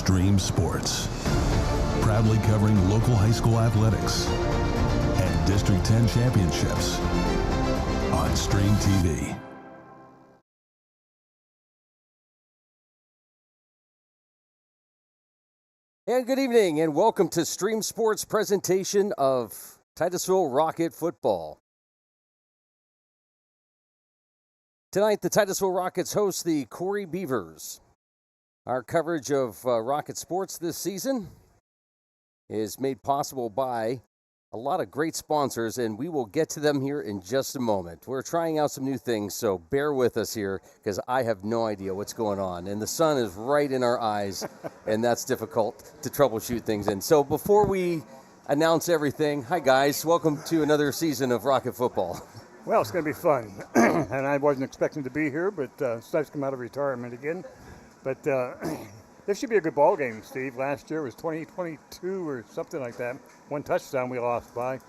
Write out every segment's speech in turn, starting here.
Stream Sports, proudly covering local high school athletics and District 10 championships on Stream TV. And good evening, and welcome to Stream Sports' presentation of Titusville Rocket football. Tonight, the Titusville Rockets host the Corry Beavers. Our coverage of Rocket sports this season is made possible by a lot of great sponsors, and we will get to them here in just a moment. We're trying out some new things, so bear with us here because I have no idea what's going on. And the sun is right in our eyes, and that's difficult to troubleshoot things in. So before we announce everything, hi guys, welcome to another season of Rocket football. Well, it's going to be fun, and I wasn't expecting to be here, but it's nice to come out of retirement again. But this should be a good ball game, Steve. Last year was 2022 or something like that. One touchdown we lost by.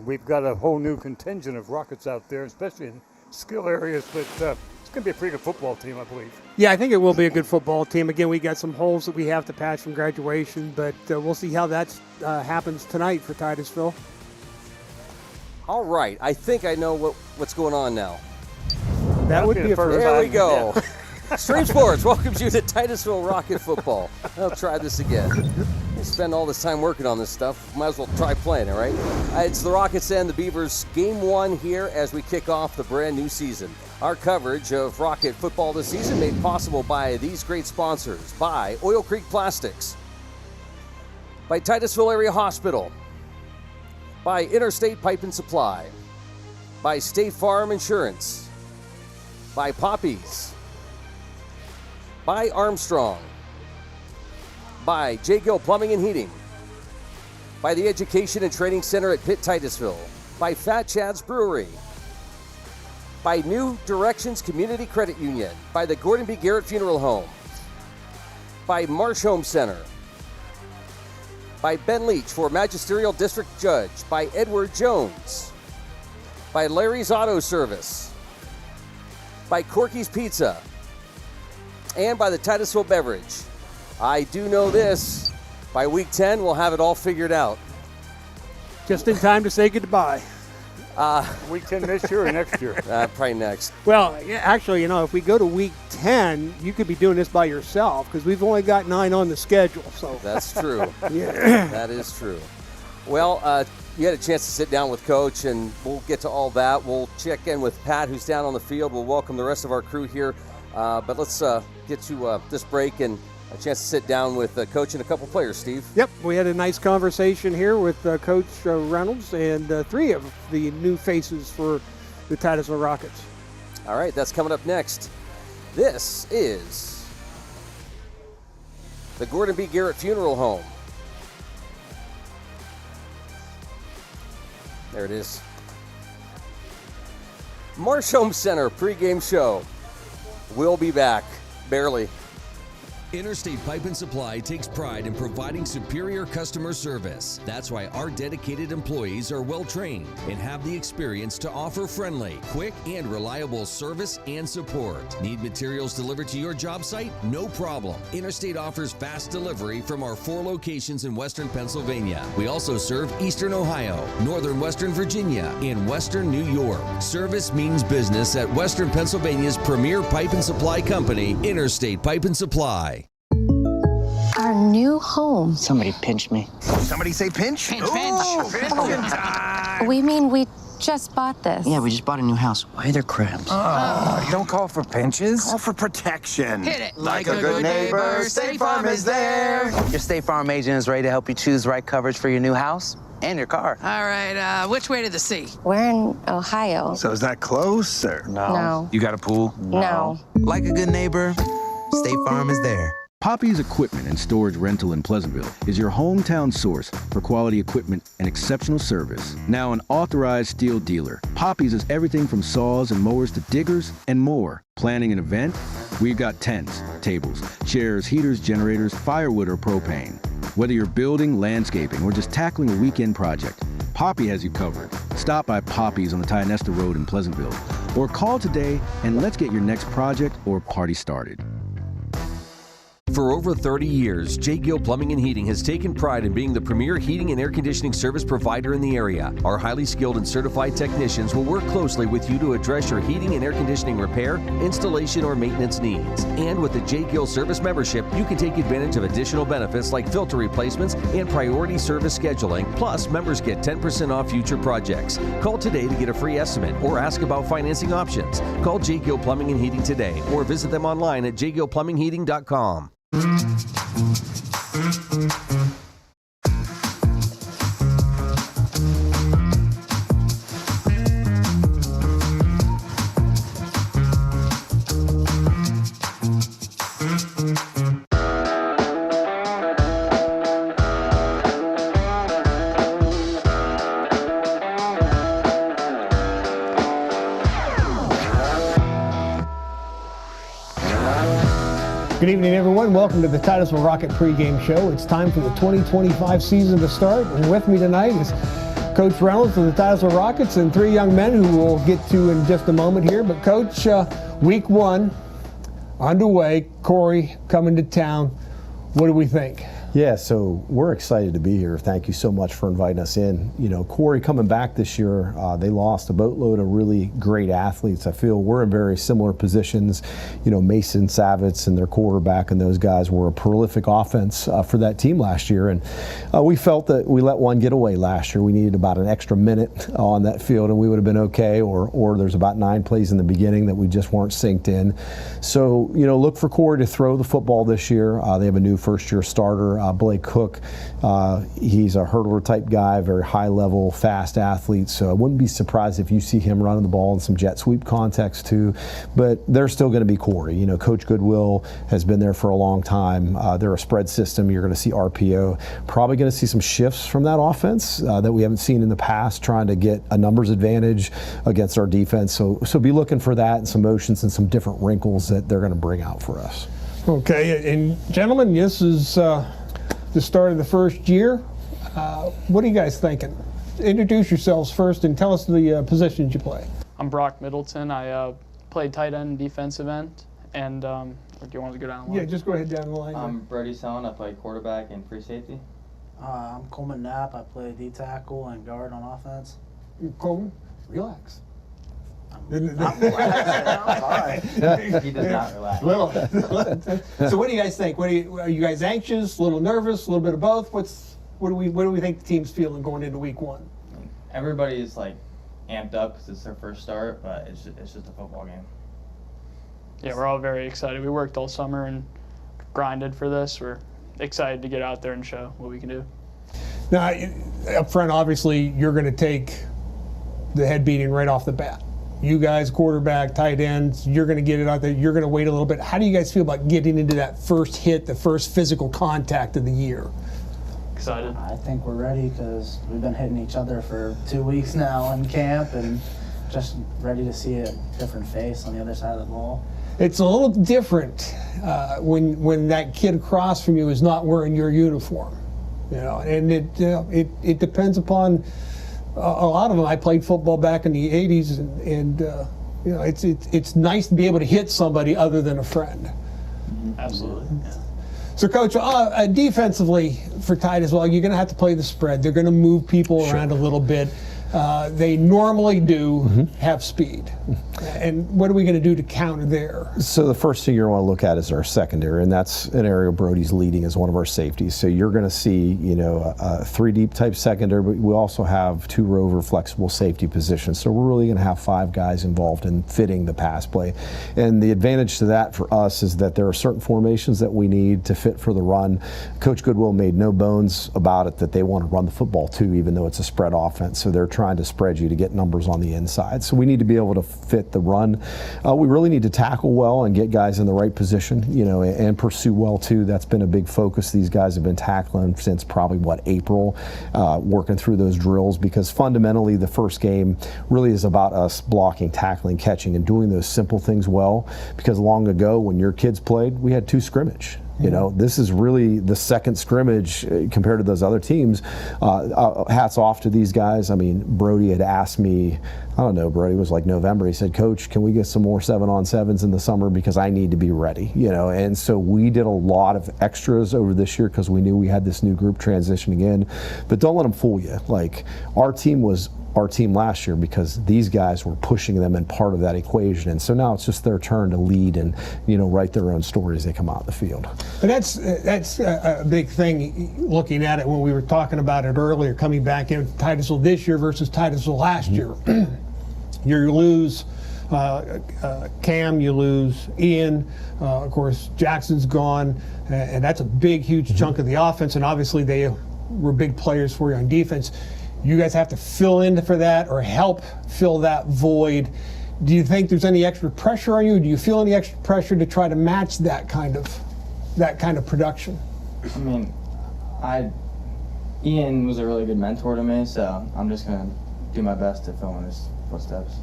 We've got a whole new contingent of Rockets out there, especially in skill areas, but it's going to be a pretty good football team, I believe. Yeah, I think it will be a good football team. Again, we got some holes that we have to patch from graduation, but we'll see how that happens tonight for Titusville. All right, I think I know what's going on now. That would be a first. There we go. Yeah. Stream Sports welcomes you to Titusville Rocket football. I'll try this again. We spend all this time working on this stuff. Might as well try playing it, right? It's the Rockets and the Beavers, game one here as we kick off the brand new season. Our coverage of Rocket football this season made possible by these great sponsors: by Oil Creek Plastics, by Titusville Area Hospital, by Interstate Pipe and Supply, by State Farm Insurance, by Poppies, by Armstrong, by J. Gill Plumbing and Heating, by the Education and Training Center at Pitt Titusville, by Fat Chad's Brewery, by New Directions Community Credit Union, by the Gordon B. Garrett Funeral Home, by Marsh Home Center, by Ben Leach for Magisterial District Judge, by Edward Jones, by Larry's Auto Service, by Corky's Pizza, and by the Titusville Beverage. I do know this, by week 10, we'll have it all figured out. Just in time to say goodbye. Week 10 this year or next year? Probably next. Well, yeah, actually, if we go to week 10, you could be doing this by yourself because we've only got 9 on the schedule. So that's true. Yeah. That is true. Well, you had a chance to sit down with Coach, and we'll get to all that. We'll check in with Pat, who's down on the field. We'll welcome the rest of our crew here. But let's get to this break and a chance to sit down with Coach and a couple players, Steve. Yep, we had a nice conversation here with Coach Reynolds and 3 of the new faces for the Titusville Rockets. All right, that's coming up next. This is the Gordon B. Garrett Funeral Home. There it is. Marsh Home Center pregame show. We'll be back. Barely. Interstate Pipe and Supply takes pride in providing superior customer service. That's why our dedicated employees are well trained and have the experience to offer friendly, quick, and reliable service and support. Need materials delivered to your job site? No problem. Interstate offers fast delivery from our 4 locations in Western Pennsylvania. We also serve Eastern Ohio, Northern Western Virginia, and Western New York. Service means business at Western Pennsylvania's premier pipe and supply company, Interstate Pipe and Supply. Our new home. Somebody pinched me. Somebody say pinch? Pinch, Ooh, pinch. time. We mean we just bought this. Yeah, we just bought a new house. Why are there crabs? Don't call for pinches. Call for protection. Hit it. Like a good neighbor, State Farm is there. Your State Farm agent is ready to help you choose the right coverage for your new house and your car. All right, which way to the sea? We're in Ohio. So is that close or? No. You got a pool? No. Like a good neighbor, State Farm is there. Poppy's Equipment and Storage Rental in Pleasantville is your hometown source for quality equipment and exceptional service. Now an authorized steel dealer, Poppy's is everything from saws and mowers to diggers and more. Planning an event? We've got tents, tables, chairs, heaters, generators, firewood or propane. Whether you're building, landscaping, or just tackling a weekend project, Poppy has you covered. Stop by Poppy's on the Tionesta Road in Pleasantville or call today and let's get your next project or party started. For over 30 years, J. Gill Plumbing and Heating has taken pride in being the premier heating and air conditioning service provider in the area. Our highly skilled and certified technicians will work closely with you to address your heating and air conditioning repair, installation, or maintenance needs. And with the J. Gill Service membership, you can take advantage of additional benefits like filter replacements and priority service scheduling. Plus, members get 10% off future projects. Call today to get a free estimate or ask about financing options. Call J. Gill Plumbing and Heating today or visit them online at jgillplumbingheating.com. Good evening, everyone. Welcome to the Titusville Rocket pregame show. It's time for the 2025 season to start. And with me tonight is Coach Reynolds of the Titusville Rockets and three young men who we'll get to in just a moment here. But Coach, week one underway. Corry coming to town. What do we think? Yeah, so we're excited to be here. Thank you so much for inviting us in. You know, Corry coming back this year, they lost a boatload of really great athletes. I feel we're in very similar positions. You know, Mason Savitz and their quarterback and those guys were a prolific offense for that team last year. And we felt that we let one get away last year. We needed about an extra minute on that field and we would have been okay. Or there's about 9 plays in the beginning that we just weren't synced in. So, you know, look for Corry to throw the football this year. They have a new first-year starter. Blake Cook, he's a hurdler type guy, very high level, fast athlete. So I wouldn't be surprised if you see him running the ball in some jet sweep context too. But they're still going to be Corry. You know, Coach Goodwill has been there for a long time. They're a spread system. You're going to see RPO. Probably going to see some shifts from that offense that we haven't seen in the past, trying to get a numbers advantage against our defense. So be looking for that and some motions and some different wrinkles that they're going to bring out for us. Okay, and gentlemen, this is the start of the first year. What are you guys thinking? Introduce yourselves first and tell us the positions you play. I'm Brock Middleton. I played tight end, defensive end, and do you want to go down the line? Yeah, just go ahead down the line. I'm Brody Sound. I play quarterback and free safety. I'm Coleman Knapp. I play D-tackle and guard on offense. Coleman, relax. Not relaxed. All right. He does not relax. So what do you guys think? Are you guys anxious, a little nervous, a little bit of both? What do we think the team's feeling going into week one? Everybody is like amped up because it's their first start, but it's just a football game. Yeah, we're all very excited. We worked all summer and grinded for this. We're excited to get out there and show what we can do. Now, up front, obviously, you're going to take the head beating right off the bat. You guys, quarterback, tight ends, you're going to get it out there. You're going to wait a little bit. How do you guys feel about getting into that first hit, the first physical contact of the year? Excited. I think we're ready because we've been hitting each other for 2 weeks now in camp and just ready to see a different face on the other side of the ball. It's a little different when that kid across from you is not wearing your uniform, you know, and it depends upon. A lot of them, I played football back in the 80s, and you know, it's nice to be able to hit somebody other than a friend. Absolutely. Yeah. So, Coach, defensively for Titusville, you're going to have to play the spread. They're going to move people around a little bit. They normally do have speed. And what are we going to do to counter there? So the first thing you want to look at is our secondary, and that's an area Brody's leading as one of our safeties. So you're going to see, you know, a 3-deep type secondary, but we also have 2 rover flexible safety positions. So we're really going to have 5 guys involved in fitting the pass play. And the advantage to that for us is that there are certain formations that we need to fit for the run. Coach Goodwill made no bones about it that they want to run the football too, even though it's a spread offense. So they're trying to spread you to get numbers on the inside. So we need to be able to fit the run. We really need to tackle well and get guys in the right position, you know, and pursue well too. That's been a big focus. These guys have been tackling since probably April, working through those drills, because fundamentally the first game really is about us blocking, tackling, catching, and doing those simple things well. Because long ago when your kids played, we had 2 scrimmage. You know, this is really the second scrimmage compared to those other teams. Hats off to these guys. I mean, Brody had asked me, I don't know, Brody, it was like November. He said, Coach, can we get some more 7-on-7s in the summer because I need to be ready, you know? And so we did a lot of extras over this year because we knew we had this new group transitioning in. But don't let them fool you. Like, our team was our team last year because these guys were pushing them and part of that equation. And so now it's just their turn to lead and, you know, write their own stories as they come out in the field. But that's a big thing looking at it when we were talking about it earlier, coming back in Titusville this year versus Titusville last year. You lose Cam, you lose Ian, of course Jackson's gone, and that's a big, huge chunk of the offense, and obviously they were big players for you on defense. You guys have to fill in for that or help fill that void. Do you think there's any extra pressure on you? Do you feel any extra pressure to try to match that kind of production? I mean, Ian was a really good mentor to me, so I'm just gonna do my best to fill in his footsteps.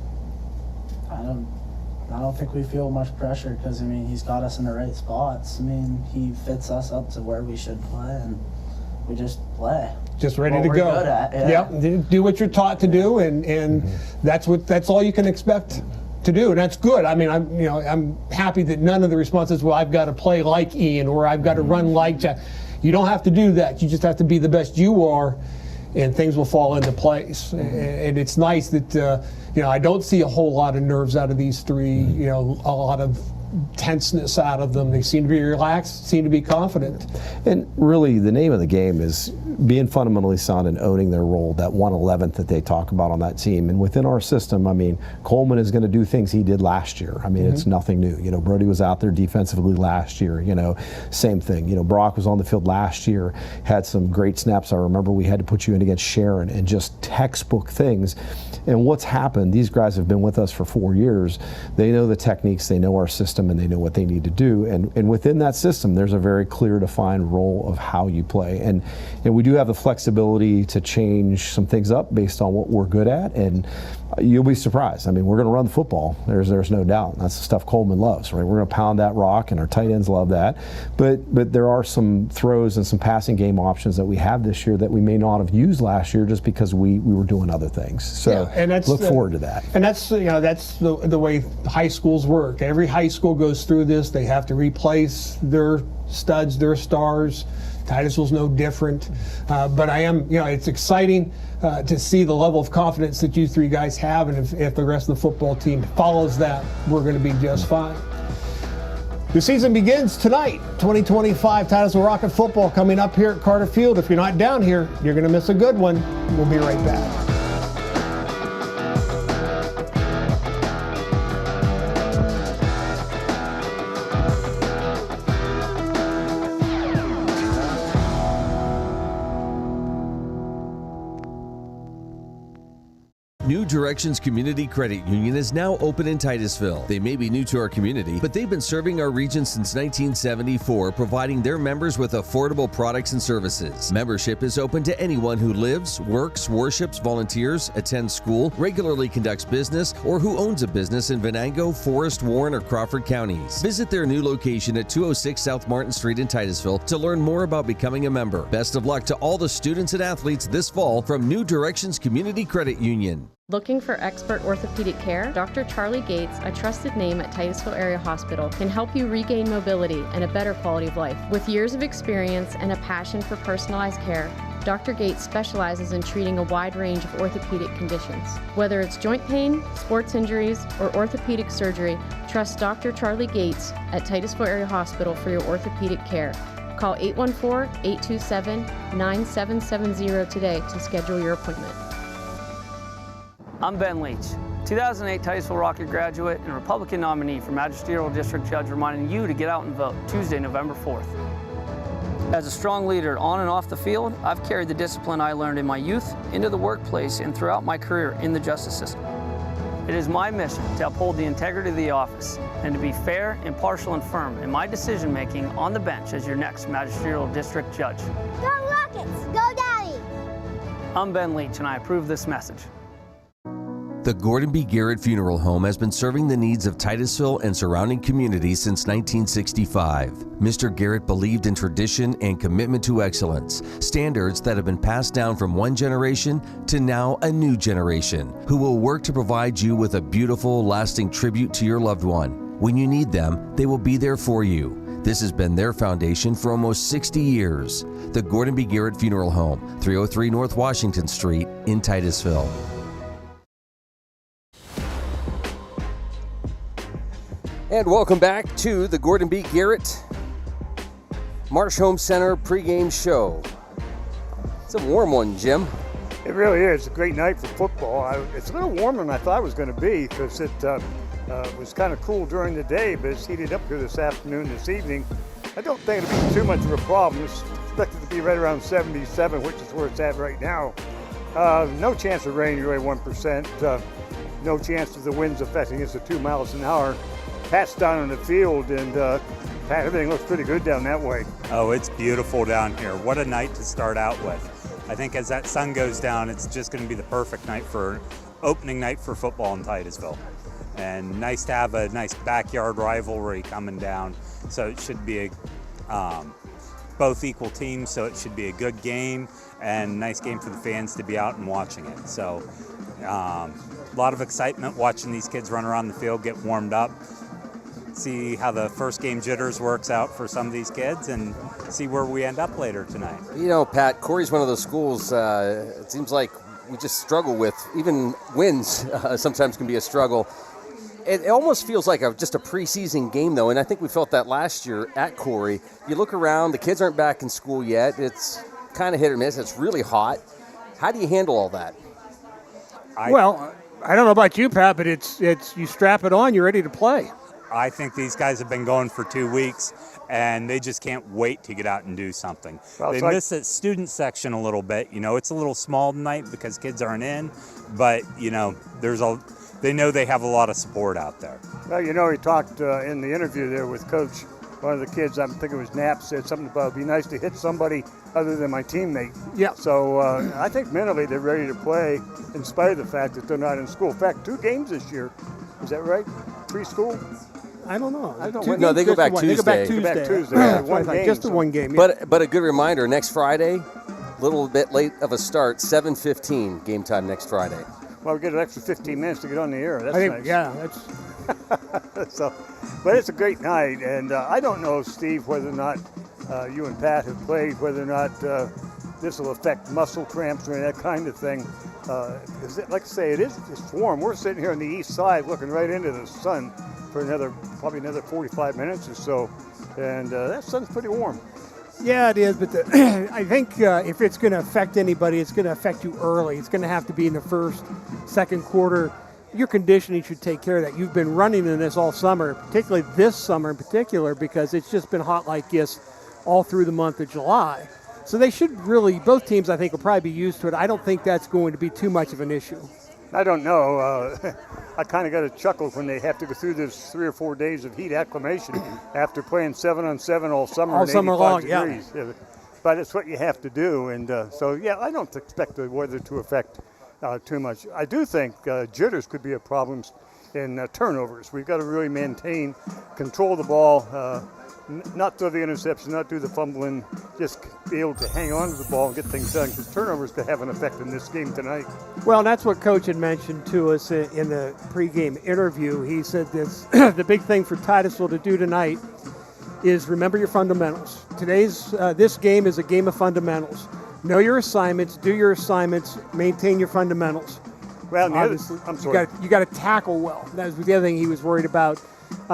I don't think we feel much pressure because, I mean, he's got us in the right spots. I mean, he fits us up to where we should play, and we just play. Just ready what to we're go. Good at, yeah. Yep. Do what you're taught to do, and that's all you can expect to do, and that's good. I mean, I'm happy that none of the responses, well, I've got to play like Ian or I've got to run like Jack. You don't have to do that. You just have to be the best you are, and things will fall into place. And it's nice that I don't see a whole lot of nerves out of these three. You know, a lot of tenseness out of them. They seem to be relaxed, seem to be confident. And really, the name of the game is being fundamentally sound and owning their role, that 1/11th that they talk about on that team. And within our system, I mean, Coleman is going to do things he did last year. I mean, it's nothing new. You know, Brody was out there defensively last year, you know, same thing. You know, Brock was on the field last year, had some great snaps. I remember we had to put you in against Sharon and just textbook things. And what's happened, these guys have been with us for 4 years. They know the techniques, they know our system, and they know what they need to do. And within that system, there's a very clear defined role of how you play. And we do have the flexibility to change some things up based on what we're good at. And you'll be surprised. I mean, we're going to run the football. There's no doubt. That's the stuff Coleman loves, right? We're going to pound that rock, and our tight ends love that. But there are some throws and some passing game options that we have this year that we may not have used last year just because we were doing other things. So look forward to that. And that's the way high schools work. Every high school goes through this. They have to replace their studs, their stars. Titusville's no different. But it's exciting to see the level of confidence that you three guys have, and if the rest of the football team follows that, we're going to be just fine. The season begins tonight. 2025 Titusville Rocket football coming up here at Carter Field. If you're not down here, you're going to miss a good one. We'll be right back. New Directions Community Credit Union is now open in Titusville. They may be new to our community, but they've been serving our region since 1974, providing their members with affordable products and services. Membership is open to anyone who lives, works, worships, volunteers, attends school, regularly conducts business, or who owns a business in Venango, Forest, Warren, or Crawford counties. Visit their new location at 206 South Martin Street in Titusville to learn more about becoming a member. Best of luck to all the students and athletes this fall from New Directions Community Credit Union. Looking for expert orthopedic care? Dr. Charlie Gates, a trusted name at Titusville Area Hospital, can help you regain mobility and a better quality of life. With years of experience and a passion for personalized care, Dr. Gates specializes in treating a wide range of orthopedic conditions. Whether it's joint pain, sports injuries, or orthopedic surgery, trust Dr. Charlie Gates at Titusville Area Hospital for your orthopedic care. Call 814-827-9770 today to schedule your appointment. I'm Ben Leach, 2008 Titusville Rocket graduate and Republican nominee for Magisterial District Judge, reminding you to get out and vote Tuesday, November 4th. As a strong leader on and off the field, I've carried the discipline I learned in my youth into the workplace and throughout my career in the justice system. It is my mission to uphold the integrity of the office and to be fair, impartial, and firm in my decision-making on the bench as your next Magisterial District Judge. Go Rockets! Go Daddy! I'm Ben Leach, and I approve this message. The Gordon B. Garrett Funeral Home has been serving the needs of Titusville and surrounding communities since 1965. Mr. Garrett believed in tradition and commitment to excellence, standards that have been passed down from one generation to now a new generation, who will work to provide you with a beautiful, lasting tribute to your loved one. When you need them, they will be there for you. This has been their foundation for almost 60 years. The Gordon B. Garrett Funeral Home, 303 North Washington Street in Titusville. And welcome back to the Gordon B. Garrett Marsh Home Center pregame show. It's a warm one, Jim. It really is. It's a great night for football. It's a little warmer than I thought it was going to be because it was kind of cool during the day, but it's heated up here this afternoon, this evening. I don't think it'll be too much of a problem. It's expected to be right around 77, which is where it's at right now. No chance of rain, really 1%. No chance of the winds affecting us at 2 miles an hour. Pat's down on the field, and Pat, everything looks pretty good down that way. Oh, it's beautiful down here. What a night to start out with. I think as that sun goes down, it's just going to be the perfect night for opening night for football in Titusville. And nice to have a nice backyard rivalry coming down. So it should be both equal teams, so it should be a good game and nice game for the fans to be out and watching it. So a lot of excitement watching these kids run around the field, get warmed up, see how the first game jitters works out for some of these kids, and see where we end up later tonight. You know, Pat, Corry's one of those schools it seems like we just struggle with. Even wins sometimes can be a struggle. It almost feels like just a preseason game, though, and I think we felt that last year at Corry. You look around, the kids aren't back in school yet. It's kind of hit or miss. It's really hot. How do you handle all that? Well, I don't know about you, Pat, but it's you strap it on, you're ready to play. I think these guys have been going for 2 weeks, and they just can't wait to get out and do something. Well, they miss the student section a little bit. You know, it's a little small tonight because kids aren't in, but, you know, they know they have a lot of support out there. Well, you know, he talked in the interview there with Coach. One of the kids, I think it was Knapp, said something about it'd be nice to hit somebody other than my teammate. Yeah. So I think mentally they're ready to play in spite of the fact that they're not in school. In fact, 2 games this year. Is that right? Preschool? I don't know. No, they go back Tuesday. They go back Tuesday. Yeah, One game, just the one game. Yeah. But a good reminder, next Friday, a little bit late of a start, 7:15 game time next Friday. Well, we get an extra 15 minutes to get on the air. That's nice. Yeah, that's. But it's a great night, and I don't know, Steve, whether or not you and Pat have played, whether or not this will affect muscle cramps or that kind of thing. Like I say, it's warm. We're sitting here on the east side looking right into the sun for probably another 45 minutes or so, and that sun's pretty warm. Yeah, it is, but I think if it's going to affect anybody, it's going to affect you early. It's going to have to be in the first, second quarter. Your conditioning should take care of that. You've been running in this all summer, particularly this summer in particular, because it's just been hot like this all through the month of July. So they should really, both teams I think will probably be used to it. I don't think that's going to be too much of an issue. I don't know. I kind of got a chuckle when they have to go through this 3 or 4 days of heat acclimation after playing 7-on-7 all summer. All summer long, degrees. Yeah. But it's what you have to do. And so, yeah, I don't expect the weather to affect too much. I do think jitters could be a problem in turnovers. We've got to really control the ball, not throw the interception, not do the fumbling, just be able to hang on to the ball and get things done, because turnovers could have an effect in this game tonight. Well, that's what Coach had mentioned to us in the pregame interview. He said this: the big thing for Titusville to do tonight is remember your fundamentals. This game is a game of fundamentals. Know your assignments, do your assignments, maintain your fundamentals. Well, I'm sorry. You got to tackle well. That was the other thing he was worried about.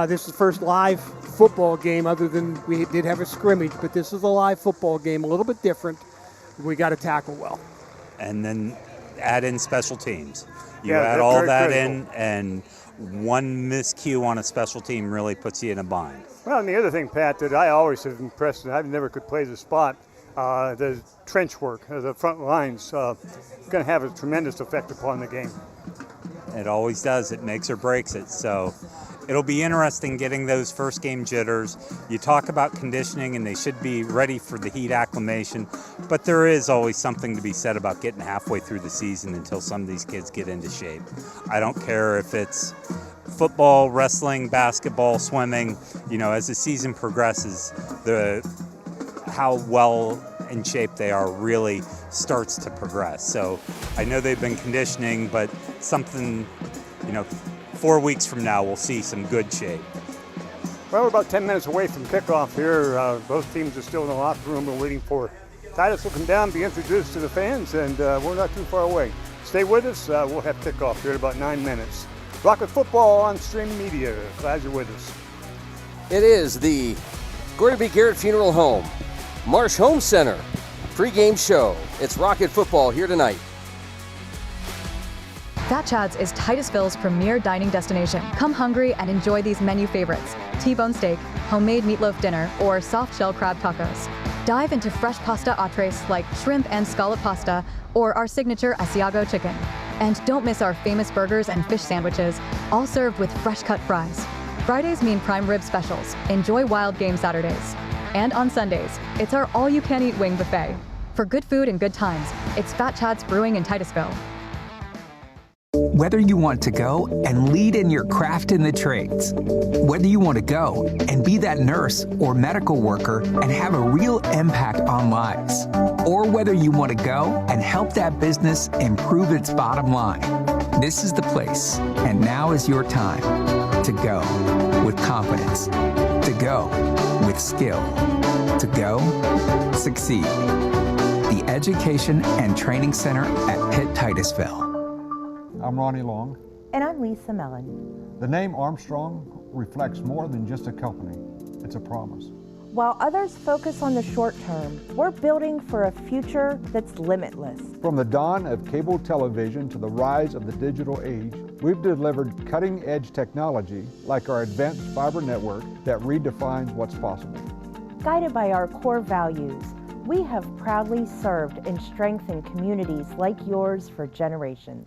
This is the first live football game, other than we did have a scrimmage, but this is a live football game, a little bit different. We got to tackle well. And then add in special teams. You add all that in, and one miscue on a special team really puts you in a bind. Well, and the other thing, Pat, that I always have impressed, and I never could play the spot, the trench work, the front lines, going to have a tremendous effect upon the game. It always does. It makes or breaks it. So it'll be interesting getting those first game jitters. You talk about conditioning, and they should be ready for the heat acclimation, but there is always something to be said about getting halfway through the season until some of these kids get into shape. I don't care if it's football, wrestling, basketball, swimming, as the season progresses, how well in shape they are really starts to progress. So I know they've been conditioning, but something, 4 weeks from now, we'll see some good shape. Well, we're about 10 minutes away from kickoff here. Both teams are still in the locker room. We're waiting for Titus will come down, be introduced to the fans, and we're not too far away. Stay with us. We'll have kickoff here in about 9 minutes. Rocket Football on Stream Media. Glad you're with us. It is the Corry B. Garrett Funeral Home, Marsh Home Center pregame show. It's Rocket Football here tonight. Fat Chad's is Titusville's premier dining destination. Come hungry and enjoy these menu favorites: T-bone steak, homemade meatloaf dinner, or soft shell crab tacos. Dive into fresh pasta entrees like shrimp and scallop pasta, or our signature Asiago chicken. And don't miss our famous burgers and fish sandwiches, all served with fresh cut fries. Fridays mean prime rib specials. Enjoy Wild Game Saturdays. And on Sundays, it's our all-you-can-eat wing buffet. For good food and good times, it's Fat Chad's Brewing in Titusville. Whether you want to go and lead in your craft in the trades, whether you want to go and be that nurse or medical worker and have a real impact on lives, or whether you want to go and help that business improve its bottom line, this is the place, and now is your time to go with confidence, to go with skill, to go succeed. The Education and Training Center at Pitt Titusville. I'm Ronnie Long. And I'm Lisa Mellon. The name Armstrong reflects more than just a company. It's a promise. While others focus on the short term, we're building for a future that's limitless. From the dawn of cable television to the rise of the digital age, we've delivered cutting-edge technology like our advanced fiber network that redefines what's possible. Guided by our core values, we have proudly served and strengthened communities like yours for generations.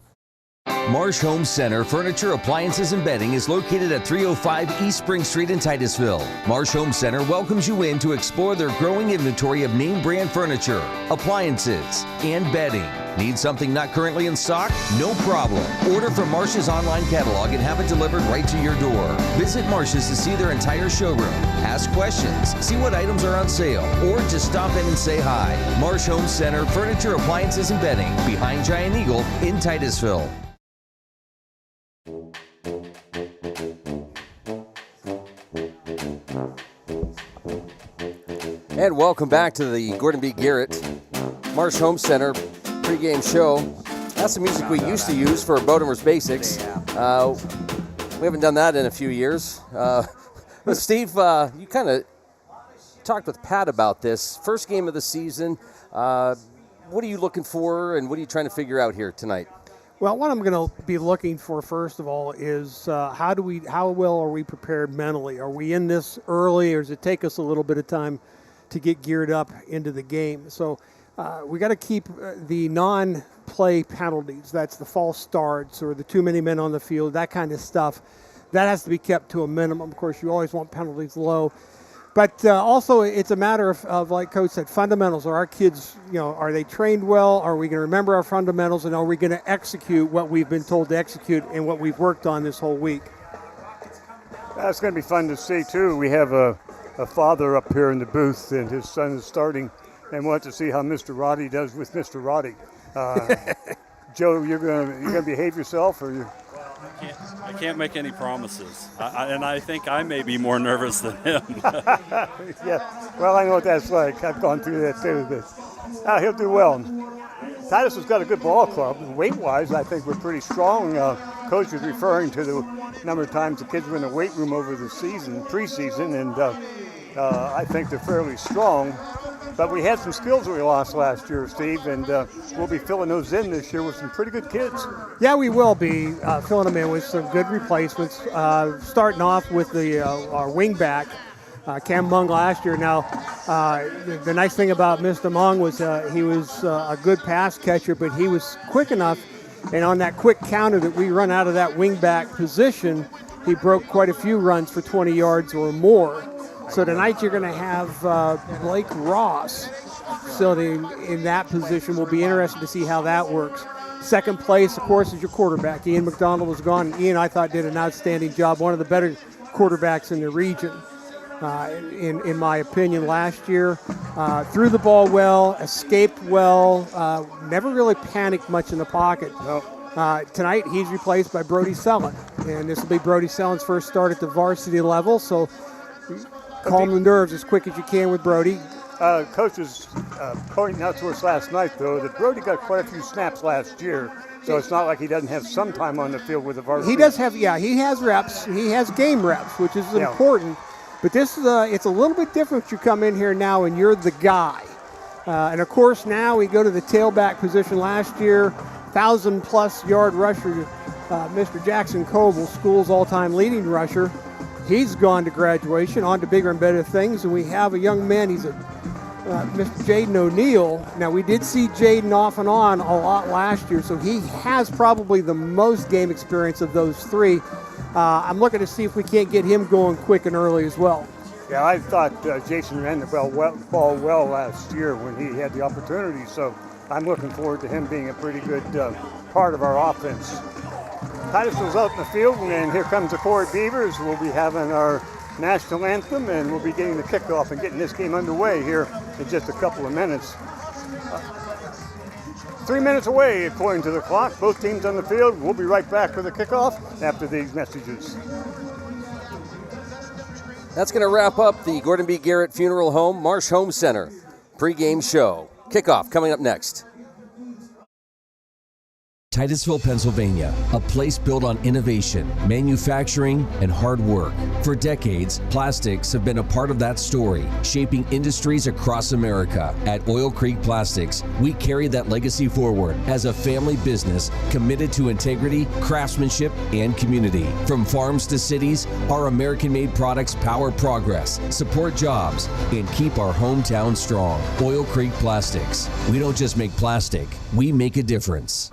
Marsh Home Center Furniture, Appliances, and Bedding is located at 305 East Spring Street in Titusville. Marsh Home Center welcomes you in to explore their growing inventory of name brand furniture, appliances, and bedding. Need something not currently in stock? No problem. Order from Marsh's online catalog and have it delivered right to your door. Visit Marsh's to see their entire showroom. Ask questions, see what items are on sale, or just stop in and say hi. Marsh Home Center Furniture, Appliances, and Bedding, behind Giant Eagle in Titusville. And welcome back to the Gordon B. Garrett Marsh Home Center pregame show. That's the music we used to use for Bowdomer's Basics. We haven't done that in a few years. But Steve, you kind of talked with Pat about this. First game of the season. What are you looking for, and what are you trying to figure out here tonight? Well, what I'm going to be looking for, first of all, is how well are we prepared mentally? Are we in this early, or does it take us a little bit of time to get geared up into the game? So we got to keep the non-play penalties. That's the false starts or the too many men on the field, that kind of stuff. That has to be kept to a minimum. Of course, you always want penalties low. But also, it's a matter of, like Coach said, fundamentals. Are our kids, are they trained well? Are we going to remember our fundamentals? And are we going to execute what we've been told to execute and what we've worked on this whole week? That's going to be fun to see, too. We have a father up here in the booth, and his son is starting, and we'll have to see how Mr. Roddy does with Mr. Roddy. Joe, you're going to behave yourself, or you? I can't make any promises, and I think I may be more nervous than him. Yeah, well, I know what that's like. I've gone through that too. But he'll do well. Titus has got a good ball club. Weight-wise, I think we're pretty strong. Coach was referring to the number of times the kids were in the weight room over the preseason, and I think they're fairly strong. But we had some skills that we lost last year, Steve, and we'll be filling those in this year with some pretty good kids. Yeah, we will be filling them in with some good replacements, starting off with our wingback, Cam Mung last year. Now, the nice thing about Mr. Mung was he was a good pass catcher, but he was quick enough, and on that quick counter that we run out of that wingback position, he broke quite a few runs for 20 yards or more. So tonight you're going to have Blake Ross sitting in that position. We'll be interested to see how that works. Second place, of course, is your quarterback. Ian McDonald was gone. Ian, I thought, did an outstanding job, one of the better quarterbacks in the region, in my opinion, last year. Threw the ball well, escaped well, never really panicked much in the pocket. No. Tonight, he's replaced by Brody Sellon, and this will be Brody Sellon's first start at the varsity level, so calm the nerves as quick as you can with Brody. Coach was pointing out to us last night, though, that Brody got quite a few snaps last year, so it's not like he doesn't have some time on the field with the varsity. He does have, he has reps. He has game reps, which is important. But this is it's a little bit different. You come in here now and you're the guy. And, of course, now we go to the tailback position. Last year, 1,000-plus yard rusher, Mr. Jackson Coble, school's all-time leading rusher. He's gone to graduation, on to bigger and better things, and we have a young man. He's Mr. Jaden O'Neill. Now, we did see Jaden off and on a lot last year, so he has probably the most game experience of those three. I'm looking to see if we can't get him going quick and early as well. Yeah, I thought Jason ran the ball well last year when he had the opportunity, so I'm looking forward to him being a pretty good part of our offense. Titusville's out in the field, and here comes the Corry Beavers. We'll be having our national anthem, and we'll be getting the kickoff and getting this game underway here in just a couple of minutes. 3 minutes away, according to the clock. Both teams on the field. We'll be right back for the kickoff after these messages. That's going to wrap up the Gordon B. Garrett Funeral Home Marsh Home Center pregame show. Kickoff coming up next. Titusville, Pennsylvania, a place built on innovation, manufacturing, and hard work. For decades, plastics have been a part of that story, shaping industries across America. At Oil Creek Plastics, we carry that legacy forward as a family business committed to integrity, craftsmanship, and community. From farms to cities, our American-made products power progress, support jobs, and keep our hometown strong. Oil Creek Plastics. We don't just make plastic, we make a difference.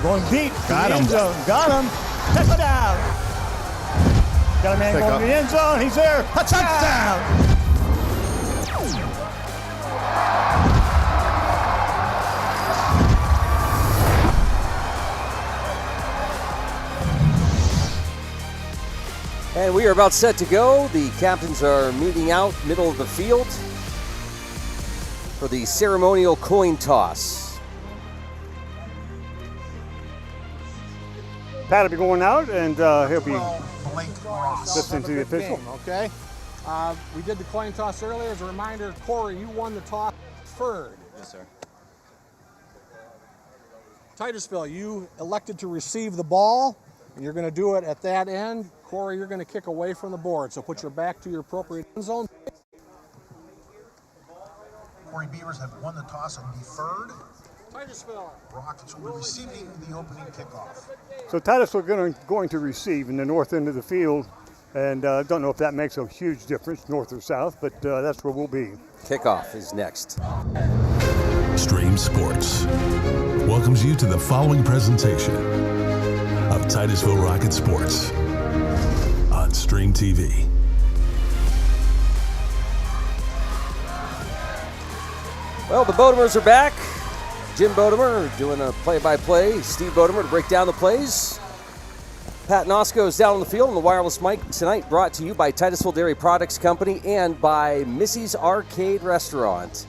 Going deep. Got him. Got him. Touchdown. Got a man going to the end zone. He's there. Touchdown. And we are about set to go. The captains are meeting out middle of the field for the ceremonial coin toss. Pat will be going out, and he'll be listening to the official. Okay. We did the coin toss earlier. As a reminder, Corey, you won the toss third. Yes, sir. Titusville, you elected to receive the ball. You're going to do it at that end. Corey, you're going to kick away from the board. So put your back to your appropriate end zone. Corry Beavers have won the toss and deferred. Titusville. Rockets will be receiving the opening kickoff. So Titusville going to receive in the north end of the field, and I don't know if that makes a huge difference, north or south, but that's where we'll be. Kickoff is next. Stream Sports welcomes you to the following presentation of Titusville Rocket Sports on Stream TV. Well, the Bodemers are back. Jim Bodemer doing a play-by-play. Steve Bodemer to break down the plays. Pat Nosko is down on the field on the wireless mic tonight, brought to you by Titusville Dairy Products Company and by Missy's Arcade Restaurant.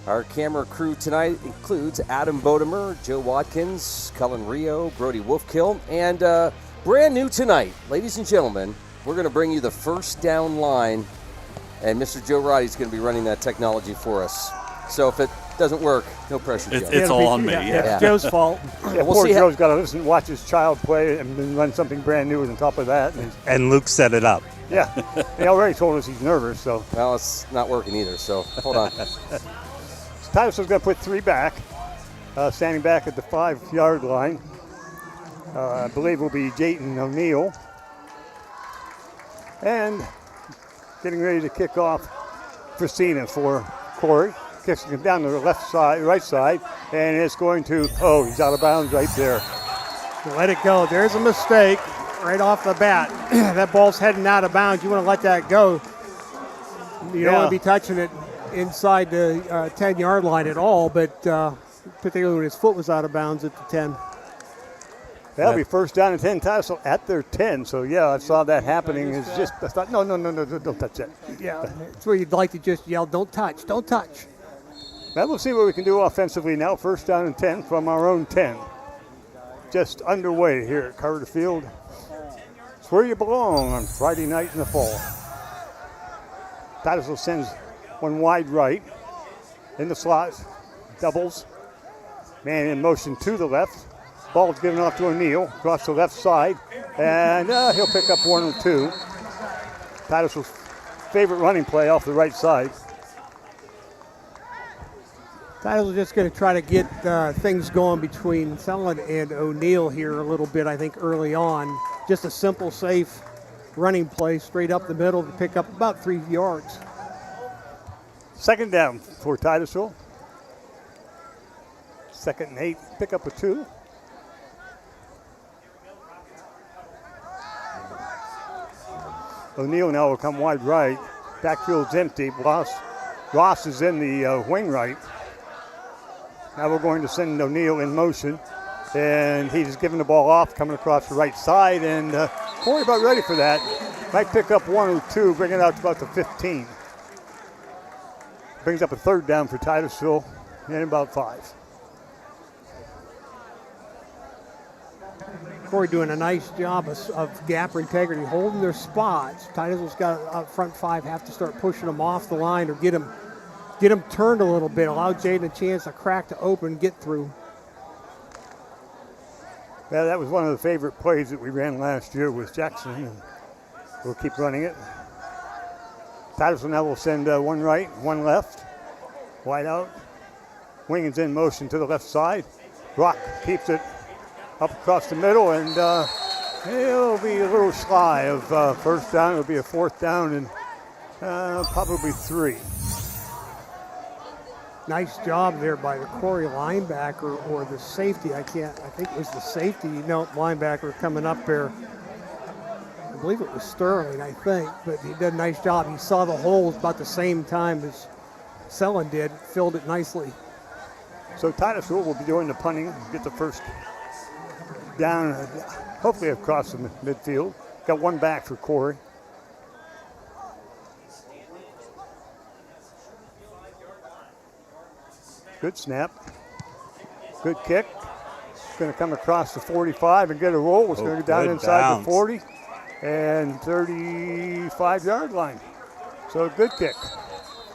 Our camera crew tonight includes Adam Bodemer, Joe Watkins, Cullen Rio, Brody Wolfkill, and brand new tonight, ladies and gentlemen, we're going to bring you the first down line, and Mr. Joe Roddy's going to be running that technology for us. So if it doesn't work, no pressure, Joe. It's all on me. Yeah. It's Joe's fault. Yeah, We'll poor see Joe's got to listen, watch his child play, and then run something brand new on top of that. And Luke set it up. Yeah, he already told us he's nervous, so. Well, it's not working either, so hold on. Titusville's going to put 3 back, standing back at the 5-yard line. I believe will be Jayton O'Neill. And getting ready to kick off Christina for Corry. Kicks him down to the left side, right side, and it's going to, he's out of bounds right there. Let it go. There's a mistake right off the bat. That ball's heading out of bounds. You want to let that go. You don't want to be touching it inside the 10-yard line at all, but particularly when his foot was out of bounds at the 10. That'll be first down and 10, Titusville at their 10. So, yeah, I saw that happening. It's just, I thought, no, don't touch that. Yeah, it's where you'd like to just yell, don't touch, don't touch. Now we'll see what we can do offensively now. First down and 10 from our own 10. Just underway here at Carter Field. It's where you belong on Friday night in the fall. Titusville sends one wide right in the slot, doubles. Man in motion to the left. Ball's given off to O'Neill across the left side, and he'll pick up 1 or 2. Titusville's favorite running play off the right side. Titusville's just going to try to get things going between Sellon and O'Neill here a little bit, I think, early on. Just a simple, safe running play straight up the middle to pick up about 3 yards. Second down for Titusville. 2nd and 8, pick up a 2. O'Neill now will come wide right. Backfield's empty. Ross is in the wing right. Now we're going to send O'Neill in motion. And he's giving the ball off, coming across the right side. And Corry about ready for that. Might pick up 1 or 2, bring it out to about the 15. Brings up a 3rd down for Titusville and about 5. Corry doing a nice job of gap integrity, holding their spots. Titusville's got up front 5, have to start pushing them off the line or get them turned a little bit, allow Jaden a chance, a crack to open, get through. Yeah, that was one of the favorite plays that we ran last year with Jackson, and we'll keep running it. Titusville now will send 1 right, 1 left, wide out. Wingens in motion to the left side. Brock keeps it up across the middle, and he'll be a little shy of first down. It'll be a 4th down and probably 3. Nice job there by the Corry linebacker or the safety. I think it was the safety, linebacker coming up there. I believe it was Sterling, I think, but he did a nice job. He saw the holes about the same time as Sellon did, filled it nicely. So Titusville will be doing the punting, get the first down, hopefully across the midfield. Got 1 back for Corry. Good snap. Good kick. It's going to come across the 45 and get a roll. It's going to go down inside the 40 and 35-yard line. So good kick.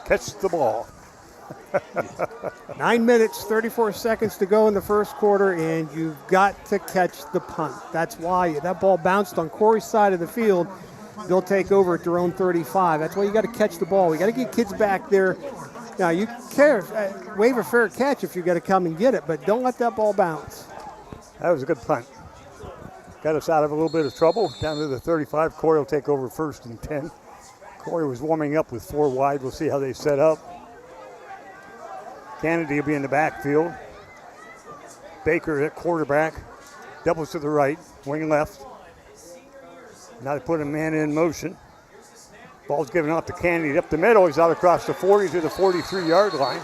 Catch the ball. 9 minutes, 34 seconds to go in the first quarter, and you've got to catch the punt. That's why that ball bounced on Corry's side of the field. They'll take over at their own 35. That's why you got to catch the ball. We got to get kids back there. Now, you wave a fair catch if you got to come and get it, but don't let that ball bounce. That was a good punt. Got us out of a little bit of trouble. Down to the 35. Corry will take over 1st and 10. Corry was warming up with 4 wide. We'll see how they set up. Kennedy will be in the backfield. Baker at quarterback. Doubles to the right, wing left. Now they put a man in motion. Ball's given off to Kennedy up the middle. He's out across the 40 to the 43-yard line.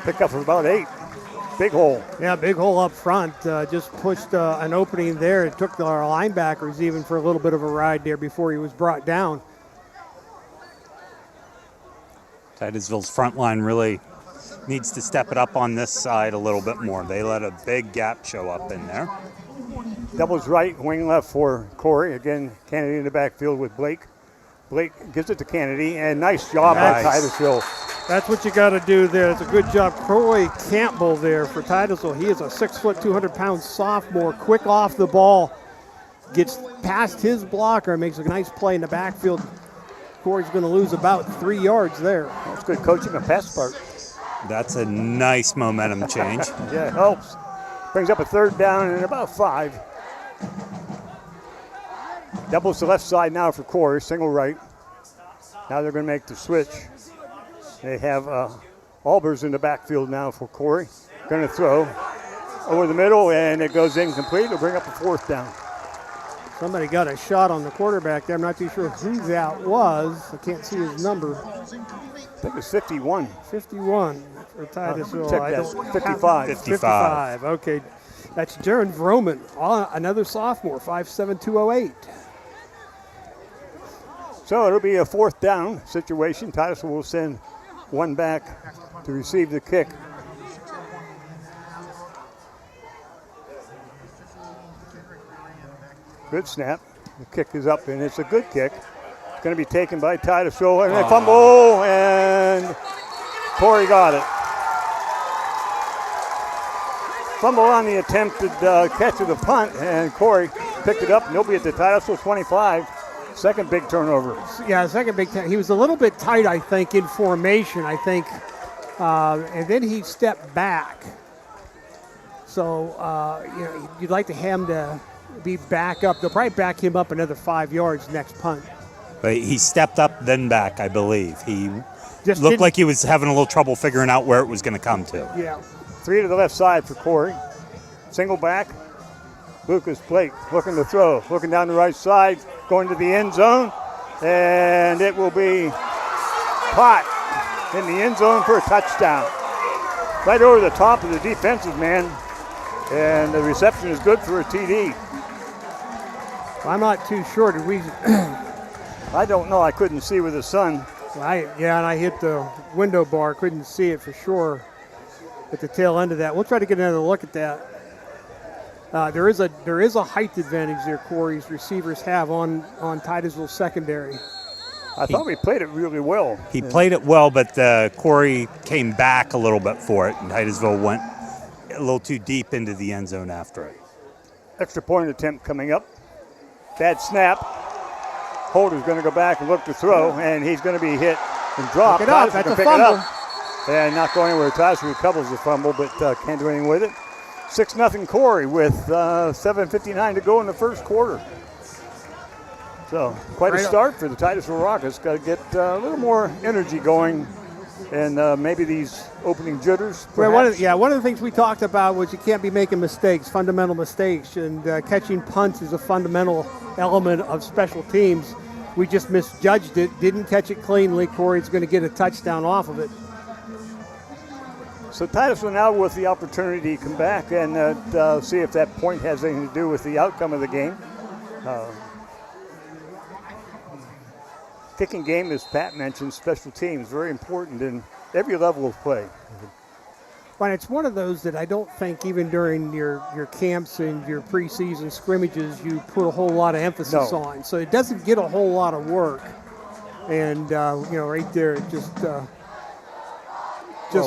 Pick up for about 8. Big hole. Yeah, big hole up front. Just pushed an opening there. It took our linebackers even for a little bit of a ride there before he was brought down. Titusville's front line really needs to step it up on this side a little bit more. They let a big gap show up in there. Doubles right, wing left for Corry. Again, Kennedy in the backfield with Blake. Blake gives it to Kennedy, and nice job by Titusville. That's what you got to do there. That's a good job. Corey Campbell there for Titusville. He is a 6 foot, 200-pound sophomore, quick off the ball. Gets past his blocker, makes a nice play in the backfield. Corey's going to lose about 3 yards there. That's good coaching on pass part. That's a nice momentum change. Yeah, it helps. Brings up a 3rd down and about 5. Doubles the left side now for Corey, single right. Now they're going to make the switch. They have Albers in the backfield now for Corey. Going to throw over the middle, and it goes incomplete. It'll bring up a 4th down. Somebody got a shot on the quarterback there. I'm not too sure who that was. I can't see his number. I think it's 51. 51 for Titusville. Check that. 55. 55. Okay. That's Jaron Vroman, another sophomore, 5'7", 208. So it'll be a 4th down situation. Titusville will send one back to receive the kick. Good snap. The kick is up, and it's a good kick. It's going to be taken by Titusville, and a fumble, and Corey got it. Fumble on the attempted catch of the punt, and Corey picked it up, and he'll be at the Titusville 25. Second big turnover. Yeah, second big turnover. He was a little bit tight, I think, in formation, and then he stepped back. So, you'd like to have him to be back up. They'll probably back him up another 5 yards next punt. But he stepped up, then back, I believe. He Just looked like he was having a little trouble figuring out where it was going to come to. Yeah. 3 to the left side for Corey. Single back. Lucas Blake looking to throw. Looking down the right side. Going to the end zone. And it will be caught in the end zone for a touchdown. Right over the top of the defensive man. And the reception is good for a TD. I'm not too sure. Did we? I don't know. I couldn't see with the sun. And I hit the window bar. Couldn't see it for sure at the tail end of that. We'll try to get another look at that. There is a height advantage there. Corey's receivers have on Titusville secondary. I thought we played it really well. He played it well, but Corey came back a little bit for it, and Titusville went a little too deep into the end zone after it. Extra point attempt coming up. Bad snap. Holder's going to go back and look to throw, and he's going to be hit and dropped. Pick it up. That's a fumble. And not going anywhere. Titusville recovers the fumble, but can't do anything with it. 6-0 Corey with 7:59 to go in the first quarter. So quite a start for the Titusville Rockets. Got to get a little more energy going, and maybe these opening jitters. Well, one of the things we talked about was you can't be making mistakes, fundamental mistakes, and catching punts is a fundamental element of special teams. We just misjudged it, didn't catch it cleanly. Corey's going to get a touchdown off of it. So Titusville now with the opportunity to come back and see if that point has anything to do with the outcome of the game. Kicking game, as Pat mentioned, special teams, very important in every level of play. But it's one of those that I don't think even during your camps and your preseason scrimmages you put a whole lot of emphasis on. So it doesn't get a whole lot of work. And, right there it just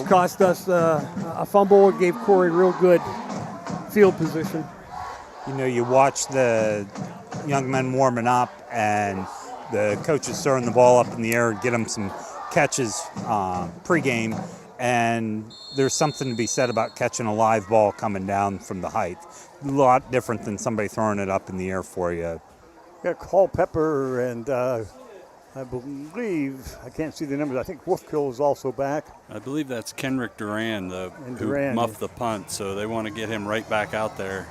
cost us a fumble. It gave Corey real good field position. You watch the young men warming up, and the coaches throwing the ball up in the air and get them some catches pregame, and there's something to be said about catching a live ball coming down from the height. A lot different than somebody throwing it up in the air for you. Got Culpepper and I believe, I can't see the numbers, I think Wolfkill is also back. I believe that's Kenrick Duran, who muffed the punt, so they want to get him right back out there.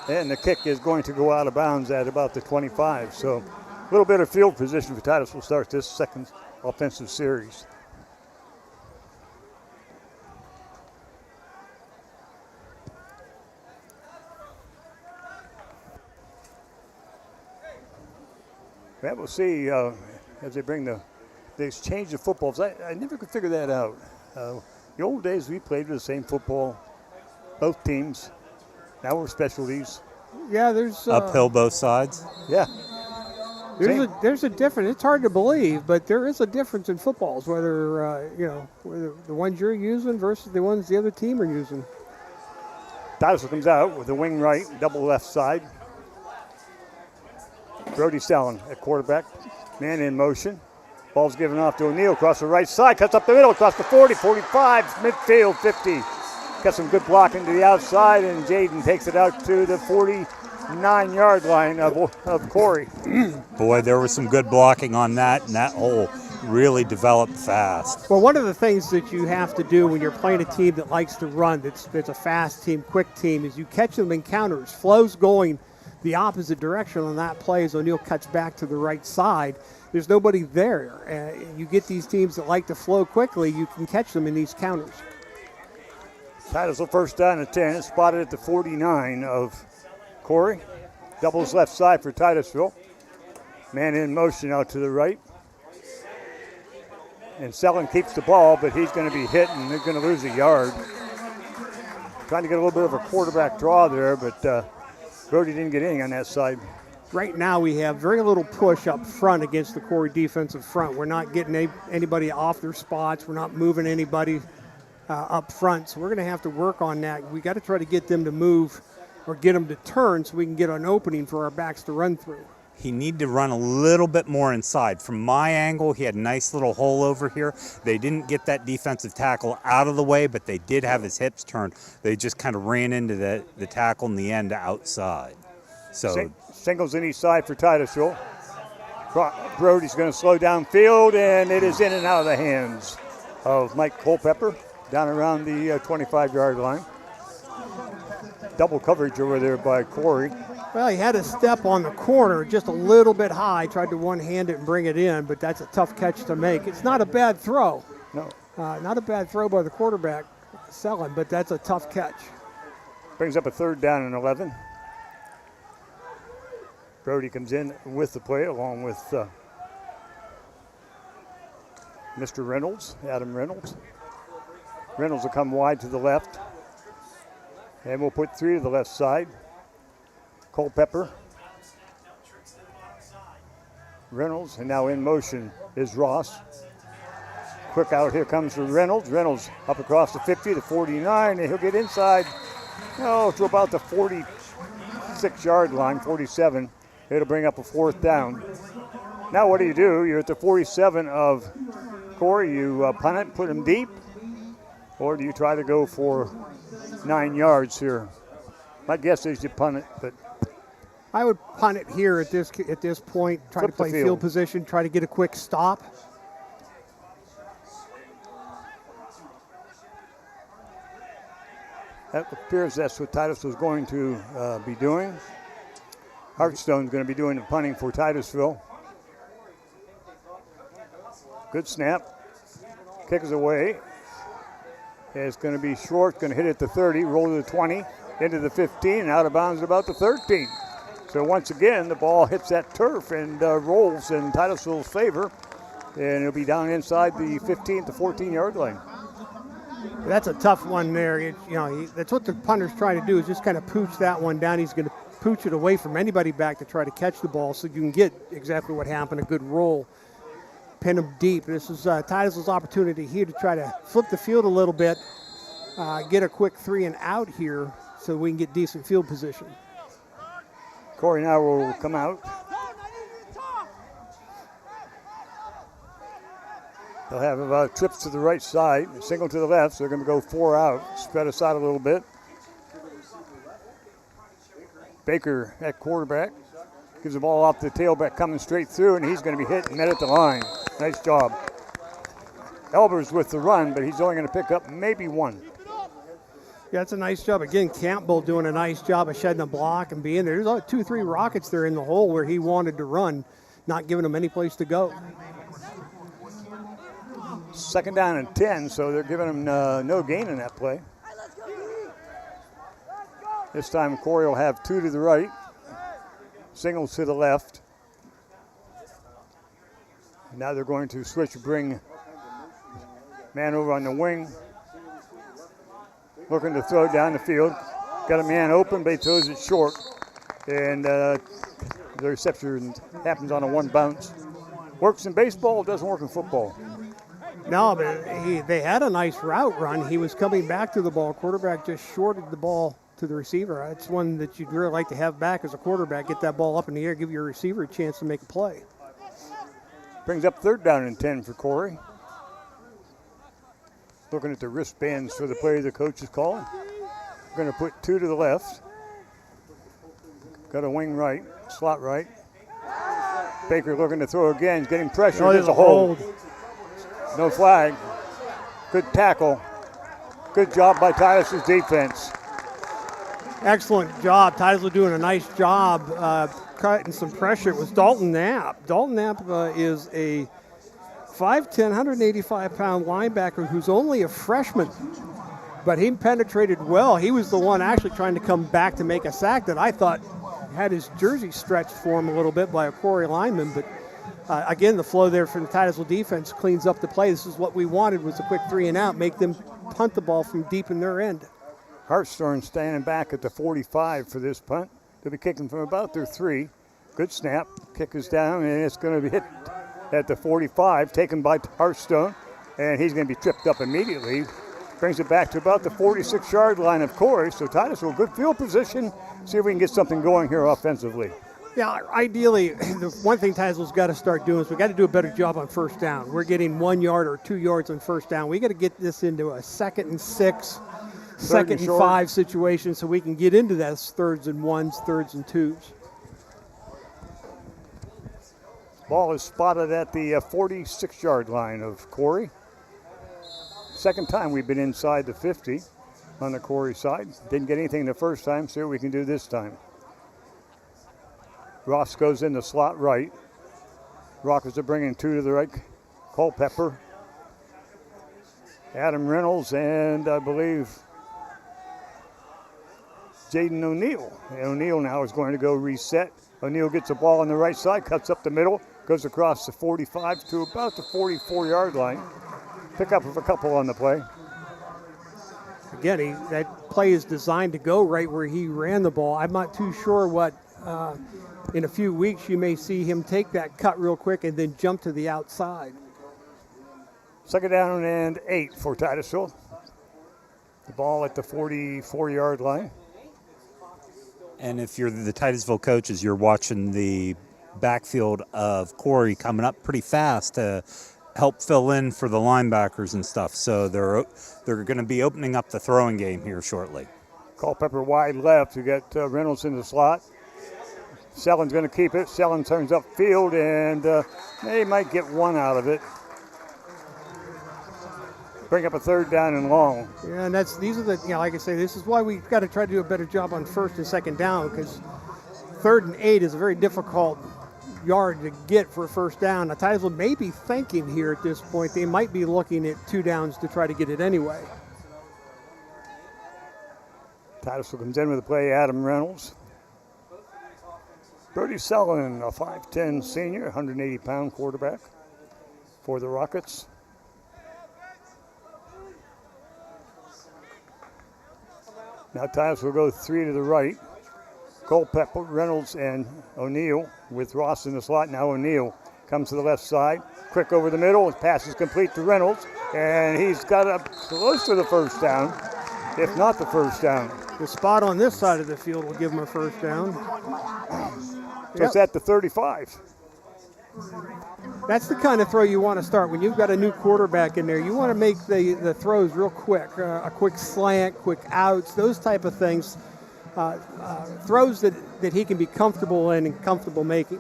And the kick is going to go out of bounds at about the 25, so a little bit of field position for Titusville start this second offensive series. Well, we'll see as they bring the exchange of footballs. I never could figure that out. The old days we played with the same football, both teams. Now we're specialties. Yeah, there's uphill both sides. Yeah. There's a difference. It's hard to believe, but there is a difference in footballs, whether whether the ones you're using versus the ones the other team are using. Titusville comes out with a wing right, double left side. Brody Sellen at quarterback. Man in motion. Ball's given off to O'Neill across the right side. Cuts up the middle across the 40, 45, midfield, 50. Got some good blocking to the outside, and Jaden takes it out to the 49-yard line of Corry. Boy, there was some good blocking on that, and that hole really developed fast. Well, one of the things that you have to do when you're playing a team that likes to run, that's a fast team, quick team, is you catch them in counters. Flow's going the opposite direction on that play as O'Neill cuts back to the right side. There's nobody there. You get these teams that like to flow quickly, you can catch them in these counters. Titusville first down at 10, spotted at the 49 of Corry. Doubles left side for Titusville. Man in motion out to the right. And Sellen keeps the ball, but he's going to be hit and they're going to lose a yard. Trying to get a little bit of a quarterback draw there, but Brody didn't get anything on that side. Right now we have very little push up front against the Corry defensive front. We're not getting anybody off their spots. We're not moving anybody up front, so we're going to have to work on that. We got to try to get them to move or get them to turn so we can get an opening for our backs to run through. He needed to run a little bit more inside. From my angle, he had a nice little hole over here. They didn't get that defensive tackle out of the way, but they did have his hips turned. They just kind of ran into the tackle in the end outside. So singles in each side for Titusville. Brody's going to slow downfield, and it is in and out of the hands of Mike Culpepper down around the 25-yard line. Double coverage over there by Corry. Well, he had a step on the corner just a little bit high, tried to one-hand it and bring it in, but that's a tough catch to make. It's not a bad throw. No. Not a bad throw by the quarterback, Sellen, but that's a tough catch. Brings up a third down and 11. Brody comes in with the play along with Mr. Reynolds, Adam Reynolds. Reynolds will come wide to the left. And we'll put 3 to the left side. Culpepper. Reynolds, and now in motion is Ross. Quick out here comes for Reynolds. Reynolds up across the 50, the 49, and he'll get inside, to about the 46-yard line, 47. It'll bring up a fourth down. Now what do? You're at the 47 of Corry. You punt it, put him deep, or do you try to go for 9 yards here? My guess is you punt it, but I would punt it here at this point, try to play field position, try to get a quick stop. That appears that's what Titusville is going to be doing. Hartstone's going to be doing the punting for Titusville. Good snap. Kick is away. It's going to be short, going to hit it at the 30, roll to the 20, into the 15, and out of bounds at about the 13. So once again, the ball hits that turf and rolls in Titusville's favor, and it'll be down inside the 15 to 14-yard line. That's a tough one there. That's what the punter's trying to do, is just kind of pooch that one down. He's going to pooch it away from anybody back to try to catch the ball so you can get exactly what happened, a good roll. Pin them deep. This is Titusville's opportunity here to try to flip the field a little bit, get a quick 3 and out here so we can get decent field position. Corry now will come out. They'll have trips to the right side, a single to the left, so they're going to go 4 out, spread us out a little bit. Baker at quarterback. Gives the ball off the tailback coming straight through, and he's going to be hit and met at the line. Nice job. Elbers with the run, but he's only going to pick up maybe 1. Yeah, that's a nice job. Again, Campbell doing a nice job of shedding a block and being there. There's 2-3 Rockets there in the hole where he wanted to run, not giving them any place to go. Second down and 10, so they're giving him no gain in that play. This time Corry will have 2 to the right. Singles to the left. Now they're going to switch, bring man over on the wing. Looking to throw down the field. Got a man open, but he throws it short. And the reception happens on a one bounce. Works in baseball, doesn't work in football. No, but they had a nice route run. He was coming back to the ball. Quarterback just shorted the ball to the receiver. It's one that you'd really like to have back as a quarterback. Get that ball up in the air, give your receiver a chance to make a play. Brings up 3rd down and 10 for Corry. Looking at the wristbands for the play the coach is calling. Going to put 2 to the left. Got a wing right, slot right. Baker looking to throw again, getting pressure. There's a hold. No flag. Good tackle. Good job by Titusville's defense. Excellent job. Titusville doing a nice job cutting some pressure. It was Dalton Knapp. Dalton Knapp is a 5'10", 185-pound linebacker who's only a freshman, but he penetrated well. He was the one actually trying to come back to make a sack that I thought had his jersey stretched for him a little bit by a Corry lineman, but again, the flow there from the Titusville defense cleans up the play. This is what we wanted, was a quick 3 and out, make them punt the ball from deep in their end. Hartshorn standing back at the 45 for this punt. They'll be kicking from about their 3. Good snap. Kick is down, and it's going to be hit at the 45, taken by Hartshorn, and he's going to be tripped up immediately. Brings it back to about the 46-yard line of Corry. So Titusville, good field position. See if we can get something going here offensively. Yeah, ideally, the one thing Titusville's got to start doing is we've got to do a better job on first down. We're getting 1 yard or 2 yards on first down. We got to get this into a 2nd and 6, 2nd and 5 situation so we can get into those 3rds and 1s, 3rds and 2s. Ball is spotted at the 46-yard line of Corry. Second time we've been inside the 50 on the Corry side. Didn't get anything the first time, see what we can do this time. Ross goes in the slot right. Rockets are bringing 2 to the right. Culpepper, Adam Reynolds, and I believe Jaden O'Neill. And O'Neill now is going to go reset. O'Neill gets the ball on the right side, cuts up the middle, goes across the 45 to about the 44-yard line. Pick up of a couple on the play. Again, that play is designed to go right where he ran the ball. I'm not too sure what, in a few weeks, you may see him take that cut real quick and then jump to the outside. 2nd down and 8 for Titusville. The ball at the 44-yard line. And if you're the Titusville coaches, you're watching the backfield of Corry coming up pretty fast to help fill in for the linebackers and stuff. So they're going to be opening up the throwing game here shortly. Culpepper wide left. You got Reynolds in the slot. Sellen's going to keep it. Sellen turns upfield, and they might get 1 out of it. Bring up a 3rd down and long. Yeah, and these are the, like I say, this is why we've got to try to do a better job on 1st and 2nd down, because 3rd and 8 is a very difficult yard to get for a first down. Now, Titusville may be thinking here at this point they might be looking at 2 downs to try to get it anyway. Titusville comes in with the play, Adam Reynolds. Brody Sellen, a 5'10 senior, 180-pound quarterback for the Rockets. Now Titusville will go 3 to the right. Culpepper, Reynolds, and O'Neill with Ross in the slot. Now O'Neill comes to the left side. Quick over the middle. His pass is complete to Reynolds. And he's got up close to the first down, if not the first down. The spot on this side of the field will give him a first down. So it's at the 35. That's the kind of throw you want to start. When you've got a new quarterback in there, you want to make the throws real quick. A quick slant, quick outs, those type of things. Throws that he can be comfortable in and comfortable making.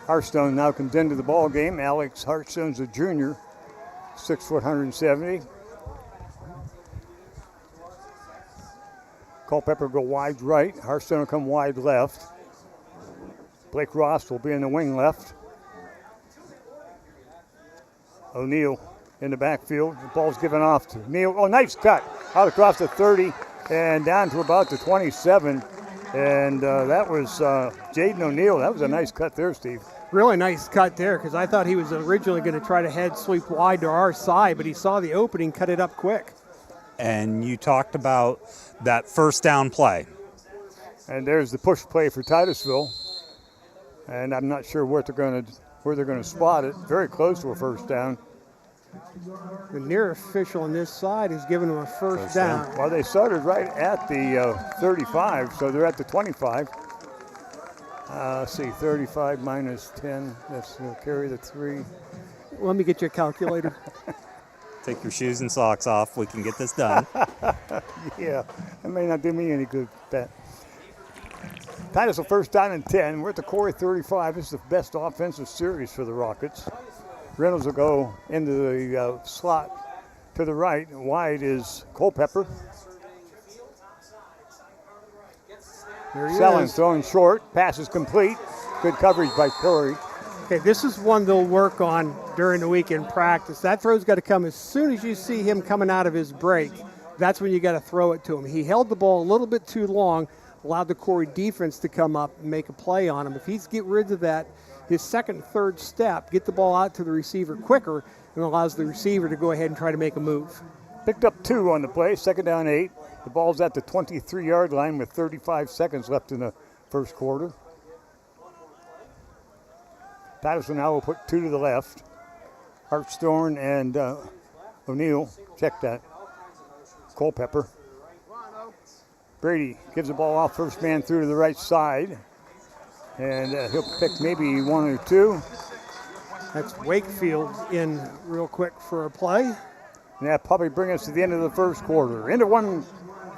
Hartstone now comes into the ball game. Alex Hartstone's a junior, 6 foot 170. Culpepper go wide right. Hartstone will come wide left. Blake Ross will be in the wing left. O'Neill in the backfield. The ball's given off to Neal. Oh, nice cut out across the 30 and down to about the 27. And that was Jaden O'Neill. That was a nice cut there, Steve. Really nice cut there, because I thought he was originally going to try to head sweep wide to our side, but he saw the opening, cut it up quick. And you talked about that first down play. And there's the push play for Titusville. And I'm not sure where they're going to spot it. Very close to a first down. The near official on this side is giving them a first down. Well, they started right at the 35, so they're at the 25. Let's see, 35 minus 10. That's going to carry the 3. Let me get you a calculator. Take your shoes and socks off. We can get this done. Yeah, that may not do me any good, that. Titusville first down and 10. We're at the Corry 35. This is the best offensive series for the Rockets. Reynolds will go into the slot to the right. Wide is Culpepper. Selling, throwing short. Pass is complete. Good coverage by Corry. Okay, this is one they'll work on during the week in practice. That throw's got to come as soon as you see him coming out of his break. That's when you got to throw it to him. He held the ball a little bit too long, allowed the Corry defense to come up and make a play on him. If he's get rid of that, his second, third step, get the ball out to the receiver quicker, and allows the receiver to go ahead and try to make a move. Picked up 2 on the play, second down 8. The ball's at the 23-yard line with 35 seconds left in the first quarter. Titusville now will put 2 to the left. Hartshorn and O'Neill, check that. Culpepper. Brady gives the ball off, first man through to the right side. And he'll pick maybe 1 or 2. That's Wakefield in real quick for a play. And that probably bring us to the end of the first quarter. Into one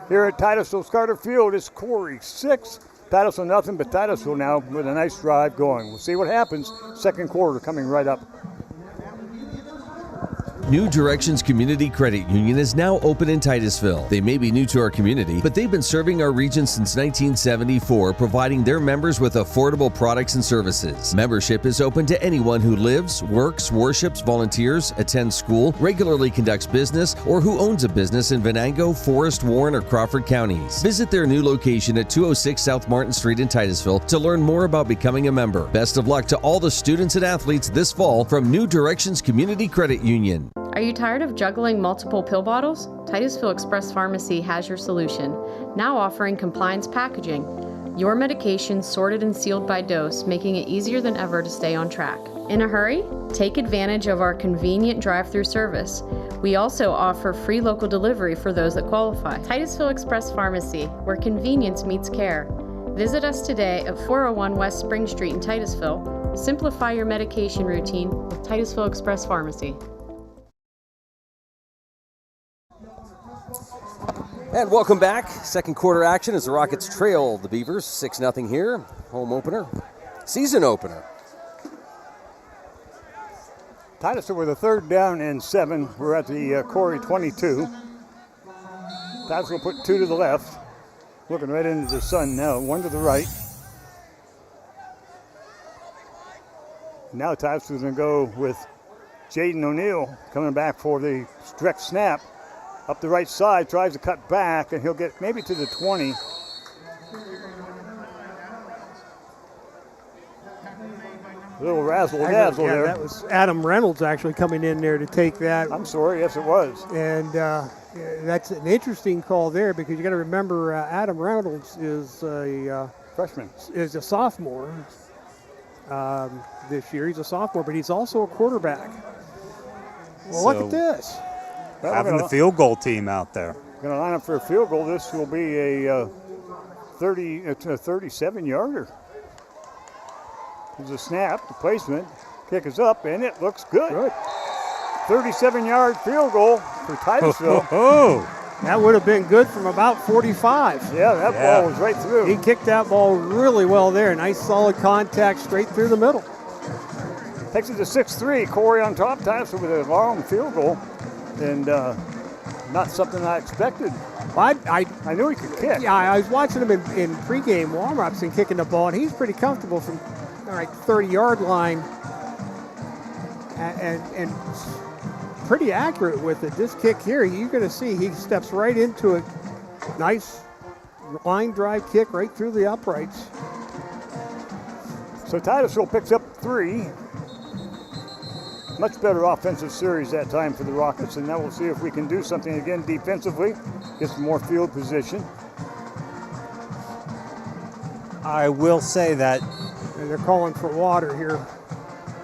here at Titusville Carter Field. It's Corry 6, Titusville nothing, but Titusville now with a nice drive going. We'll see what happens. Second quarter coming right up. New Directions Community Credit Union is now open in Titusville. They may be new to our community, but they've been serving our region since 1974, providing their members with affordable products and services. Membership is open to anyone who lives, works, worships, volunteers, attends school, regularly conducts business, or who owns a business in Venango, Forest, Warren, or Crawford counties. Visit their new location at 206 South Martin Street in Titusville to learn more about becoming a member. Best of luck to all the students and athletes this fall from New Directions Community Credit Union. Are you tired of juggling multiple pill bottles? Titusville Express Pharmacy has your solution, now offering compliance packaging. Your medication sorted and sealed by dose, making it easier than ever to stay on track. In a hurry? Take advantage of our convenient drive-through service. We also offer free local delivery for those that qualify. Titusville Express Pharmacy, where convenience meets care. Visit us today at 401 West Spring Street in Titusville. Simplify your medication routine with Titusville Express Pharmacy. And welcome back. Second quarter action as the Rockets trail the Beavers 6-0 here. Home opener, season opener. Titusville with a third down and 7. We're at the Corry 22. Titusville put 2 to the left. Looking right into the sun now. 1 to the right. Now Titusville's going to go with Jaden O'Neill coming back for the stretch snap. Up the right side, tries to cut back, and he'll get maybe to the 20. A little razzle-dazzle there. That was Adam Reynolds actually coming in there to take that. I'm sorry, yes it was. And that's an interesting call there, because you got to remember Adam Reynolds is a freshman, is a sophomore this year. He's a sophomore, but he's also a quarterback. Well, look at this. Well, having the field goal team out there. Going to line up for a field goal. This will be a 37-yarder. There's a snap, the placement, kick is up, and it looks good. 37-yard field goal for Titusville. That would have been good from about 45. Yeah, that ball was right through. He kicked that ball really well there. Nice solid contact straight through the middle. Takes it to 6-3. Corry on top. Titusville with a long field goal. And not something I expected. I knew he could kick. Yeah, I was watching him in pregame warm-ups and kicking the ball, and he's pretty comfortable from 30-yard line and pretty accurate with it. This kick here, you're going to see he steps right into it. Nice line drive kick right through the uprights. So Titusville picks up 3 12-3. Much better offensive series that time for the Rockets, and now we'll see if we can do something again defensively, get some more field position. I will say that. And they're calling for water here.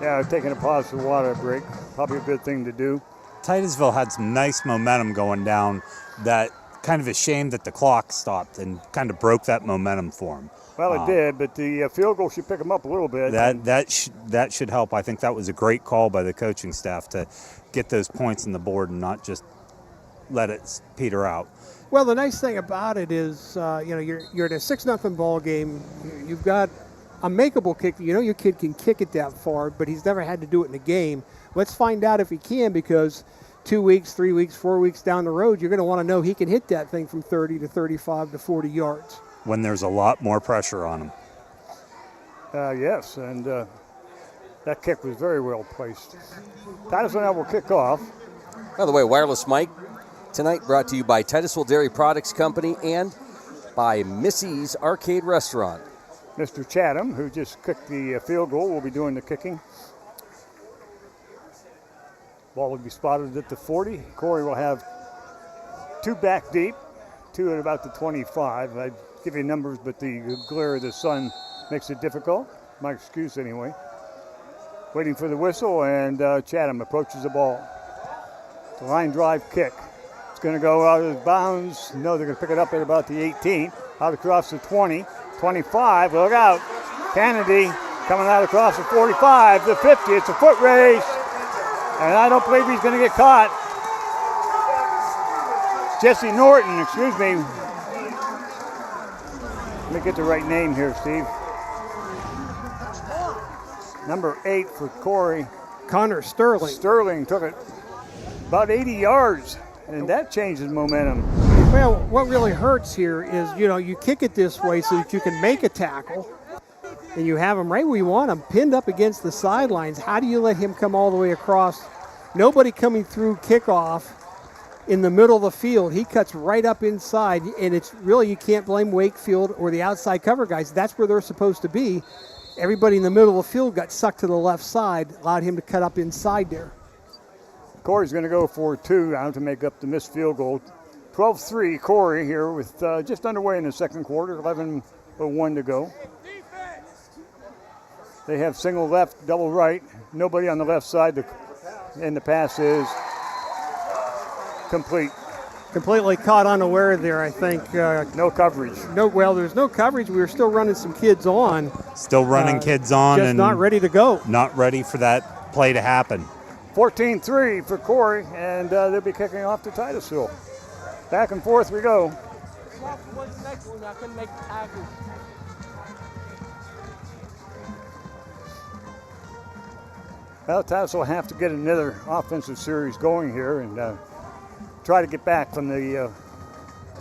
Yeah, taking a pause for water break. Probably a good thing to do. Titusville had some nice momentum going down. That kind of a shame that the clock stopped and kind of broke that momentum for them. Well, it did, but the field goal should pick them up a little bit. That should help. I think that was a great call by the coaching staff to get those points on the board and not just let it peter out. Well, the nice thing about it is, you're at a 6-0 ball game. You've got a makeable kick. You know your kid can kick it that far, but he's never had to do it in a game. Let's find out if he can, because 2 weeks, 3 weeks, 4 weeks down the road, you're going to want to know he can hit that thing from 30 to 35 to 40 yards. When there's a lot more pressure on him. Yes, and that kick was very well placed. Titusville now will kick off. By the way, Wireless Mike tonight brought to you by Titusville Dairy Products Company and by Missy's Arcade Restaurant. Mr. Chatham, who just kicked the field goal, will be doing the kicking. Ball will be spotted at the 40. Corry will have 2 back deep, 2 at about the 25. I'd give you numbers, but the glare of the sun makes it difficult. My excuse anyway. Waiting for the whistle, and Chatham approaches the ball. The line drive kick. It's going to go out of bounds. No, they're going to pick it up at about the 18. Out across the 20, 25. Look out. Kennedy coming out across the 45, the 50. It's a foot race. And I don't believe he's going to get caught. Jesse Norton, excuse me. Let me get the right name here, Steve. Number 8 for Corry. Connor Sterling. Sterling took it about 80 yards, and that changes momentum. Well, what really hurts here is, you kick it this way so that you can make a tackle, and you have him right where you want him, pinned up against the sidelines. How do you let him come all the way across? Nobody coming through kickoff in the middle of the field. He cuts right up inside, and it's really, you can't blame Wakefield or the outside cover guys. That's where they're supposed to be. Everybody in the middle of the field got sucked to the left side, allowed him to cut up inside there. Corry's going to go for 2 now to make up the missed field goal. 12-3 Corry here with just underway in the second quarter, 11:01 to go. They have single left, double right, nobody on the left side, and the pass is complete. Completely caught unaware there, I think. No coverage. There's no coverage. We were still running some kids on. Still running kids on. Just and not ready to go. Not ready for that play to happen. 14-3 for Corry, and they'll be kicking off to Titusville. Back and forth we go. Well, Titusville will have to get another offensive series going here and try to get back from the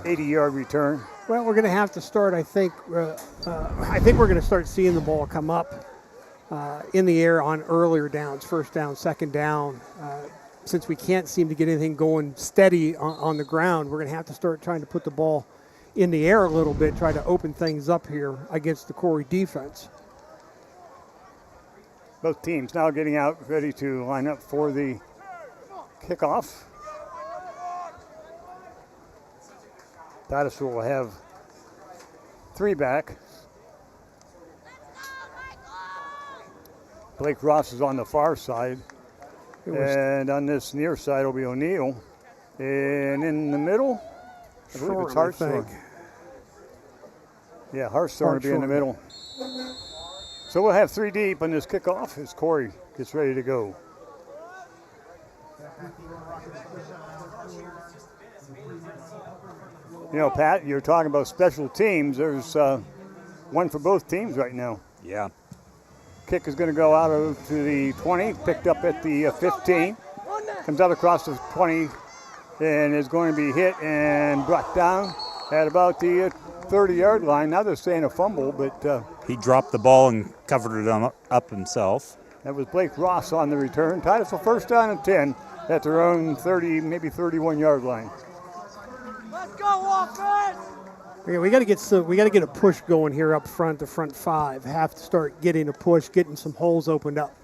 80-yard return. Well, we're going to have to start, I think we're going to start seeing the ball come up in the air on earlier downs, first down, second down. Since we can't seem to get anything going steady on the ground, we're going to have to start trying to put the ball in the air a little bit, try to open things up here against the Corry defense. Both teams now getting out, ready to line up for the kickoff. Titusville will have 3 back. Blake Ross is on the far side. And on this near side will be O'Neill. And in the middle, I believe it's Hartshorn. Yeah, Hartshorn will be in the middle. So we'll have 3 deep on this kickoff as Corry gets ready to go. Pat, you're talking about special teams. There's one for both teams right now. Yeah. Kick is going to go out to the 20, picked up at the 15. Comes out across the 20 and is going to be hit and brought down at about the 30-yard line. Now they're saying a fumble, but... he dropped the ball and covered it up himself. That was Blake Ross on the return. Titusville first down and 10 at their own 30, maybe 31-yard line. Let's go, offense! Okay, we got to get a push going here up front. The front five have to start getting a push, getting some holes opened up.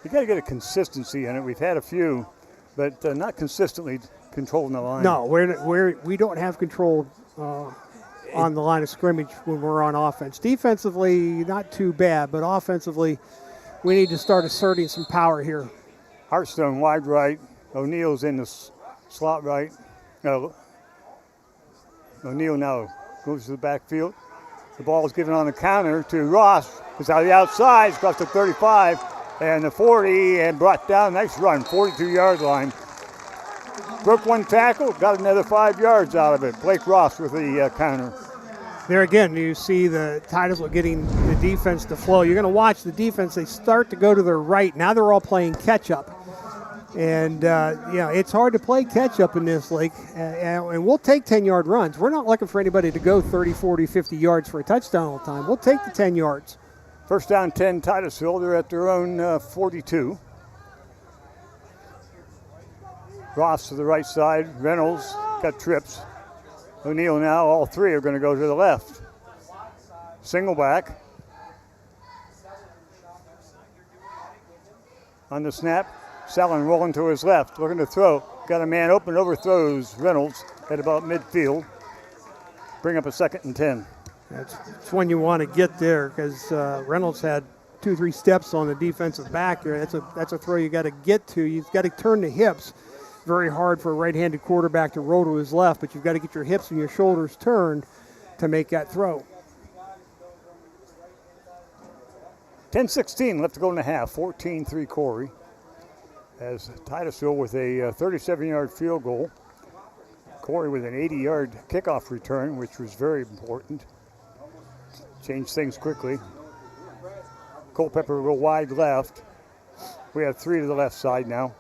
You got to get a consistency in it. We've had a few, but not consistently controlling the line. No, we don't have control on the line of scrimmage when we're on offense. Defensively, not too bad, but offensively, we need to start asserting some power here. Hartstone wide right. O'Neill's in the slot right. No, O'Neill now moves to the backfield. The ball is given on the counter to Ross. It's out of the outside. It's across the 35 and the 40 and brought down. Nice run, 42-yard line. Broke one tackle, got another 5 yards out of it. Blake Ross with the counter. There again, you see the Titusville getting the defense to flow. You're going to watch the defense. They start to go to their right. Now they're all playing catch-up. And, it's hard to play catch-up in this league. And we'll take 10-yard runs. We're not looking for anybody to go 30, 40, 50 yards for a touchdown all the time. We'll take the 10 yards. First down 10, Titusville. They're at their own 42. Ross to the right side. Reynolds got trips. O'Neill now, all three are going to go to the left. Single back. On the snap, Sellen rolling to his left, looking to throw. Got a man open, overthrows Reynolds at about midfield. Bring up a 2nd and 10. That's when you want to get there because Reynolds had 2-3 steps on the defensive back there. That's a throw you got to get to. You've got to turn the hips. Very hard for a right-handed quarterback to roll to his left, but you've got to get your hips and your shoulders turned to make that throw. 10-16 left to go in the half. 14-3 Corry. As Titusville with a 37-yard field goal. Corry with an 80-yard kickoff return, which was very important. Changed things quickly. Culpepper will go wide left. We have 3 to the left side now.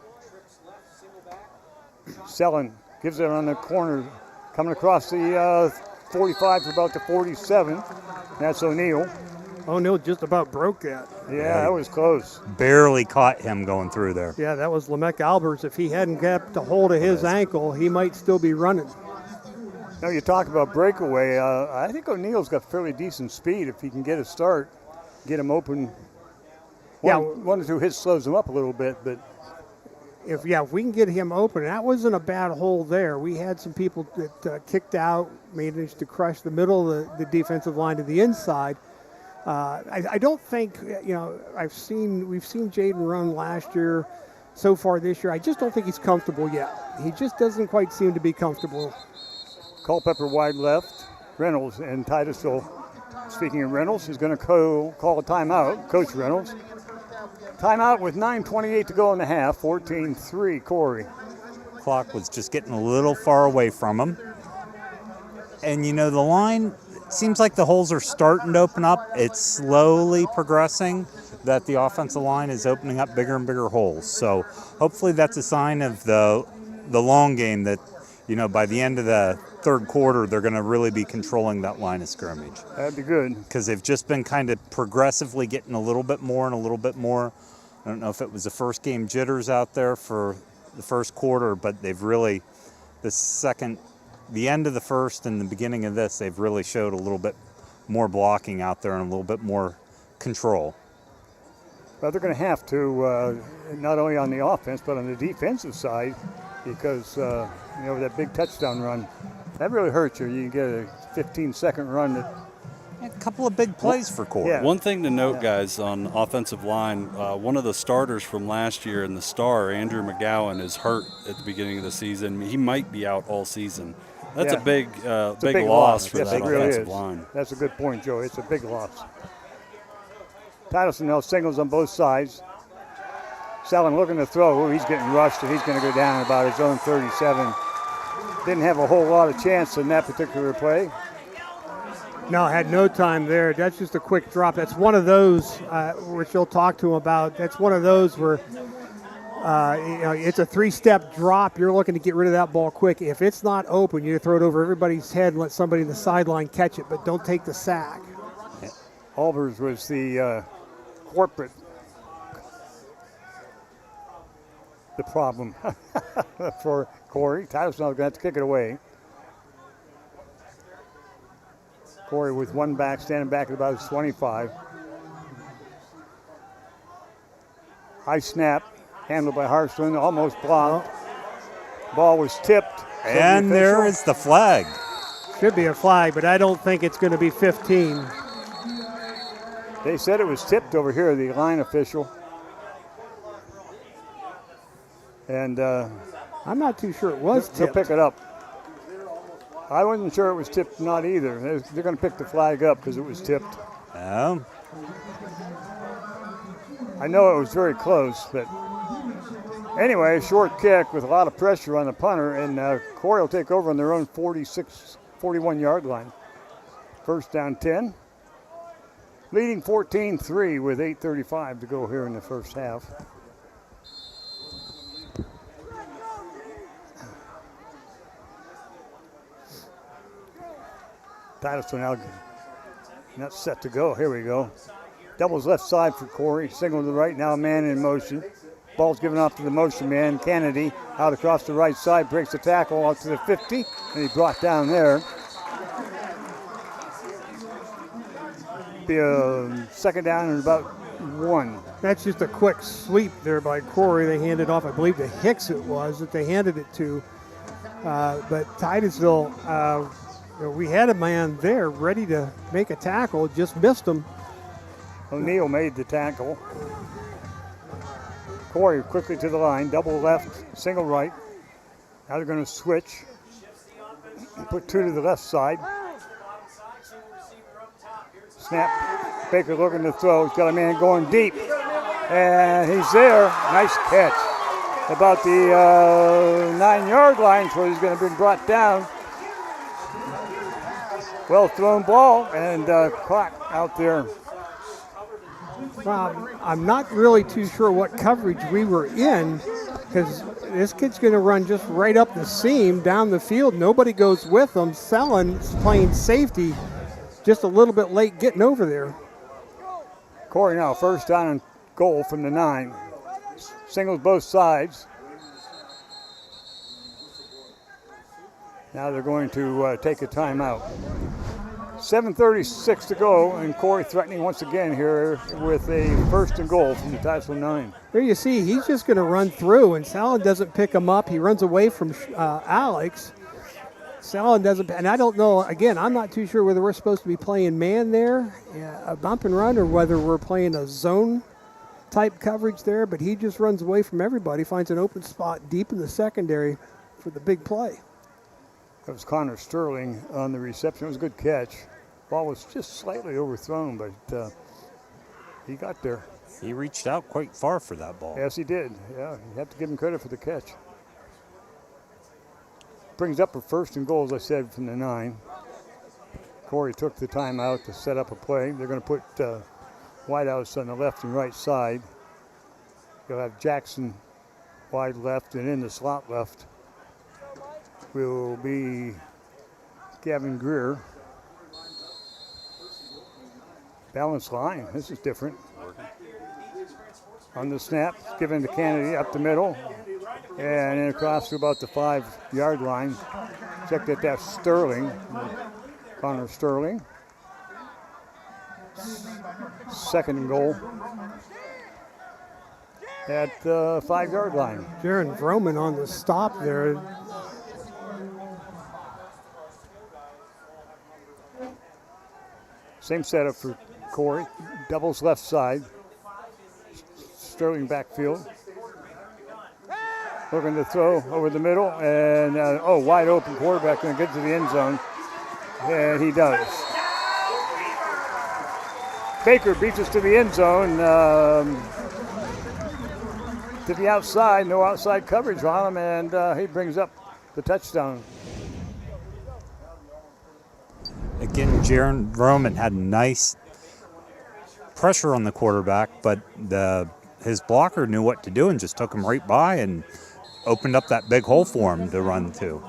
Sellen gives it on the corner, coming across the 45 to about the 47. That's O'Neill. O'Neill just about broke that. Yeah, that was close. Barely caught him going through there. Yeah, that was Lamech Alberts. If he hadn't kept a hold of his ankle, he might still be running. Now you talk about breakaway. I think O'Neill's got fairly decent speed if he can get a start, get him open. One or two hits slows him up a little bit, but if we can get him open, that wasn't a bad hole there. We had some people that kicked out, managed to crush the middle of the defensive line to the inside. I don't think, we've seen Jaden run last year. So far this year, I just don't think he's comfortable yet. He just doesn't quite seem to be comfortable. Culpepper wide left. Reynolds and Titusville. Speaking of Reynolds, is going to call a timeout. Coach Reynolds. Timeout with 9:28 to go in the half. 14-3 Corry. Clock was just getting a little far away from him. And the line, seems like the holes are starting to open up. It's slowly progressing that the offensive line is opening up bigger and bigger holes. So hopefully that's a sign of the long game that, by the end of the third quarter, they're going to really be controlling that line of scrimmage. That'd be good. Because they've just been kind of progressively getting a little bit more and a little bit more. I don't know if it was the first game jitters out there for the first quarter, but they've really, the end of the first and the beginning of this, they've really showed a little bit more blocking out there and a little bit more control. Well, they're going to have to, not only on the offense, but on the defensive side, because, that big touchdown run, that really hurts you. You get a 15-second run. A couple of big plays for Corry. Yeah. One thing to note, guys, on offensive line, one of the starters from last year in the Star, Andrew McGowan, is hurt at the beginning of the season. He might be out all season. That's a big loss for that offensive line. That's a good point, Joe. It's a big loss. Titusville now singles on both sides. Sellen looking to throw. He's getting rushed, and he's going to go down about his own 37. Didn't have a whole lot of chance in that particular play. No, had no time there. That's just a quick drop. That's one of those, which you'll talk to him about. That's one of those where it's a 3-step drop. You're looking to get rid of that ball quick. If it's not open, you throw it over everybody's head and let somebody in the sideline catch it, but don't take the sack. Albers was the corporate, the problem for Corry. Titusville going to have to kick it away. Corry with one back, standing back at about his 25. High snap, handled by Hartson, almost blocked. Ball was tipped. And there is the flag. Should be a flag, but I don't think it's going to be 15. They said it was tipped over here, the line official. And I'm not too sure it was They'll tipped. pick it up. I wasn't sure it was tipped, not either. They're going to pick the flag up because it was tipped. I know it was very close, but anyway, short kick with a lot of pressure on the punter, and Corry will take over on their own 41-yard line. First down 10. Leading 14-3 with 8:35 to go here in the first half. Titusville now not set to go. Here we go. Doubles left side for Corry. Single to the right. Now a man in motion. Ball's given off to the motion man. Kennedy out across the right side. Breaks the tackle out to the 50. And he brought down there. Be a second down and about 1. That's just a quick sweep there by Corry. They handed off, I believe to Hicks it was, that they handed it to. But Titusville, we had a man there ready to make a tackle, just missed him. O'Neal made the tackle. Corry quickly to the line, double left, single right. Now they're going to switch. Put 2 to the left side. Snap. Baker looking to throw. He's got a man going deep. And he's there. Nice catch. About the 9-yard line, so he's going to be brought down. Well thrown ball and caught out there. Well, I'm not really too sure what coverage we were in, because this kid's going to run just right up the seam down the field. Nobody goes with him. Sellen's playing safety, just a little bit late getting over there. Corry now first down and goal from the 9. Singles both sides. Now they're going to take a timeout. 7:36 to go, and Corry threatening once again here with a first and goal from the Titusville 9. There you see, he's just going to run through, and Sellen doesn't pick him up. He runs away from Alex. Sellen doesn't, and I don't know, again, I'm not too sure whether we're supposed to be playing man there, a bump and run, or whether we're playing a zone type coverage there, but he just runs away from everybody, finds an open spot deep in the secondary for the big play. That was Connor Sterling on the reception. It was a good catch. Ball was just slightly overthrown, but he got there. He reached out quite far for that ball. Yes, he did. Yeah, you have to give him credit for the catch. Brings up a first and goal, as I said, from the 9. Corry took the timeout to set up a play. They're going to put wideouts on the left and right side. You'll have Jackson wide left, and in the slot left will be Gavin Greer. Balanced line. This is different. On the snap, given to Kennedy up the middle, and then across to about the 5-yard line. Check that that's Sterling, Connor Sterling. Second and goal at the 5-yard line. Jaron Vroman on the stop there. Same setup for Corry. Doubles left side. Sterling backfield. Looking to throw over the middle, and wide open quarterback going to get to the end zone, and he does. Baker beats us to the end zone, to the outside, no outside coverage on him, and he brings up the touchdown. Again, Jaron Roman had nice pressure on the quarterback, but his blocker knew what to do and just took him right by and opened up that big hole for him to run to.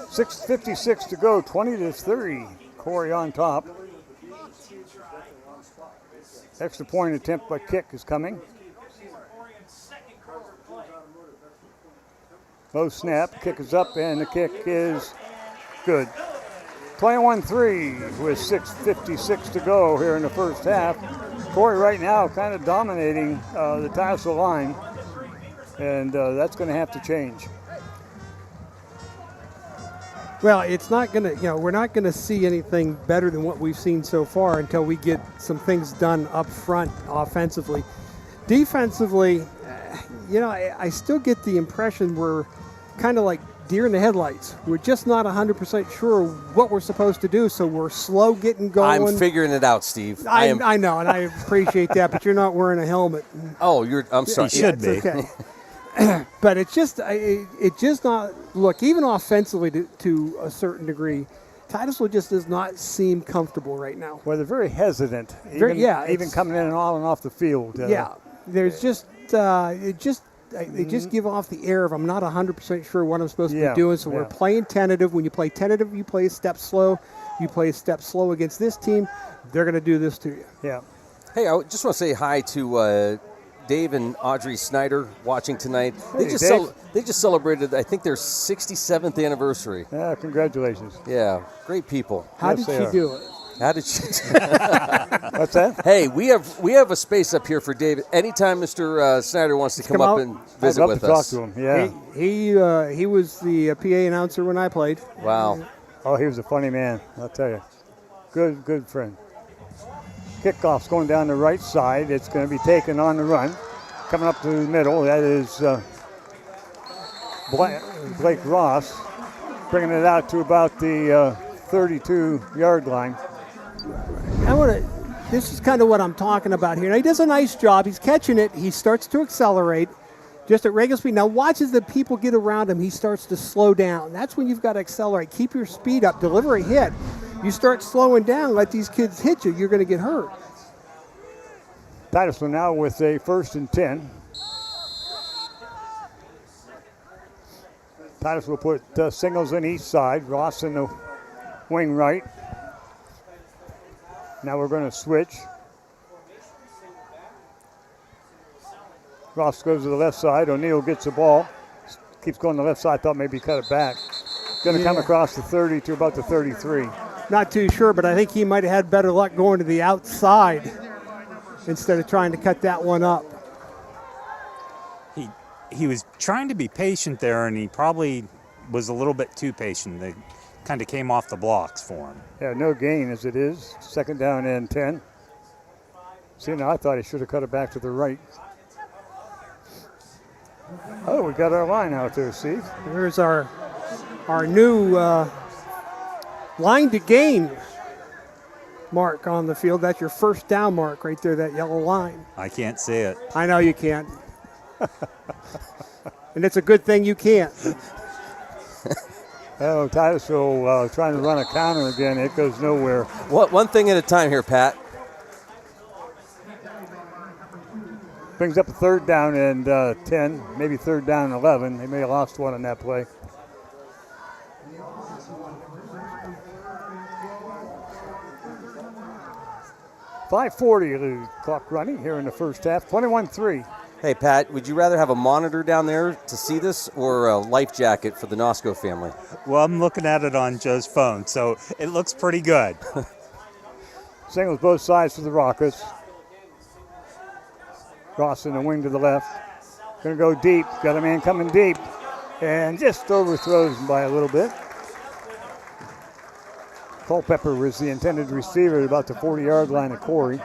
6:56 to go, 20-3. Corry on top. Extra point attempt by kick is coming. Low snap, kick is up, and the kick is good. 21-3 with 6:56 to go here in the first half. Corry right now kind of dominating the Titusville line, and that's going to have to change. Well, it's not going to, we're not going to see anything better than what we've seen so far until we get some things done up front offensively. Defensively, I still get the impression we're kind of like deer in the headlights. We're just not 100% sure what we're supposed to do, so we're slow getting going. I'm figuring it out, Steve. I know, and I appreciate that, but you're not wearing a helmet. Oh, I'm sorry. You should be. Okay. But it's just not, look, even offensively to a certain degree, Titusville just does not seem comfortable right now. Well, they're very hesitant, even coming in and on and off the field. There's they just give off the air of I'm not 100% sure what I'm supposed to be doing, so we're playing tentative. When you play tentative, you play a step slow. You play a step slow against this team, they're going to do this to you. Yeah. Hey, I just want to say hi to Dave and Audrey Snyder watching tonight. They just celebrated, I think, their 67th anniversary. Yeah, congratulations. Yeah, great people. How did she do it? How did she do it? What's that? Hey, we have a space up here for David. Anytime Mr. Snyder wants to come up and visit with us. I'd love to talk to him, yeah. He was the PA announcer when I played. Wow. Oh, he was a funny man, I'll tell you. Good friend. Kickoff's going down the right side. It's going to be taken on the run. Coming up to the middle, that is Blake Ross, bringing it out to about the 32-yard line. This is kind of what I'm talking about here. Now, he does a nice job. He's catching it. He starts to accelerate just at regular speed. Now, watch as the people get around him. He starts to slow down. That's when you've got to accelerate. Keep your speed up. Deliver a hit. You start slowing down, let these kids hit you, you're going to get hurt. Titusville now with a 1st and 10. Titusville put singles in each side. Ross in the wing right. Now we're going to switch. Ross goes to the left side. O'Neill gets the ball. Keeps going to the left side. Thought maybe cut it back. Going to come across the 30 to about the 33. Not too sure, but I think he might have had better luck going to the outside instead of trying to cut that one up. He was trying to be patient there, and he probably was a little bit too patient. They kind of came off the blocks for him. Yeah, no gain as it is. 2nd down and 10. See, now I thought he should have cut it back to the right. Oh, we got our line out there, Steve. There's our new line to gain mark on the field. That's your 1st down mark right there, that yellow line. I can't see it. I know you can't. And it's a good thing you can't. Oh, Titusville trying to run a counter again. It goes nowhere. One thing at a time here, Pat. Brings up a 3rd down and 10, maybe 3rd down and 11. They may have lost one on that play. .540 the clock running here in the first half. 21-3. Hey, Pat, would you rather have a monitor down there to see this or a life jacket for the Nosco family? Well, I'm looking at it on Joe's phone, so it looks pretty good. Singles both sides for the Rockets. Ross in the wing to the left. Going to go deep. Got a man coming deep. And just overthrows him by a little bit. Culpepper was the intended receiver at about the 40-yard line of Corry.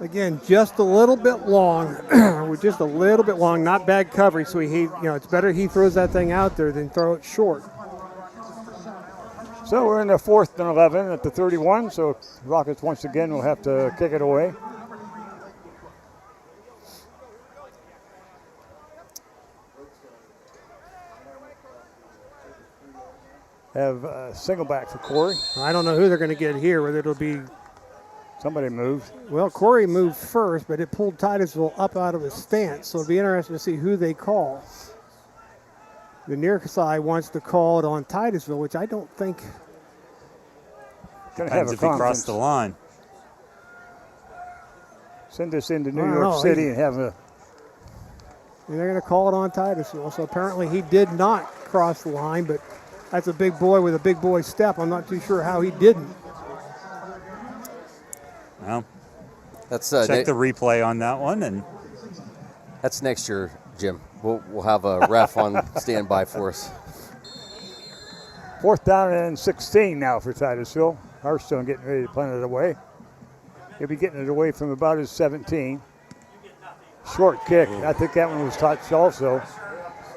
Again, just a little bit long. We're just a little bit long. Not bad coverage. So it's better he throws that thing out there than throw it short. So we're in the 4th and 11 at the 31. So Rockets once again will have to kick it away. Have a single back for Corry. I don't know who they're going to get here, whether it'll be... Somebody moved. Well, Corry moved first, but it pulled Titusville up out of his stance, so it'll be interesting to see who they call. The near side wants to call it on Titusville, which I don't think... Depends if he crossed the line. Send this into New York City and have a... And they're going to call it on Titusville, so apparently he did not cross the line, but That's a big boy with a big boy step. I'm not too sure how he didn't. Well, That's check the replay on that one, and that's next year, Jim. We'll have a ref on standby for us. 4th down and 16 now for Titusville. Hearthstone getting ready to punt it away. He'll be getting it away from about his 17. Short kick. I think that one was touched also.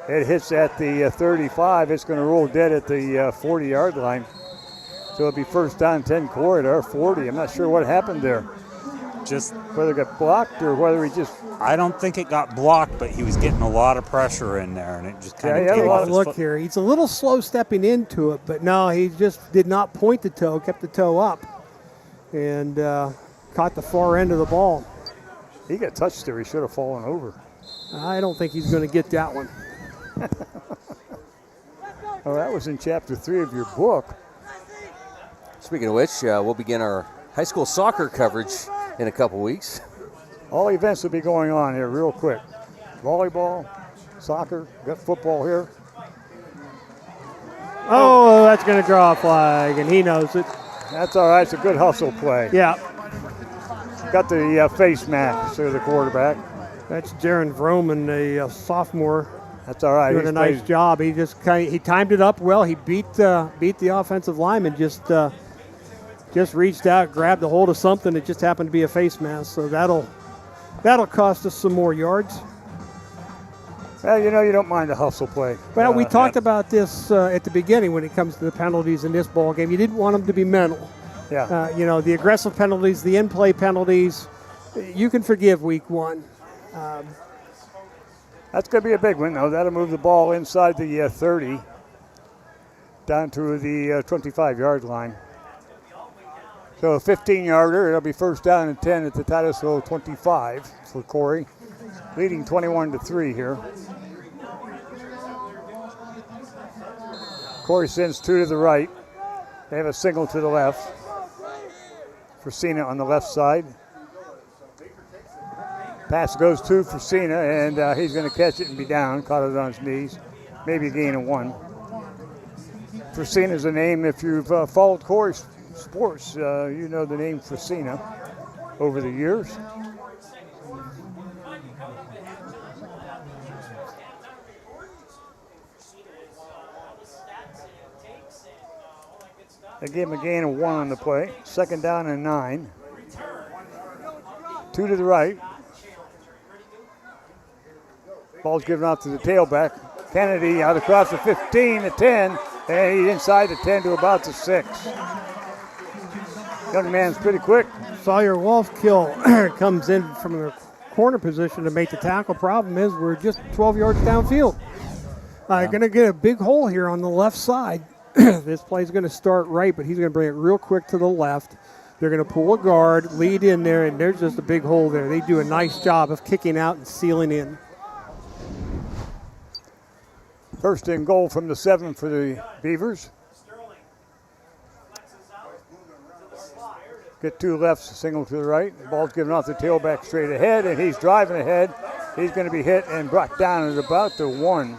It hits at the 35. It's going to roll dead at the 40-yard line. So it'll be 1st down 10 Corry at our 40. I'm not sure what happened there. Just whether it got blocked or whether he just... I don't think it got blocked, but he was getting a lot of pressure in there, and it just kind of came off his Look foot. here. He's a little slow stepping into it, but no, he just did not point the toe, kept the toe up, and caught the far end of the ball. He got touched there. He should have fallen over. I don't think he's going to get that one. Oh, that was in chapter 3 of your book. Speaking of which, we'll begin our high school soccer coverage in a couple weeks. All events will be going on here real quick. Volleyball, soccer, got football here. Oh, that's going to draw a flag, and he knows it. That's all right. It's a good hustle play. Yeah. Got the face mask to the quarterback. That's Jaron Vroman, a sophomore. That's all right. Doing a nice job. He just he timed it up well. He beat the offensive lineman. Just reached out, grabbed a hold of something. It just happened to be a face mask. So that'll cost us some more yards. Well, you don't mind a hustle play. Well, we talked about this at the beginning when it comes to the penalties in this ball game. You didn't want them to be mental. Yeah. The aggressive penalties, the in-play penalties, you can forgive week 1. That's going to be a big one, though. That'll move the ball inside the 30 down to the 25-yard line. So a 15-yarder. It'll be 1st down and 10 at the Titusville 25 for Corry, leading 21-3 here. Corry sends 2 to the right. They have a single to the left. Fresina on the left side. Pass goes to Fresina, and he's going to catch it and be down. Caught it on his knees. Maybe a gain of 1. Fresina is a name, if you've followed Corry sports, you know the name Fresina over the years. They gave him a gain of 1 on the play. 2nd down and 9. 2 to the right. Ball's given off to the tailback. Kennedy out across the 15 to 10, and he's inside the 10 to about the 6. Young man's pretty quick. Sawyer Wolfkill comes in from the corner position to make the tackle. Problem is we're just 12 yards downfield. Going to get a big hole here on the left side. This play's going to start right, but he's going to bring it real quick to the left. They're going to pull a guard, lead in there, and there's just a big hole there. They do a nice job of kicking out and sealing in. 1st and goal from the 7 for the Beavers. Get 2 lefts, single to the right. The ball's given off the tailback straight ahead, and he's driving ahead. He's going to be hit and brought down at about the 1.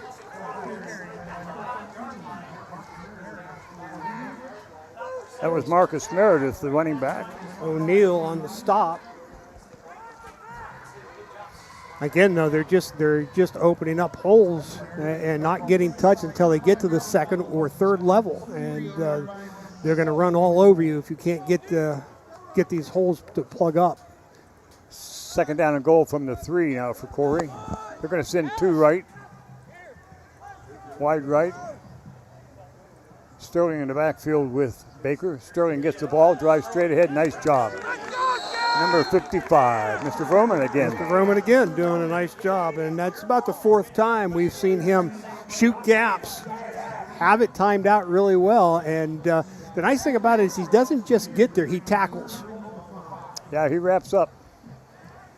That was Marcus Meredith, the running back. O'Neill on the stop. Again, though, they're just opening up holes and not getting touched until they get to the 2nd or 3rd level, and they're going to run all over you if you can't get these holes to plug up. 2nd down and goal from the 3 now for Corry. They're going to send 2 right, wide right. Sterling in the backfield with Baker. Sterling gets the ball, drives straight ahead. Nice job. Number 55, Mr. Vroman again. Mr. Vroman again doing a nice job, and that's about the 4th time we've seen him shoot gaps, have it timed out really well, and the nice thing about it is he doesn't just get there, he tackles. Yeah, he wraps up,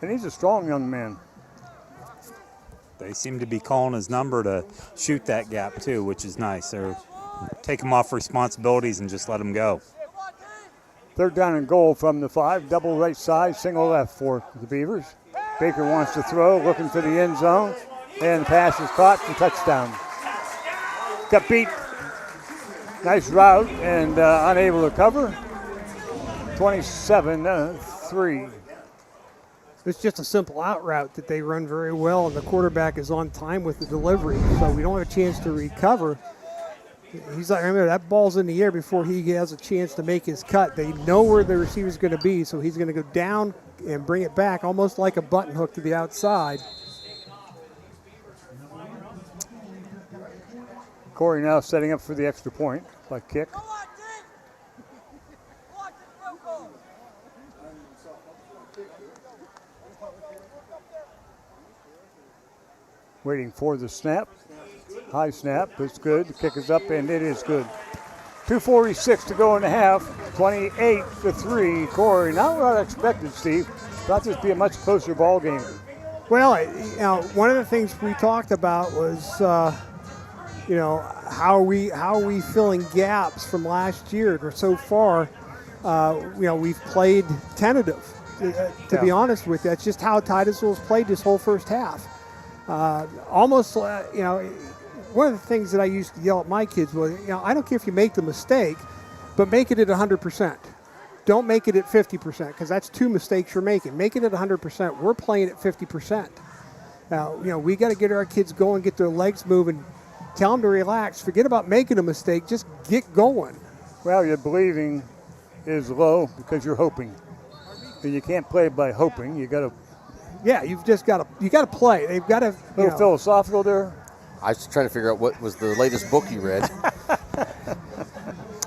and he's a strong young man. They seem to be calling his number to shoot that gap too, which is nice. They're take him off responsibilities and just let him go. 3rd down and goal from the 5, double right side, single left for the Beavers. Baker wants to throw, looking for the end zone, and the pass is caught for touchdown. Got beat Nice route and unable to cover. 27-3. It's just a simple out route that they run very well, and the quarterback is on time with the delivery, so we don't have a chance to recover. He's like, remember, that ball's in the air before he has a chance to make his cut. They know where the receiver's going to be, so he's going to go down and bring it back almost like a button hook to the outside. Corry now setting up for the extra point by kick. Waiting for the snap. High snap. It's good. The kick is up, and it is good. 2:46 to go in the half. 28-3. Corry, not what I expected, Steve. Thought this would be a much closer ball game. Well, one of the things we talked about was, how are we filling gaps from last year? Or so far, we've played tentative. To be honest with you, that's just how Titusville's played this whole first half. One of the things that I used to yell at my kids was, I don't care if you make the mistake, but make it at 100%. Don't make it at 50%, because that's two mistakes you're making. Make it at 100%. We're playing at 50%. Now, we got to get our kids going, get their legs moving, tell them to relax. Forget about making a mistake. Just get going. Well, your believing is low because you're hoping. And you can't play by hoping. You got to. Yeah, you got to play. They've got to. A little philosophical there. I was trying to figure out what was the latest book you read.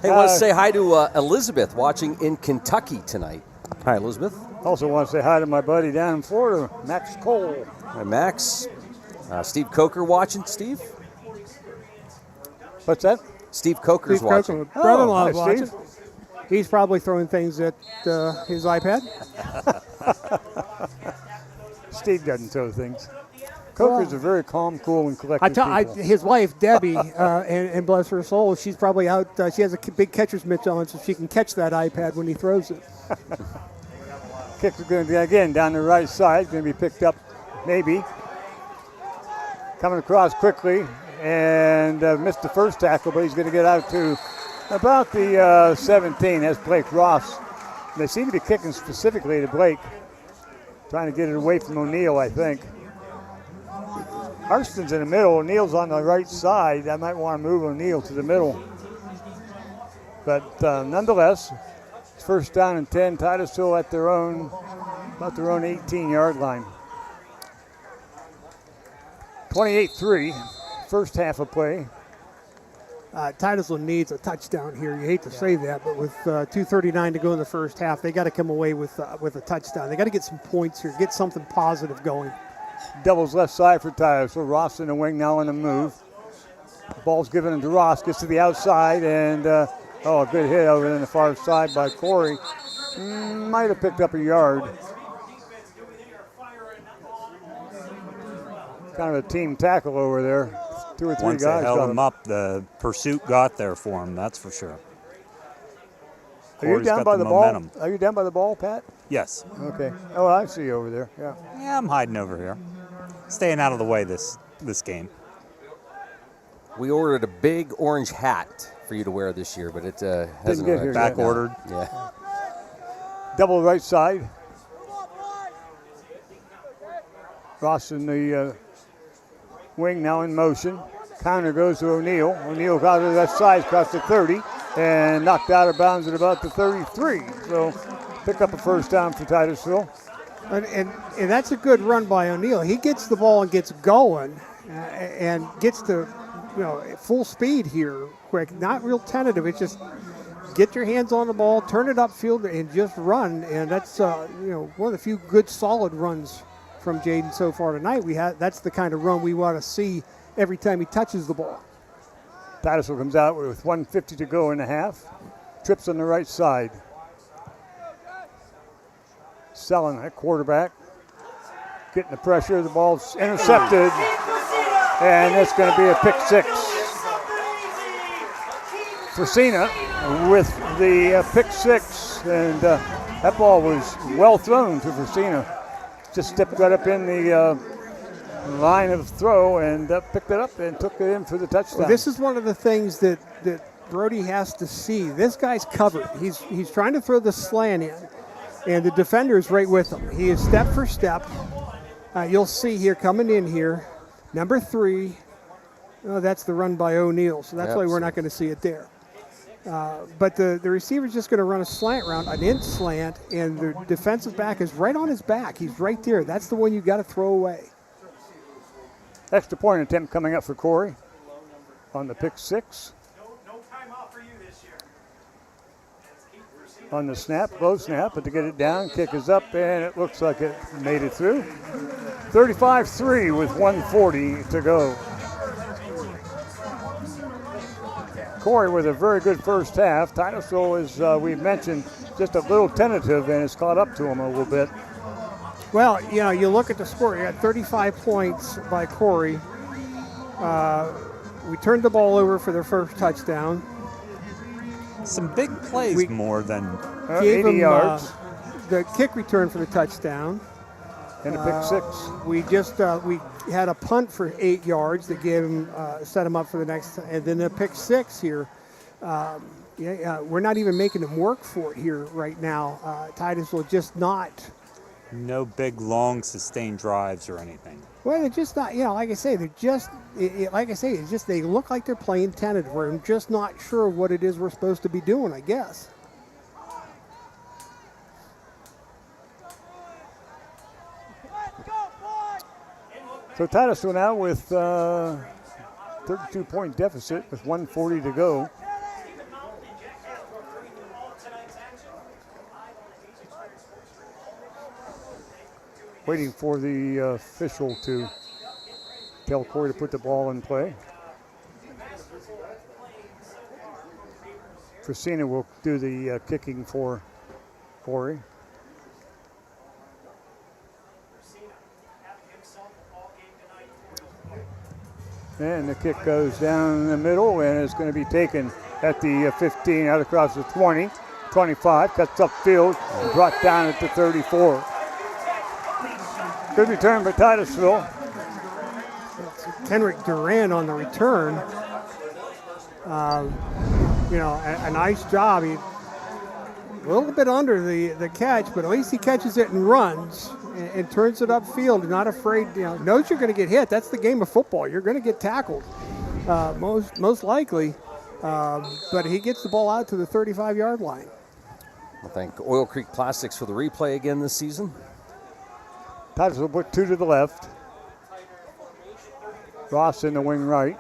Hey, I want to say hi to Elizabeth watching in Kentucky tonight. Hi, Elizabeth. Also want to say hi to my buddy down in Florida, Max Cole. Hi, Max. Steve Coker watching. Steve? What's that? Steve Coker's Steve watching. Coker, brother-in-law's hi, watching. Steve. He's probably throwing things at his iPad. Steve doesn't throw things. Coker's a very calm, cool, and collected people. His wife, Debbie, and bless her soul, she's probably out. She has a big catcher's mitt on so she can catch that iPad when he throws it. Kick is going to be, again, down the right side. Going to be picked up, maybe. Coming across quickly and missed the first tackle, but he's going to get out to about the 17. That's Blake Ross. They seem to be kicking specifically to Blake. Trying to get it away from O'Neal, I think. Harston's in the middle. O'Neal's on the right side. I might want to move O'Neal to the middle. But nonetheless, it's first down and 10. Titusville at about their own 18-yard line. 28-3, first half of play. Titusville needs a touchdown here. You hate to say that, but with 2:39 to go in the first half, they got to come away with a touchdown. They got to get some points here, get something positive going. Doubles left side for Titusville. Ross in the wing now on the move. The ball's given to Ross, gets to the outside, and a good hit over on the far side by Corry. Might have picked up a yard. Kind of a team tackle over there. 2 or 3 Once guys they held him up, the pursuit got there for him, that's for sure. Are you down by the ball? Are you down by the ball, Pat? Yes. Okay. Oh, I see you over there. Yeah. Yeah, I'm hiding over here. Staying out of the way this game. We ordered a big orange hat for you to wear this year, but it hasn't get here back yet. ordered. Yeah. Double right side. Ross in the wing now in motion. Counter goes to O'Neal. O'Neal got to the left side, across the 30, and knocked out of bounds at about the 33. So pick up a first down for Titusville. And that's a good run by O'Neal. He gets the ball and gets going and gets to full speed here quick. Not real tentative. It's just get your hands on the ball, turn it upfield, and just run. And that's one of the few good solid runs from Jaden so far tonight. That's the kind of run we want to see every time he touches the ball. Titusville comes out with 1:50 to go in the half. Trips on the right side. Selling at quarterback. Getting the pressure. The ball's intercepted. And it's going to be a pick six. Fresina with the pick six. And that ball was well thrown to Fresina. Just stepped right up in the line of throw and picked it up and took it in for the touchdown. Well, this is one of the things that Brody has to see. This guy's covered. He's trying to throw the slant in, and the defender is right with him. He is step for step. You'll see here coming in here, number 3. Oh, that's the run by O'Neal, so that's why we're not going to see it there. But the receiver's just going to run a slant route, an in slant, and the defensive back is right on his back. He's right there. That's the one you got to throw away. Extra point attempt coming up for Corry on the pick 6. On the snap, low snap, but to get it down, kick is up, and it looks like it made it through. 35-3 with 1:40 to go. Corry with a very good first half. Titusville is, we mentioned, just a little tentative, and it's caught up to him a little bit. Well, you know, you look at the score. You got 35 points by Corry. We turned the ball over for their first touchdown. Some big plays more than 80 yards. The kick return for the touchdown. And a pick 6. We just we had a punt for 8 yards that gave him set him up for the next, and then a pick 6 here. We're not even making him work for it here right now. Titusville just not. No big, long, sustained drives or anything. Well, they're just not, you know, like I say, they're just, it's just they look like they're playing tentative. I'm just not sure what it is we're supposed to be doing, I guess. So Titusville now with 32-point deficit with 1:40 to go. Waiting for the official to tell Corry to put the ball in play. Christina will do the kicking for Corry. And the kick goes down the middle, and it's going to be taken at the 15, out across the 20, 25, cuts upfield, and brought down at the 34. Good return by Titusville. Kenrick Duran on the return. You know, a nice job. He a little bit under the catch, but at least he catches it and runs and turns it upfield. Not afraid, you know, knows you're going to get hit. That's the game of football. You're going to get tackled, most likely. But he gets the ball out to the 35-yard line. We'll thank Oil Creek Plastics for the replay again this season. Titusville put 2 to the left. Ross in the wing right.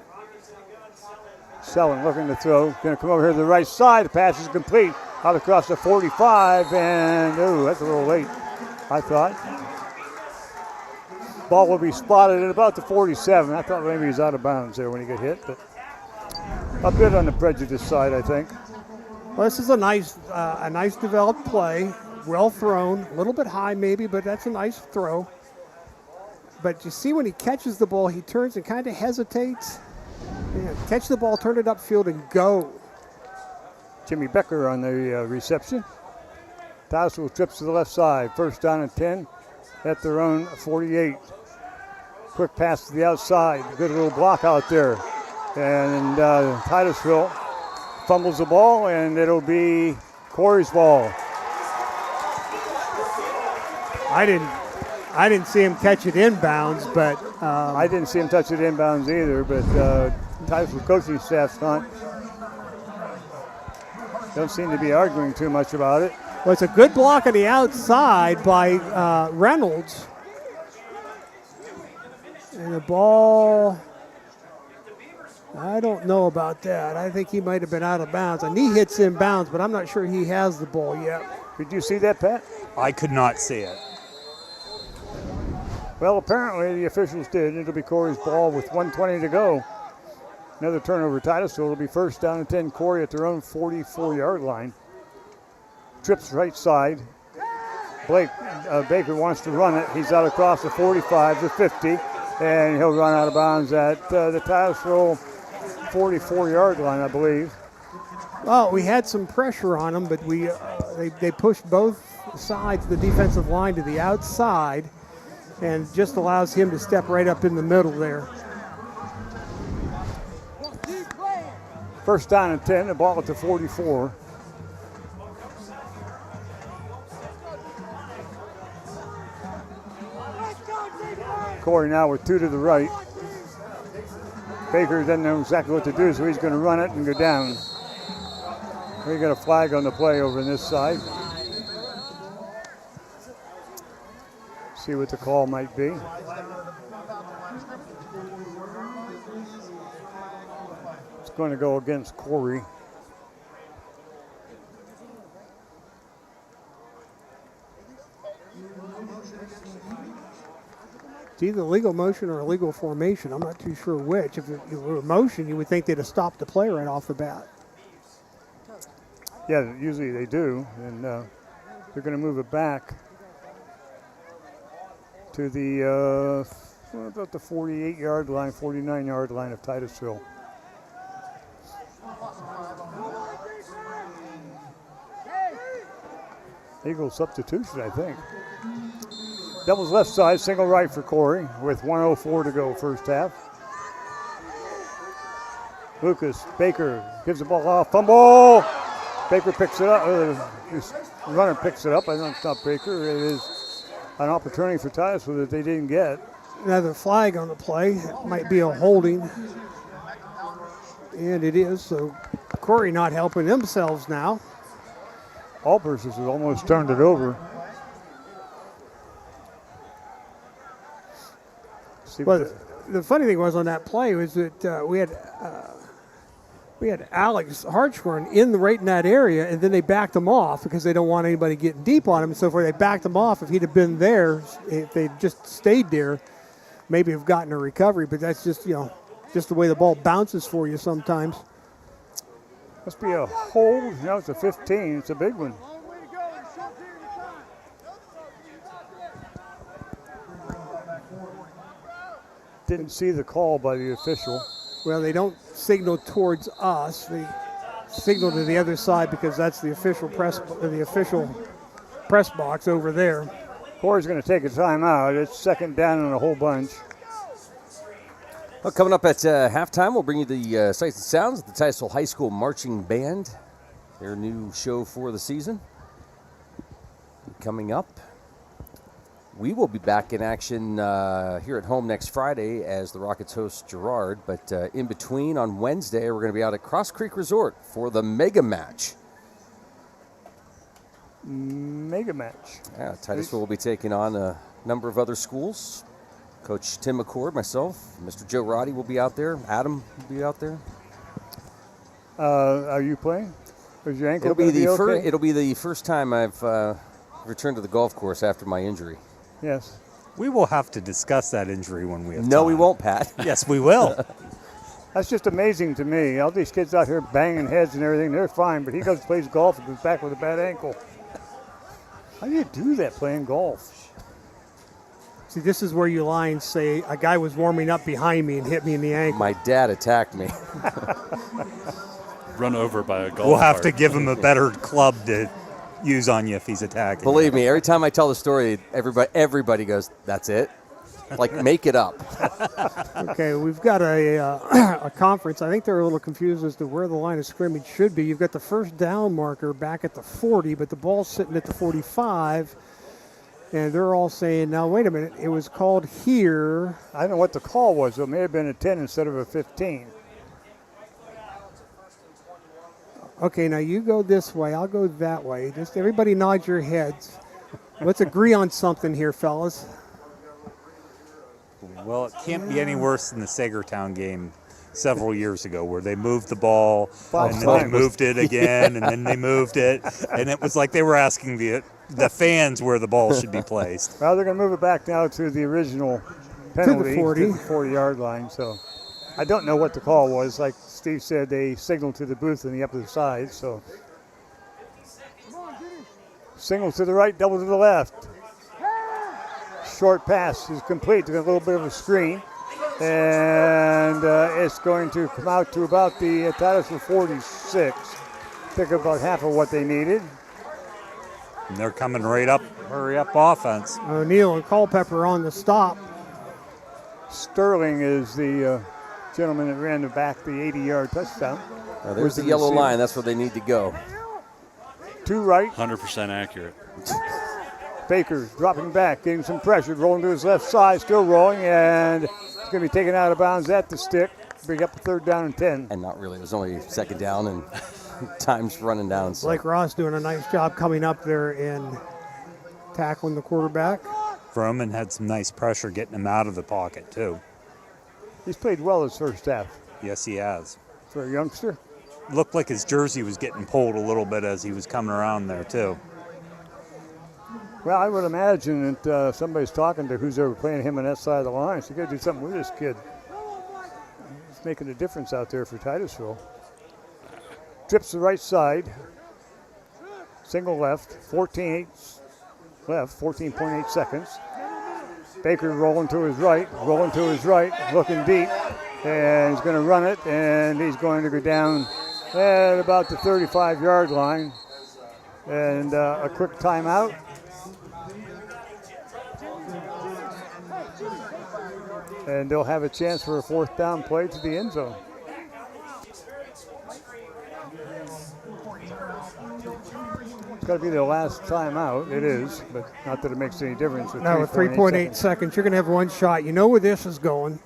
Selling looking to throw. Going to come over here to the right side. The pass is complete. Out across the 45, and that's a little late, I thought. Ball will be spotted at about the 47. I thought maybe he's out of bounds there when he got hit, but a bit on the prejudice side, I think. Well, this is a nice developed play. Well thrown, a little bit high maybe, but that's a nice throw. But you see when he catches the ball, he turns and kind of hesitates. Yeah, catch the ball, turn it upfield, and go. Jimmy Becker on the reception. Titusville trips to the left side. First down and 10 at their own 48. Quick pass to the outside. Good little block out there. And Titusville fumbles the ball, and it'll be Corry's ball. I didn't see him catch it inbounds, but I didn't see him touch it inbounds either. But Titusville coaching staff's not. Don't seem to be arguing too much about it. Well, it's a good block on the outside by Reynolds. And the ball, I don't know about that. I think he might have been out of bounds. A knee hits inbounds, but I'm not sure he has the ball yet. Did you see that, Pat? I could not see it. Well, apparently the officials did. It'll be Corry's ball with 1:20 to go. Another turnover, Titusville. It'll be first down and 10. Corry at their own 44-yard line. Trips right side. Baker wants to run it. He's out across the 45, the 50, and he'll run out of bounds at the Titusville 44-yard line, I believe. Well, we had some pressure on them, but they pushed both sides of the defensive line to the outside, and just allows him to step right up in the middle there. First down and 10, the ball at the 44. Corry now with 2 to the right. Baker doesn't know exactly what to do, so he's going to run it and go down. We got a flag on the play over on this side. See what the call might be. It's going to go against Corry. It's either legal motion or illegal formation. I'm not too sure which. If it were a motion, you would think they'd have stopped the play right off the bat. Yeah, usually they do, and they're going to move it back to the about the 48-yard line, 49-yard line of Titusville. Eagle substitution, I think. Doubles left side, single right for Corry with 1:04 to go first half. Lucas Baker gives the ball off, fumble. Baker picks it up. The runner picks it up. I know it's not Baker. It is an opportunity for Titusville that they didn't get. Another flag on the play. It might be a holding. And it is. So Corry not helping themselves now. Albers has almost turned it over. Well, the funny thing was on that play was that we had Alex Hartshorn right in that area, and then they backed him off because they don't want anybody getting deep on him. So if they backed him off, if he'd have been there, if they just stayed there, maybe have gotten a recovery. But that's just just the way the ball bounces for you sometimes. Must be a hold. No, it's a 15. It's a big one. Didn't see the call by the official. Well, they don't signal towards us. They signal to the other side because that's the official press box over there. Corey's going to take a timeout. It's second down and a whole bunch. Well, coming up at halftime, we'll bring you the sights and sounds of the Titusville High School Marching Band, their new show for the season. Coming up, we will be back in action here at home next Friday as the Rockets host Girard. But in between, on Wednesday, we're going to be out at Cross Creek Resort for the Mega Match. Mega Match. Yeah, Titusville will be taking on a number of other schools. Coach Tim McCord, myself, Mr. Joe Roddy will be out there. Adam will be out there. Are you playing? Is your ankle okay? It'll be the first time I've returned to the golf course after my injury. Yes. We will have to discuss that injury when we have No, time. we won't, Pat. Yes, we will. That's just amazing to me. All these kids out here banging heads and everything, they're fine, but he goes plays golf and comes back with a bad ankle. How do you do that playing golf? See, this is where you lie and say, a guy was warming up behind me and hit me in the ankle. My dad attacked me. Run over by a golf We'll have cart. to give him a better club to use on you if he's attacking. Believe me, every time I tell the story, everybody goes, "That's it." Like, make it up. Okay, we've got a conference. I think they're a little confused as to where the line of scrimmage should be. You've got the first down marker back at the 40, but the ball's sitting at the 45. And they're all saying, now, wait a minute, it was called here. I don't know what the call was. It may have been a 10 instead of a 15. Okay, now you go this way. I'll go that way. Just everybody nod your heads. Let's agree on something here, fellas. Well, it can't be any worse than the Sagertown game several years ago where they moved the ball and then they moved it again and then they moved it. And it was like they were asking the fans where the ball should be placed. Well, they're going to move it back now to the original penalty, to the 40-yard line. So I don't know what the call was. Like Steve said, they signaled to the booth on the upper side. So single to the right, double to the left. Short pass is complete. There's a little bit of a screen. And it's going to come out to about the Titusville 46. Pick up about half of what they needed. And they're coming right up, hurry up offense. O'Neill and Culpepper on the stop. Sterling is the gentleman that ran the 80-yard touchdown. There's the yellow line. That's where they need to go. 2 right. 100% accurate. Baker dropping back, getting some pressure, rolling to his left side, still rolling, and it's going to be taken out of bounds at the stick. Bring up the 3rd down and 10. And not really. It was only 2nd down, and time's running down. So. Blake Ross doing a nice job coming up there and tackling the quarterback. Froman had some nice pressure getting him out of the pocket, too. He's played well his first half. Yes, he has. For a youngster. Looked like his jersey was getting pulled a little bit as he was coming around there, too. Well, I would imagine that somebody's talking to who's ever playing him on that side of the line. So you got to do something with this kid. He's making a difference out there for Titusville. Trips the right side. Single left. 14.8 left. 14.8 seconds. Baker rolling to his right. Looking deep. And he's going to run it. And he's going to go down at about the 35-yard line. And a quick timeout. And they'll have a chance for a 4th down play to the end zone. It's got to be their last timeout. It is, but not that it makes any difference. No, with 3.8 seconds, you're going to have one shot. You know where this is going.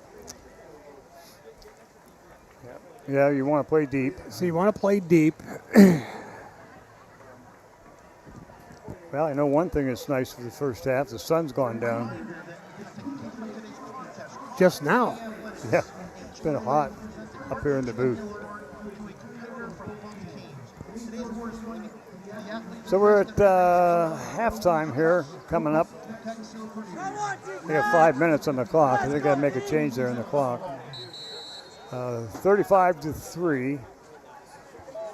Yeah, you want to play deep. So you want to play deep. Well, I know one thing that's nice for the first half. The sun's gone down. Just now. Yeah, it's been hot up here in the booth. So we're at halftime here, coming up. We have 5 minutes on the clock. I think I got to make a change there in the clock. 35-3.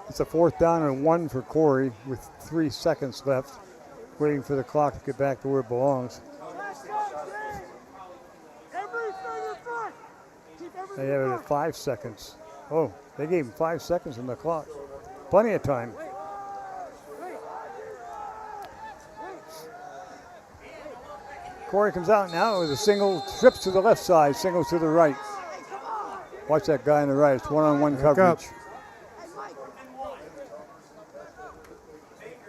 It's a 4th down and 1 for Corry with 3 seconds left, waiting for the clock to get back to where it belongs. They have it at 5 seconds. Oh, they gave him 5 seconds on the clock. Plenty of time. Corry comes out now with a single, trips to the left side, single to the right. Watch that guy on the right. It's one-on-one coverage.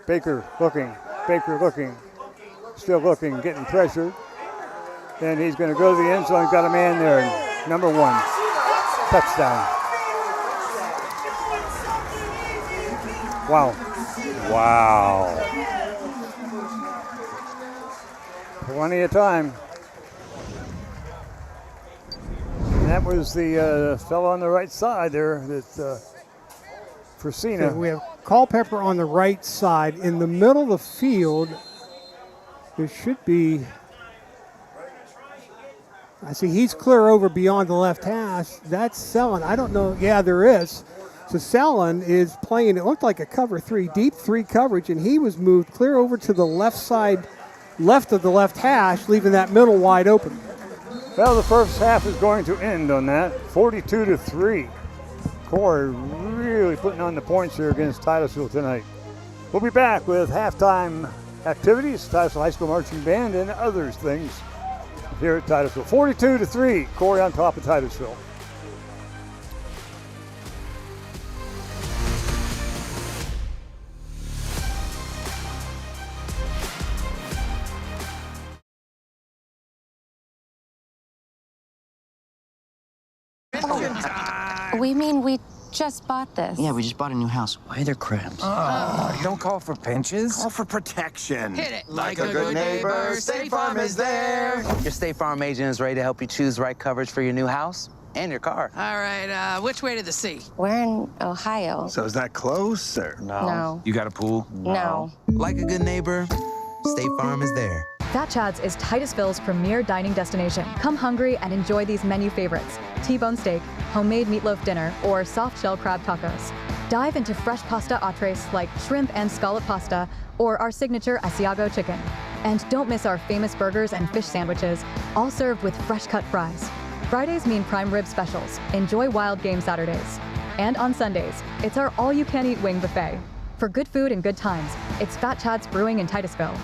Baker looking, still looking, getting pressured. And he's going to go to the end zone. He's got a man there. Number 1, touchdown. Wow. Plenty of time. And that was the fellow on the right side there, that Fresina. So we have Culpepper on the right side. In the middle of the field, there should be, I see he's clear over beyond the left hash. That's Sellon. I don't know. Yeah, there is. So Sellon is playing, it looked like a cover 3, deep 3 coverage, and he was moved clear over to the left side, left of the left hash, leaving that middle wide open. Well, the first half is going to end on that, 42-3. Corry really putting on the points here against Titusville tonight. We'll be back with halftime activities, Titusville High School Marching Band, and other things here at Titusville. 42-3, Corry on top of Titusville. We mean we just bought this. Yeah, we just bought a new house. Why are there crabs? Oh, you don't call for pinches. Call for protection. Hit it. Like a good neighbor, State Farm is there. Your State Farm agent is ready to help you choose the right coverage for your new house and your car. All right, which way to the sea? We're in Ohio. So is that close or No. You got a pool? No. Like a good neighbor, State Farm is there. Fat Chad's is Titusville's premier dining destination. Come hungry and enjoy these menu favorites: T-bone steak, homemade meatloaf dinner, or soft shell crab tacos. Dive into fresh pasta entrees like shrimp and scallop pasta, or our signature Asiago chicken. And don't miss our famous burgers and fish sandwiches, all served with fresh cut fries. Fridays mean prime rib specials. Enjoy Wild Game Saturdays. And on Sundays, it's our all-you-can-eat wing buffet. For good food and good times, it's Fat Chad's Brewing in Titusville.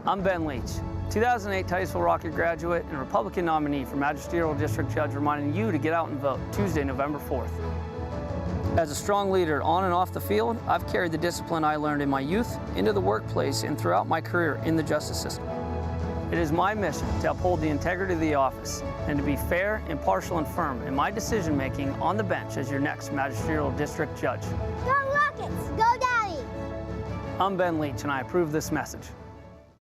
I'm Ben Leach, 2008 Titusville Rocket graduate and Republican nominee for Magisterial District Judge, reminding you to get out and vote Tuesday, November 4th. As a strong leader on and off the field, I've carried the discipline I learned in my youth into the workplace and throughout my career in the justice system. It is my mission to uphold the integrity of the office and to be fair, impartial, and firm in my decision-making on the bench as your next magisterial district judge. Go Rockets! Go Daddy! I'm Ben Leach, and I approve this message.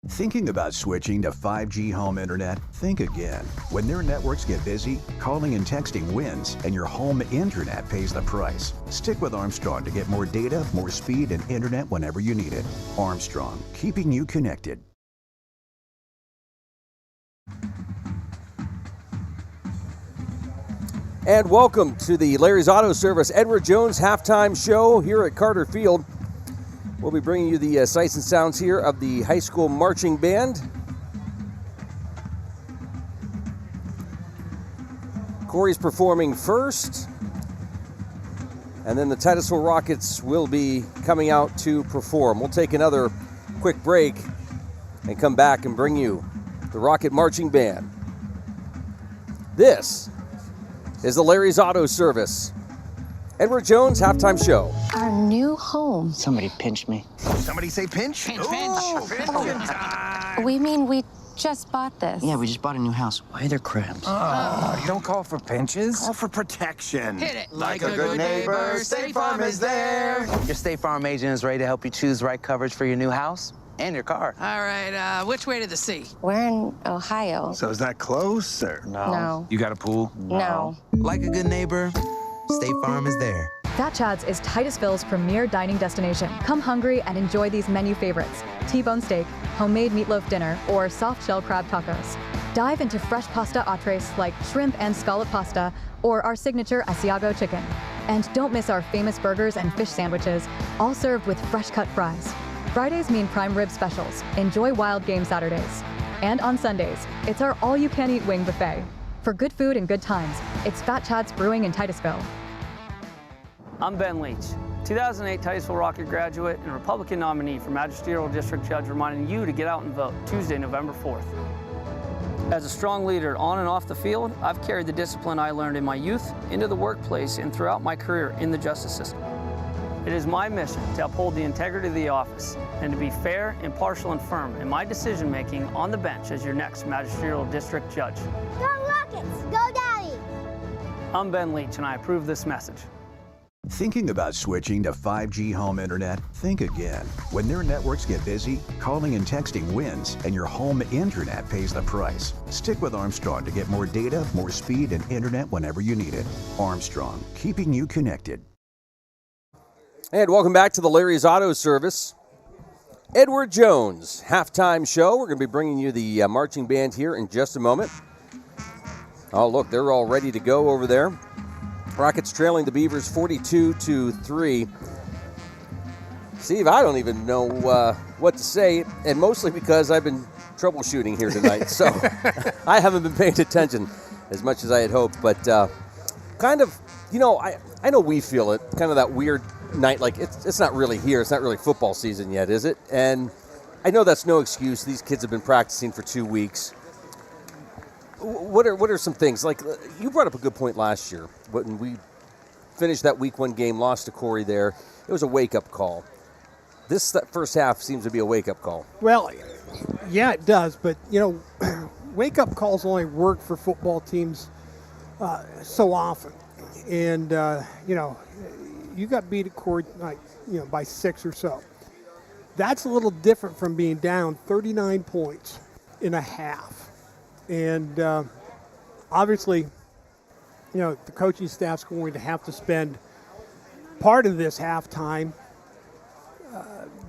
Thinking about switching to 5G home internet? Think again. When their networks get busy, calling and texting wins, and your home internet pays the price. Stick with Armstrong to get more data, more speed, and internet whenever you need it. Armstrong, keeping you connected. And welcome to the Larry's Auto Service Edward Jones halftime show here at Carter Field. We'll be bringing you the sights and sounds here of the high school marching band. Corry's performing first, and then the Titusville Rockets will be coming out to perform. We'll take another quick break and come back and bring you the Rocket Marching Band. This is the Larry's Auto Service Edward Jones halftime show. Our new home. Somebody pinch me. Somebody say pinch? Pinch. We mean we just bought this. Yeah, we just bought a new house. Why are there crabs? Oh, you don't call for pinches? Call for protection. Hit it. Like a good neighbor, State Farm is there. Your State Farm agent is ready to help you choose the right coverage for your new house and your car. All right, which way to the sea? We're in Ohio. So is that close or? No. You got a pool? No. Like a good neighbor, State Farm is there. Fat Chad's is Titusville's premier dining destination. Come hungry and enjoy these menu favorites: T-bone steak, homemade meatloaf dinner, or soft shell crab tacos. Dive into fresh pasta entrees like shrimp and scallop pasta, or our signature Asiago chicken. And don't miss our famous burgers and fish sandwiches, all served with fresh cut fries. Fridays mean prime rib specials. Enjoy wild game Saturdays. And on Sundays, it's our all-you-can-eat wing buffet. For good food and good times, it's Fat Chad's Brewing in Titusville. I'm Ben Leach, 2008 Titusville Rocket graduate and Republican nominee for magisterial district judge, reminding you to get out and vote Tuesday, November 4th. As a strong leader on and off the field, I've carried the discipline I learned in my youth into the workplace and throughout my career in the justice system. It is my mission to uphold the integrity of the office and to be fair, impartial, and firm in my decision-making on the bench as your next magisterial district judge. Go Rockets! Go Daddy! I'm Ben Leach, and I approve this message. Thinking about switching to 5G home internet? Think again. When their networks get busy, calling and texting wins, and your home internet pays the price. Stick with Armstrong to get more data, more speed, and internet whenever you need it. Armstrong, keeping you connected. And welcome back to the Larry's Auto Service Edward Jones halftime show. We're going to be bringing you the marching band here in just a moment. Oh, look, they're all ready to go over there. Rockets trailing the Beavers 42-3. Steve, I don't even know what to say, and mostly because I've been troubleshooting here tonight, so I haven't been paying attention as much as I had hoped. But kind of, you know, I know we feel it, kind of that weird night, like it's not really here. It's not really football season yet, is it? And I know that's no excuse. These kids have been practicing for 2 weeks. What are some things, like you brought up a good point last year when we finished that week 1 game, lost to Corry there. It was a wake-up call. That first half seems to be a wake-up call. Well, yeah, it does, but you know, wake-up calls only work for football teams so often, and you know, you got beat at Corry, like, you know, by 6 or so. That's a little different from being down 39 points in a half. And obviously, you know, the coaching staff's going to have to spend part of this halftime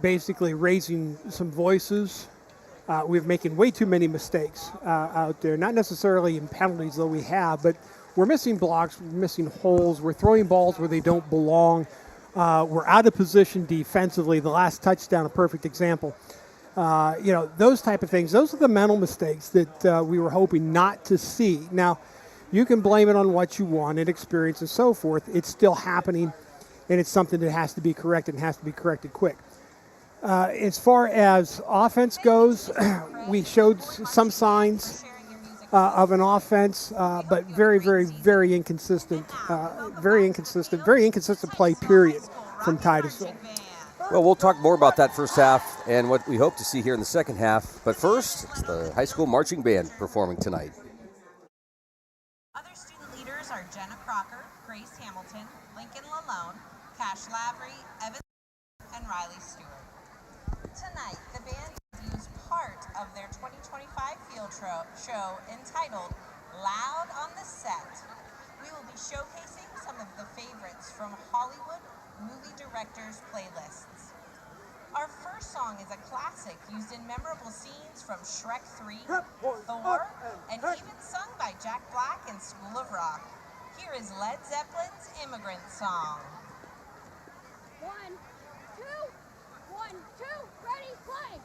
basically raising some voices. We're making way too many mistakes out there, not necessarily in penalties, though we have, but we're missing blocks, we're missing holes, we're throwing balls where they don't belong. We're out of position defensively. The last touchdown, a perfect example. You know, those type of things. Those are the mental mistakes that we were hoping not to see. Now, you can blame it on what you want and experience and so forth. It's still happening, and it's something that has to be corrected and has to be corrected quick. As far as offense goes, we showed some signs of an offense, but very, very, very inconsistent. Very inconsistent play, period, from Titusville. Well, we'll talk more about that first half and what we hope to see here in the second half. But first, it's the high school marching band performing tonight. Other student leaders are Jenna Crocker, Grace Hamilton, Lincoln Lalone, Cash Lavery, Evan, and Riley Stewart. Tonight, the band used part of their 2025 field show entitled Loud on the Set. We will be showcasing some of the favorites from Hollywood movie directors' playlists. Our first song is a classic used in memorable scenes from Shrek 3, Thor, and even sung by Jack Black in School of Rock. Here is Led Zeppelin's Immigrant Song. 1, 2, 1, 2, ready, play!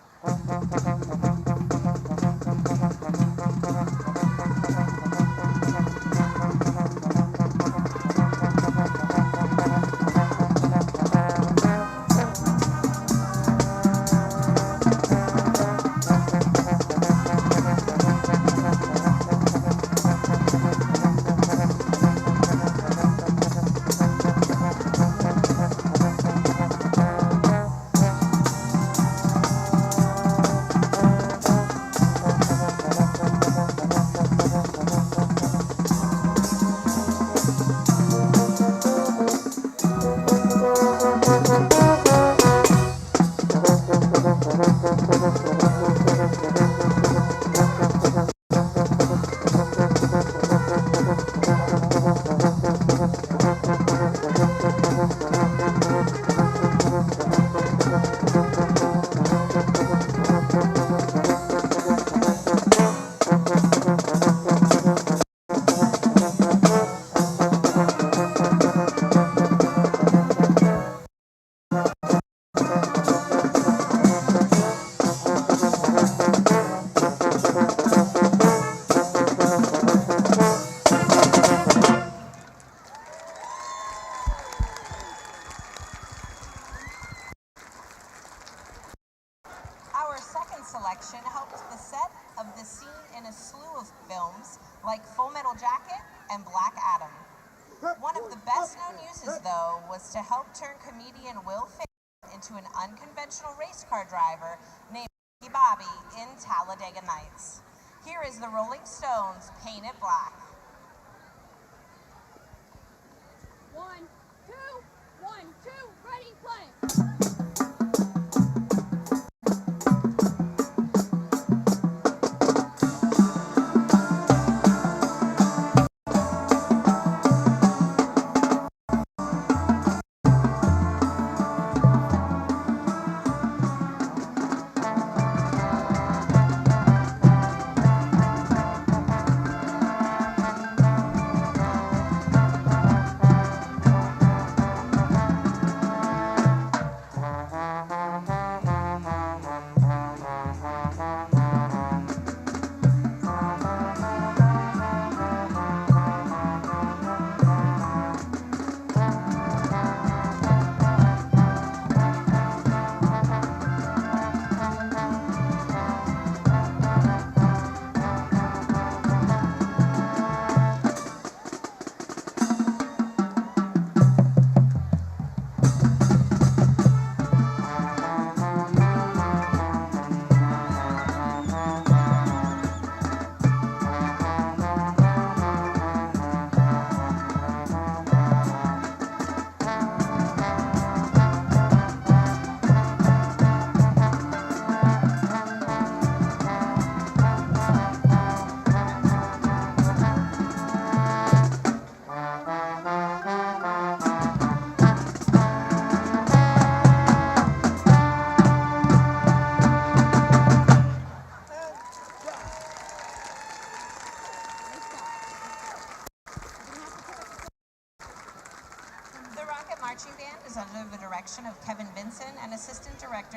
selection helped the set of the scene in a slew of films like Full Metal Jacket and Black Adam. One of the best-known uses, though, was to help turn comedian Will Ferrell into an unconventional race car driver named Bobby in Talladega Nights. Here is the Rolling Stones' Paint It Black. 1, 2, 1, 2, ready, play.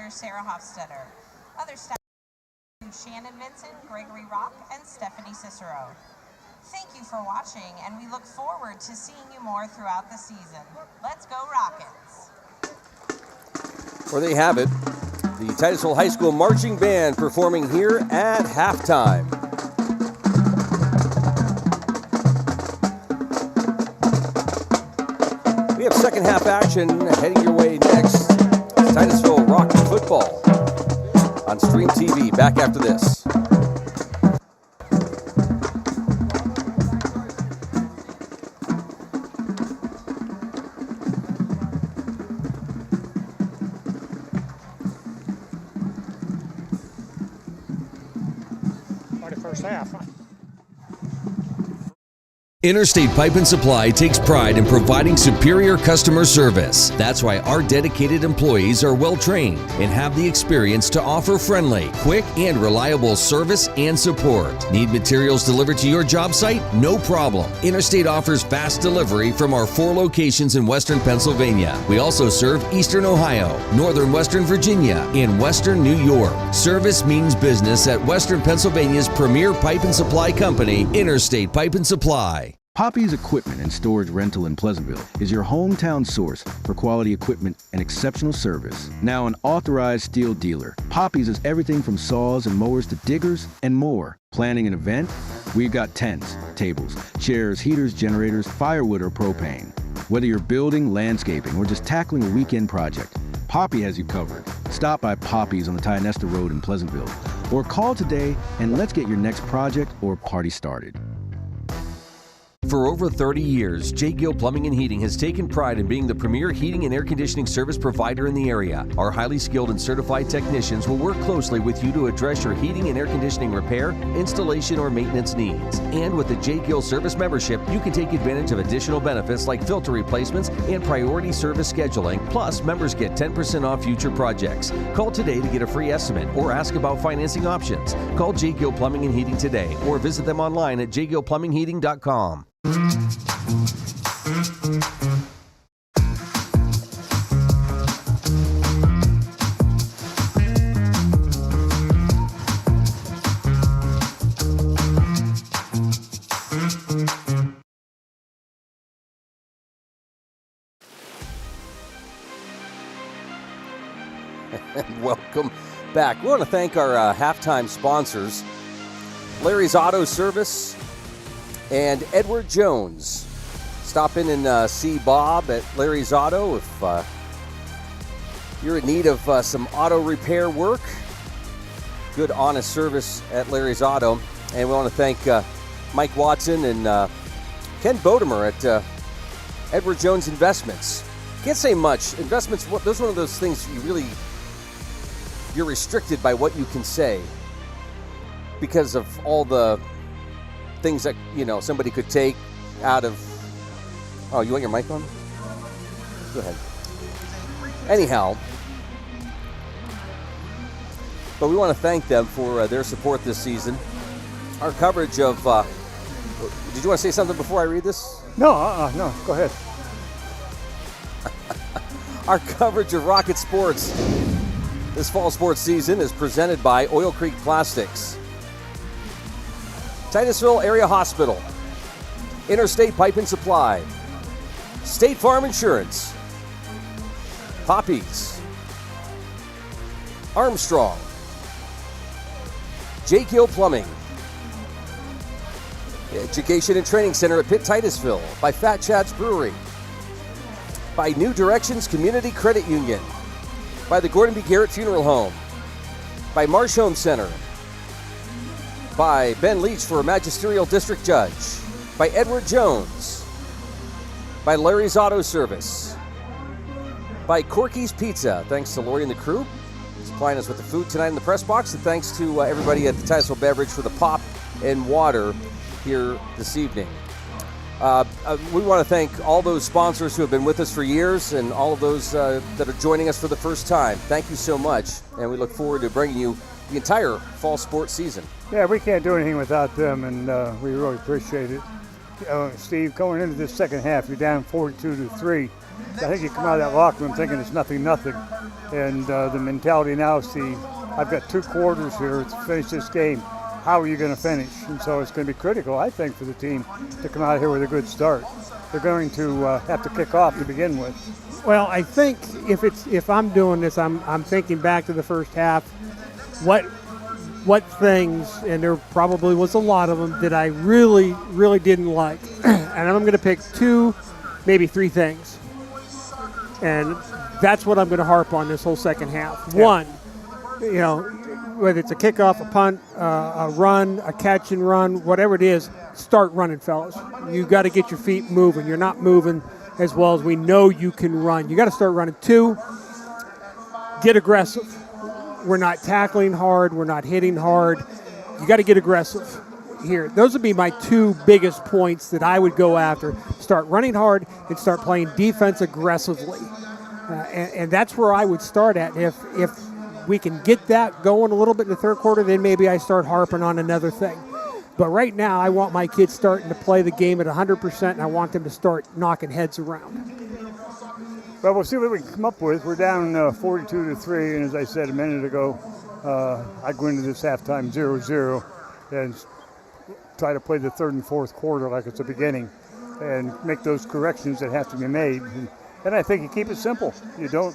Sarah Hofstetter. Other staff include Shannon Vincent, Gregory Rock, and Stephanie Cicero. Thank you for watching, and we look forward to seeing you more throughout the season. Let's go Rockets! Well, there you have it. The Titusville High School Marching Band performing here at halftime. We have second half action heading your way next. Titusville Rocket Football on Stream TV. Back after this. First half. Interstate Pipe and Supply takes pride in providing superior customer service. That's why our dedicated employees are well trained and have the experience to offer friendly, quick, and reliable service and support. Need materials delivered to your job site? No problem. Interstate offers fast delivery from our 4 locations in Western Pennsylvania. We also serve Eastern Ohio, Northern Western Virginia, and Western New York. Service means business at Western Pennsylvania's premier pipe and supply company, Interstate Pipe and Supply. Poppy's Equipment and Storage Rental in Pleasantville is your hometown source for quality equipment and exceptional service. Now an authorized steel dealer, Poppy's is everything from saws and mowers to diggers and more. Planning an event? We've got tents, tables, chairs, heaters, generators, firewood or propane. Whether you're building, landscaping, or just tackling a weekend project, Poppy has you covered. Stop by Poppy's on the Tionesta Road in Pleasantville or call today and let's get your next project or party started. For over 30 years, J. Gill Plumbing and Heating has taken pride in being the premier heating and air conditioning service provider in the area. Our highly skilled and certified technicians will work closely with you to address your heating and air conditioning repair, installation, or maintenance needs. And with the J. Gill Service membership, you can take advantage of additional benefits like filter replacements and priority service scheduling. Plus, members get 10% off future projects. Call today to get a free estimate or ask about financing options. Call J. Gill Plumbing and Heating today or visit them online at jgillplumbingheating.com. Welcome back. We want to thank our halftime sponsors, Larry's Auto Service and Edward Jones. Stop in and see Bob at Larry's Auto if you're in need of some auto repair work. Good, honest service at Larry's Auto. And we want to thank Mike Watson and Ken Bodemer at Edward Jones Investments. Can't say much. Investments, those are one of those things you're restricted by what you can say because of all the things that, somebody could take out of... Oh, you want your mic on? Go ahead. Anyhow, but we want to thank them for their support this season. Our coverage of... did you want to say something before I read this? No, no, go ahead. Our coverage of Rocket Sports this fall sports season is presented by Oil Creek Plastics, Titusville Area Hospital, Interstate Pipe and Supply, State Farm Insurance, Poppy's, Armstrong, J. Gill Plumbing, Education and Training Center at Pitt Titusville, by Fat Chad's Brewery, by New Directions Community Credit Union, by the Gordon B. Garrett Funeral Home, by Marsh Home Center, by Ben Leach for Magisterial District Judge, by Edward Jones, by Larry's Auto Service, by Corky's Pizza. Thanks to Lori and the crew supplying us with the food tonight in the press box, and thanks to everybody at the Titusville Beverage for the pop and water here this evening. We want to thank all those sponsors who have been with us for years and all of those that are joining us for the first time. Thank you so much, and we look forward to bringing you the entire fall sports season. Yeah, we can't do anything without them, and we really appreciate it. Steve, going into this second half, you're down 42-3. I think you come out of that locker room thinking it's nothing. And the mentality now, Steve, I've got 2 quarters here to finish this game. How are you going to finish? And so it's going to be critical, I think, for the team to come out here with a good start. They're going to have to kick off to begin with. Well, I think if I'm doing this, I'm thinking back to the first half. What things, and there probably was a lot of them, that I really, really didn't like. And I'm going to pick 2, maybe 3 things. And that's what I'm going to harp on this whole second half. Yeah. One, whether it's a kickoff, a punt, a run, a catch and run, whatever it is, start running, fellas. You've got to get your feet moving. You're not moving as well as we know you can run. You got to start running. Two, get aggressive. We're not tackling hard. We're not hitting hard. You got to get aggressive here. Those would be my two biggest points that I would go after. Start running hard and start playing defense aggressively. And that's where I would start at. If we can get that going a little bit in the third quarter, then maybe I start harping on another thing. But right now, I want my kids starting to play the game at 100%, and I want them to start knocking heads around. Well, we'll see what we can come up with. We're down 42-3, and as I said a minute ago, I go into this halftime 0-0 and try to play the third and fourth quarter like it's the beginning and make those corrections that have to be made. And I think you keep it simple. You don't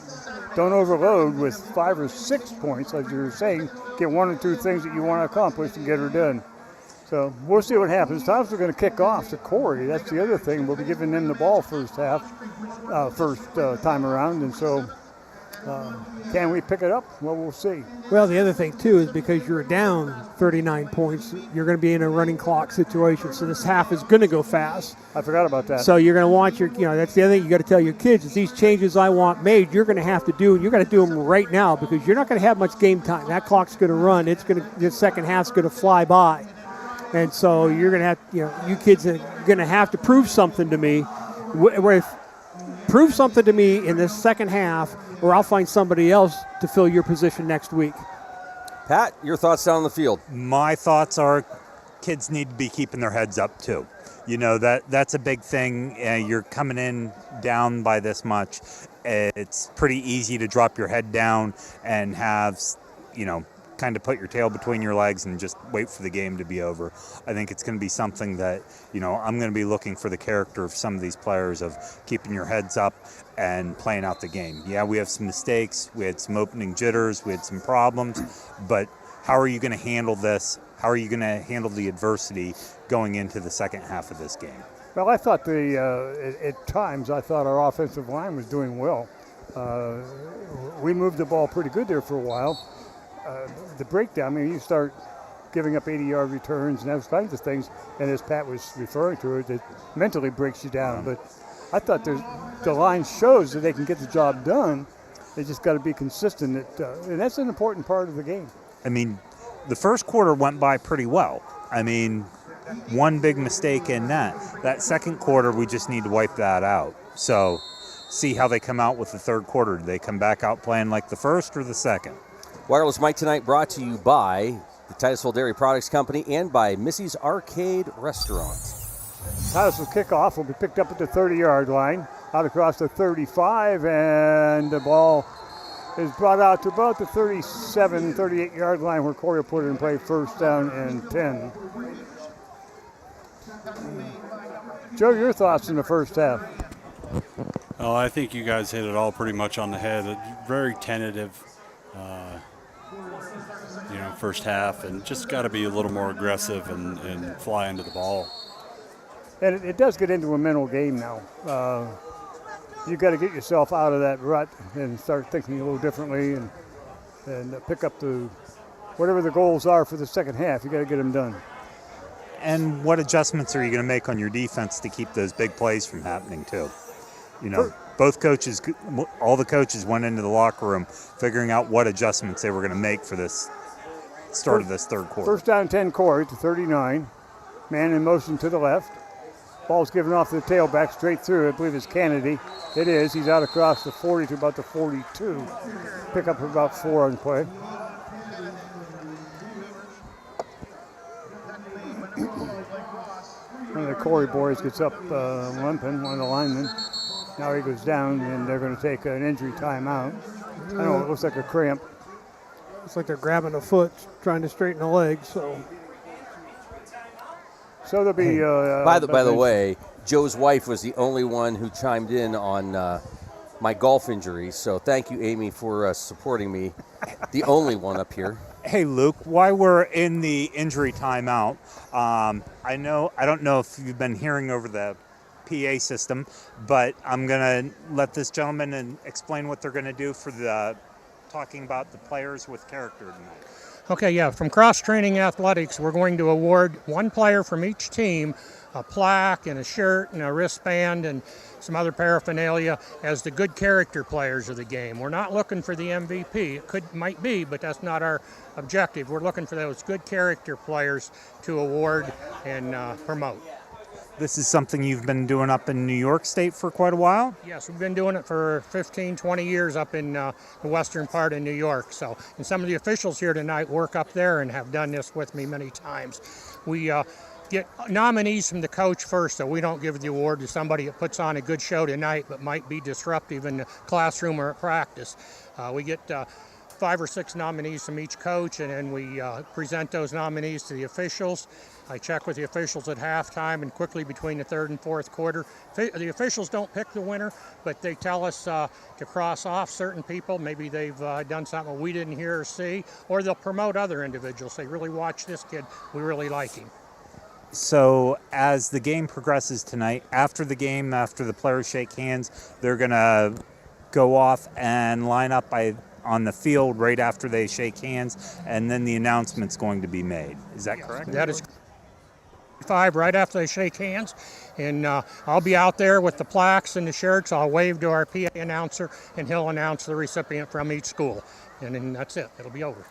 overload with 5 or 6 points, like you were saying. Get 1 or 2 things that you want to accomplish and get her done. So we'll see what happens. Times we're going to kick off to Corry. That's the other thing. We'll be giving them the ball first time around. And so can we pick it up? Well, we'll see. Well, the other thing, too, is because you're down 39 points, you're going to be in a running clock situation. So this half is going to go fast. I forgot about that. So you're going to want that's the other thing you got to tell your kids is these changes I want made, you're going to have to do, and you're going to do them right now because you're not going to have much game time. That clock's going to run. The second half's going to fly by. And so you're going to have, you kids are going to have to prove something to me. Prove something to me in this second half, or I'll find somebody else to fill your position next week. Pat, your thoughts down on the field? My thoughts are kids need to be keeping their heads up too. That's a big thing. You're coming in down by this much. It's pretty easy to drop your head down and have, kind of put your tail between your legs and just wait for the game to be over. I think it's going to be something that, I'm going to be looking for the character of some of these players of keeping your heads up and playing out the game. Yeah, we have some mistakes. We had some opening jitters. We had some problems. But how are you going to handle this? How are you going to handle the adversity going into the second half of this game? Well, I thought at times our offensive line was doing well. We moved the ball pretty good there for a while. The breakdown, you start giving up 80-yard returns and those kinds of things, and as Pat was referring to it mentally breaks you down. But I thought the line shows that they can get the job done. They just got to be consistent, and that's an important part of the game. The first quarter went by pretty well. One big mistake in that. That second quarter, we just need to wipe that out. So see how they come out with the third quarter. Do they come back out playing like the first or the second? Wireless Mike tonight brought to you by the Titusville Dairy Products Company and by Missy's Arcade Restaurant. Titusville kickoff will be picked up at the 30-yard line, out across the 35, and the ball is brought out to about the 37, 38-yard line where Corry will put it in play, first down and 10. Joe, your thoughts in the first half? Well, I think you guys hit it all pretty much on the head. Very tentative. First half, and just got to be a little more aggressive and fly into the ball. And it does get into a mental game now. You got to get yourself out of that rut and start thinking a little differently and pick up whatever the goals are for the second half. You got to get them done. And what adjustments are you going to make on your defense to keep those big plays from happening too? Both coaches, all the coaches went into the locker room figuring out what adjustments they were going to make for this start of this third quarter. First down 10 Corry to 39. Man in motion to the left. Ball's given off to the tailback straight through. I believe it's Kennedy. It is. He's out across the 40 to about the 42. Pick up about 4 on play. One of the Corry boys gets up limping, one of the linemen. Now he goes down, and they're going to take an injury timeout. I know it looks like a cramp. It's like they're grabbing a foot, trying to straighten a leg. So there'll be. By the way, Joe's wife was the only one who chimed in on my golf injury. So thank you, Amy, for supporting me. The only one up here. Hey, Luke, while we're in the injury timeout, I don't know if you've been hearing over the PA system, but I'm going to let this gentleman explain what they're going to do for the talking about the players with character tonight. Okay, yeah, from cross-training athletics, we're going to award one player from each team a plaque and a shirt and a wristband and some other paraphernalia as the good character players of the game. We're not looking for the MVP. It might be, but that's not our objective. We're looking for those good character players to award and promote. This is something you've been doing up in New York State for quite a while? Yes, we've been doing it for 15, 20 years up in the western part of New York. So, and some of the officials here tonight work up there and have done this with me many times. We get nominees from the coach first, so we don't give the award to somebody that puts on a good show tonight but might be disruptive in the classroom or at practice. We get 5 or 6 nominees from each coach, and then we present those nominees to the officials. I check with the officials at halftime and quickly between the third and fourth quarter. The officials don't pick the winner, but they tell us to cross off certain people. Maybe they've done something we didn't hear or see, or they'll promote other individuals. Say, really watch this kid, we really like him. So as the game progresses tonight, after the game, after the players shake hands, they're going to go off and line up on the field right after they shake hands, and then the announcement's going to be made. Is that correct? That is 5 right after they shake hands, and I'll be out there with the plaques and the shirts. I'll wave to our PA announcer, and he'll announce the recipient from each school, and then that's it. It'll be over.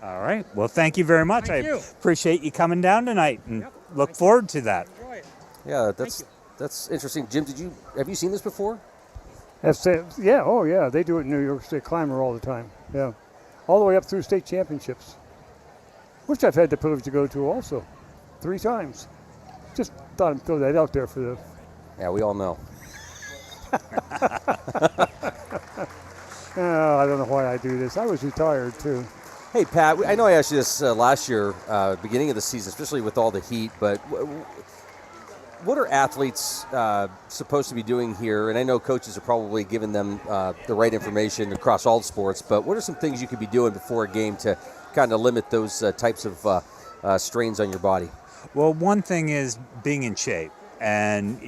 All right. Well, thank you very much. Thank you. Appreciate you coming down tonight, and look forward to that. Yeah, that's interesting. Jim, have you seen this before? Yeah, oh yeah, they do it in New York State Climber all the time. Yeah, all the way up through state championships, which I've had the privilege to go to also, 3 times. Just thought I'd throw that out there for the. Yeah, we all know. Oh, I don't know why I do this. I was retired too. Hey, Pat, I know I asked you this last year, beginning of the season, especially with all the heat, but what are athletes supposed to be doing here? And I know coaches are probably giving them the right information across all sports, but what are some things you could be doing before a game to kind of limit those types of strains on your body? Well, one thing is being in shape and,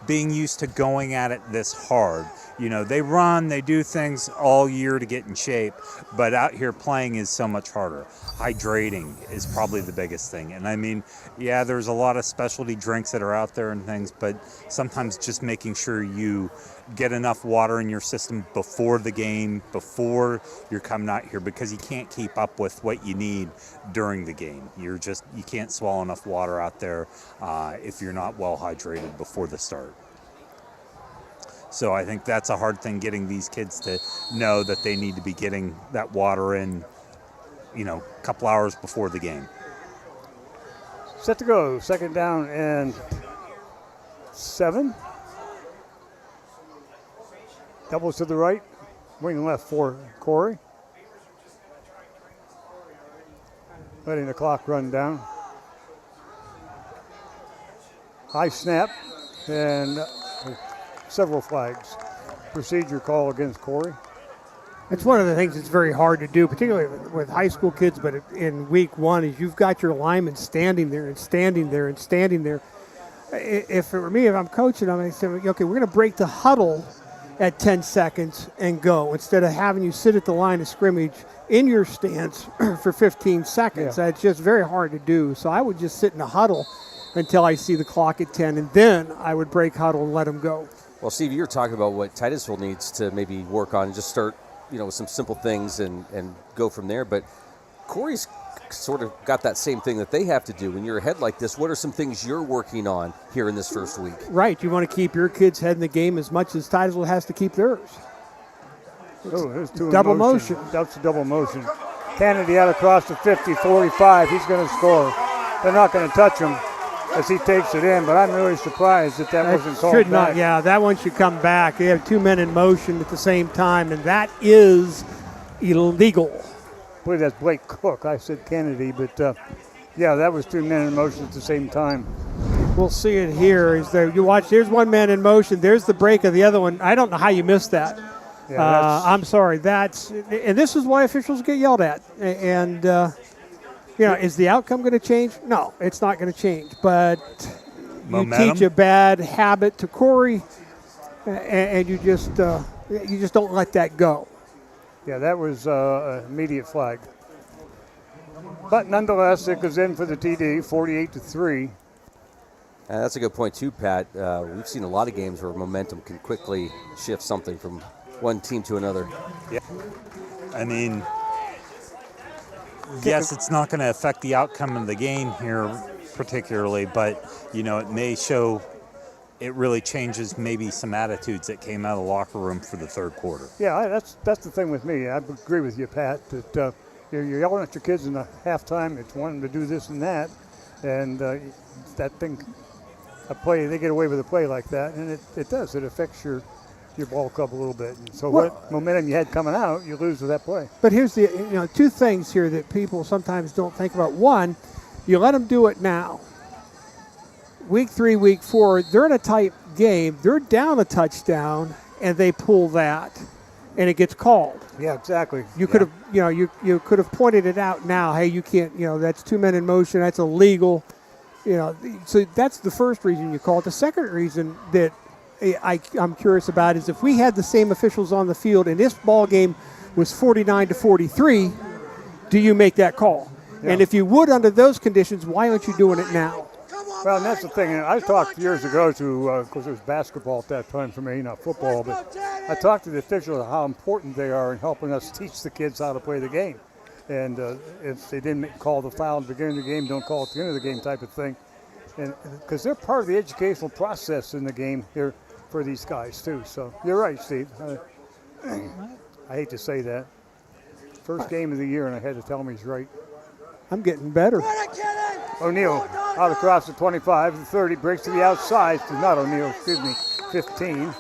being used to going at it this hard. They run, they do things all year to get in shape, but out here playing is so much harder. Hydrating is probably the biggest thing. And I mean, yeah, there's a lot of specialty drinks that are out there and things, but sometimes just making sure you get enough water in your system before the game, before you're coming out here, because you can't keep up with what you need during the game. You can't swallow enough water out there if you're not well hydrated before the start. So I think that's a hard thing, getting these kids to know that they need to be getting that water in, a couple hours before the game. Set to go. 2nd down and 7. Doubles to the right. Wing left for Corry. Letting the clock run down. High snap and several flags. Procedure call against Corry. It's one of the things that's very hard to do, particularly with high school kids, but in week 1 is you've got your linemen standing there and standing there and standing there. If it were me, if I'm coaching them, I say, okay, we're going to break the huddle at 10 seconds and go, instead of having you sit at the line of scrimmage in your stance for 15 seconds. Yeah. That's just very hard to do. So I would just sit in a huddle until I see the clock at 10, and then I would break huddle and let them go. Well, Steve, you're talking about what Titusville needs to maybe work on and just start, with some simple things and go from there. But Corry's sort of got that same thing that they have to do. When you're ahead like this, what are some things you're working on here in this first week? Right. You want to keep your kids' head in the game as much as Titusville has to keep theirs. There's 2 double motion. That's a double motion. Kennedy out across the 50, 45. He's going to score. They're not going to touch him as he takes it in, but I'm really surprised that wasn't called should back. Not, yeah, that one should come back. They have 2 men in motion at the same time, and that is illegal. I believe that's Blake Cook. I said Kennedy, but yeah, that was 2 men in motion at the same time. We'll see it here. You watch, there's 1 man in motion. There's the break of the other one. I don't know how you missed that. Yeah, I'm sorry. And this is why officials get yelled at. And is the outcome going to change? No, it's not going to change. But Momentum. teach a bad habit to Corry, and you just don't let that go. Yeah, that was an immediate flag. But nonetheless, it goes in for the TD, 48-3. That's a good point too, Pat. We've seen a lot of games where momentum can quickly shift something from one team to another. Yeah. I mean, yes, it's not going to affect the outcome of the game here particularly, but, you know, it may show it really changes maybe some attitudes that came out of the locker room for the third quarter. Yeah, that's the thing with me. I agree with you, Pat, that you're yelling at your kids in the halftime. It's wanting to do this and that, and that thing, a play, they get away with a play like that, and it does. It affects your ball club a little bit. And so what momentum you had coming out, you lose with that play. But here's the two things here that people sometimes don't think about. One, you let them do it now. Week 3, week 4, they're in a tight game. They're down a touchdown, and they pull that, and it gets called. Yeah, exactly. You could have, you could have pointed it out now. Hey, you can't. That's 2 men in motion. That's illegal. So that's the first reason you call it. The second reason that I'm curious about is if we had the same officials on the field and this ball game was 49-43, do you make that call? Yeah. And if you would under those conditions, why aren't you doing it now? Well, and that's the thing. I talked years ago to, because it was basketball at that time for me, not football, but I talked to the officials how important they are in helping us teach the kids how to play the game. And if they didn't call the foul at the beginning of the game, don't call it at the end of the game type of thing. And because they're part of the educational process in the game here for these guys too. So you're right, Steve. I hate to say that. First game of the year, and I had to tell him he's right. I'm getting better. O'Neal out across the 25, the 30, breaks to the outside. Not O'Neal, excuse me, 15.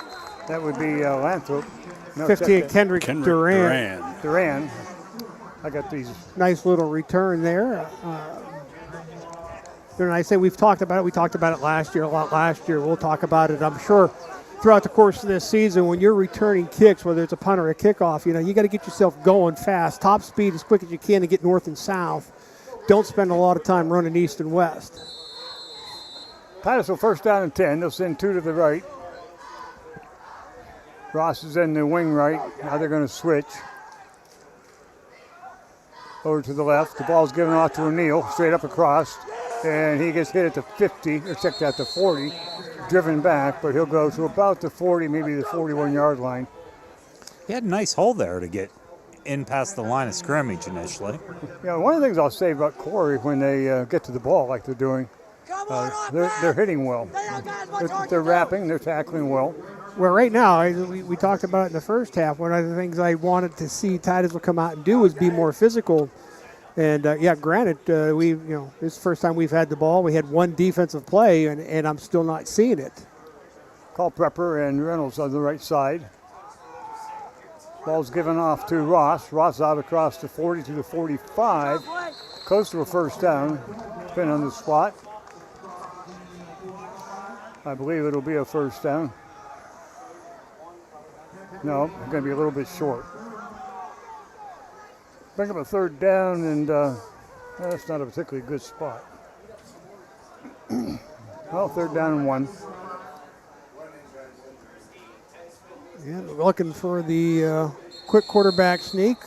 That would be Lathrop. No, 15, Kendrick Duran. I got these. Nice little return there. And I say we've talked about it. We talked about it a lot last year. We'll talk about it, I'm sure, throughout the course of this season. When you're returning kicks, whether it's a punt or a kickoff, you got to get yourself going fast. Top speed as quick as you can to get north and south. Don't spend a lot of time running east and west. Titusville first down and 10. They'll send 2 to the right. Ross is in the wing right. Now they're going to switch. Over to the left. The ball's given off to O'Neal, straight up across. And he gets hit at the 50, or check that, the 40. Driven back, but he'll go to about the 40, maybe the 41-yard line. He had a nice hole there to get in past the line of scrimmage initially. Yeah, one of the things I'll say about Corry when they get to the ball like they're doing, they're hitting well. They're wrapping, they're tackling well. Well, right now, we talked about it in the first half. One of the things I wanted to see Titusville come out and do was be more physical. And, granted, this is the first time we've had the ball. We had one defensive play, and I'm still not seeing it. Culpepper and Reynolds on the right side. Ball's given off to Ross. Ross out across the 40 to the 45. Close to a first down. Pin on the spot. I believe it'll be a first down. No, it's going to be a little bit short. Bring up a third down, and that's not a particularly good spot. Well, third down and 1. Yeah, looking for the quick quarterback sneak.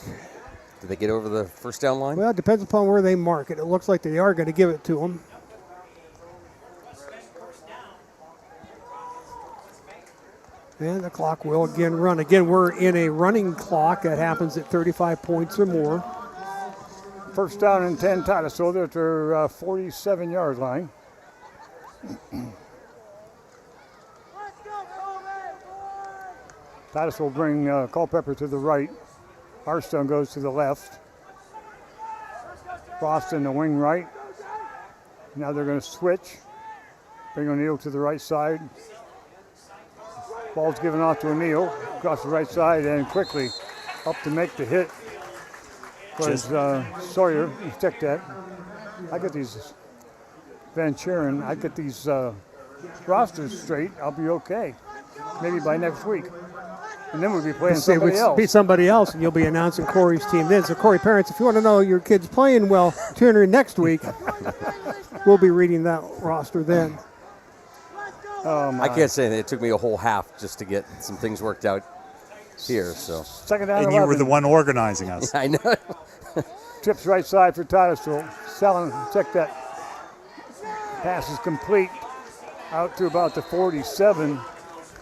Did they get over the first down line? Well, it depends upon where they mark it. It looks like they are going to give it to them. And the clock will again run. Again, we're in a running clock that happens at 35 points or more. First down and 10, Titusville. They're at their 47-yard line. Titusville will bring Culpepper to the right. Harstone goes to the left. Frost in the wing right. Now they're going to switch. Bring O'Neal to the right side. Ball's given off to O'Neal across the right side, and quickly up to make the hit was Sawyer. Check that. I get these Van Churen. I get these rosters straight. I'll be okay. Maybe by next week. And then we'll be playing somebody else. Be somebody else, and you'll be announcing Corry's team then. So, Corry parents, if you want to know your kid's playing well, tune in next week. We'll be reading that roster then. Oh, my. I can't say that it took me a whole half just to get some things worked out here. So. Second down, And 11. you were the one organizing us. I know. Trips right side for Titusville. Selling, check that. Pass is complete out to about the 47.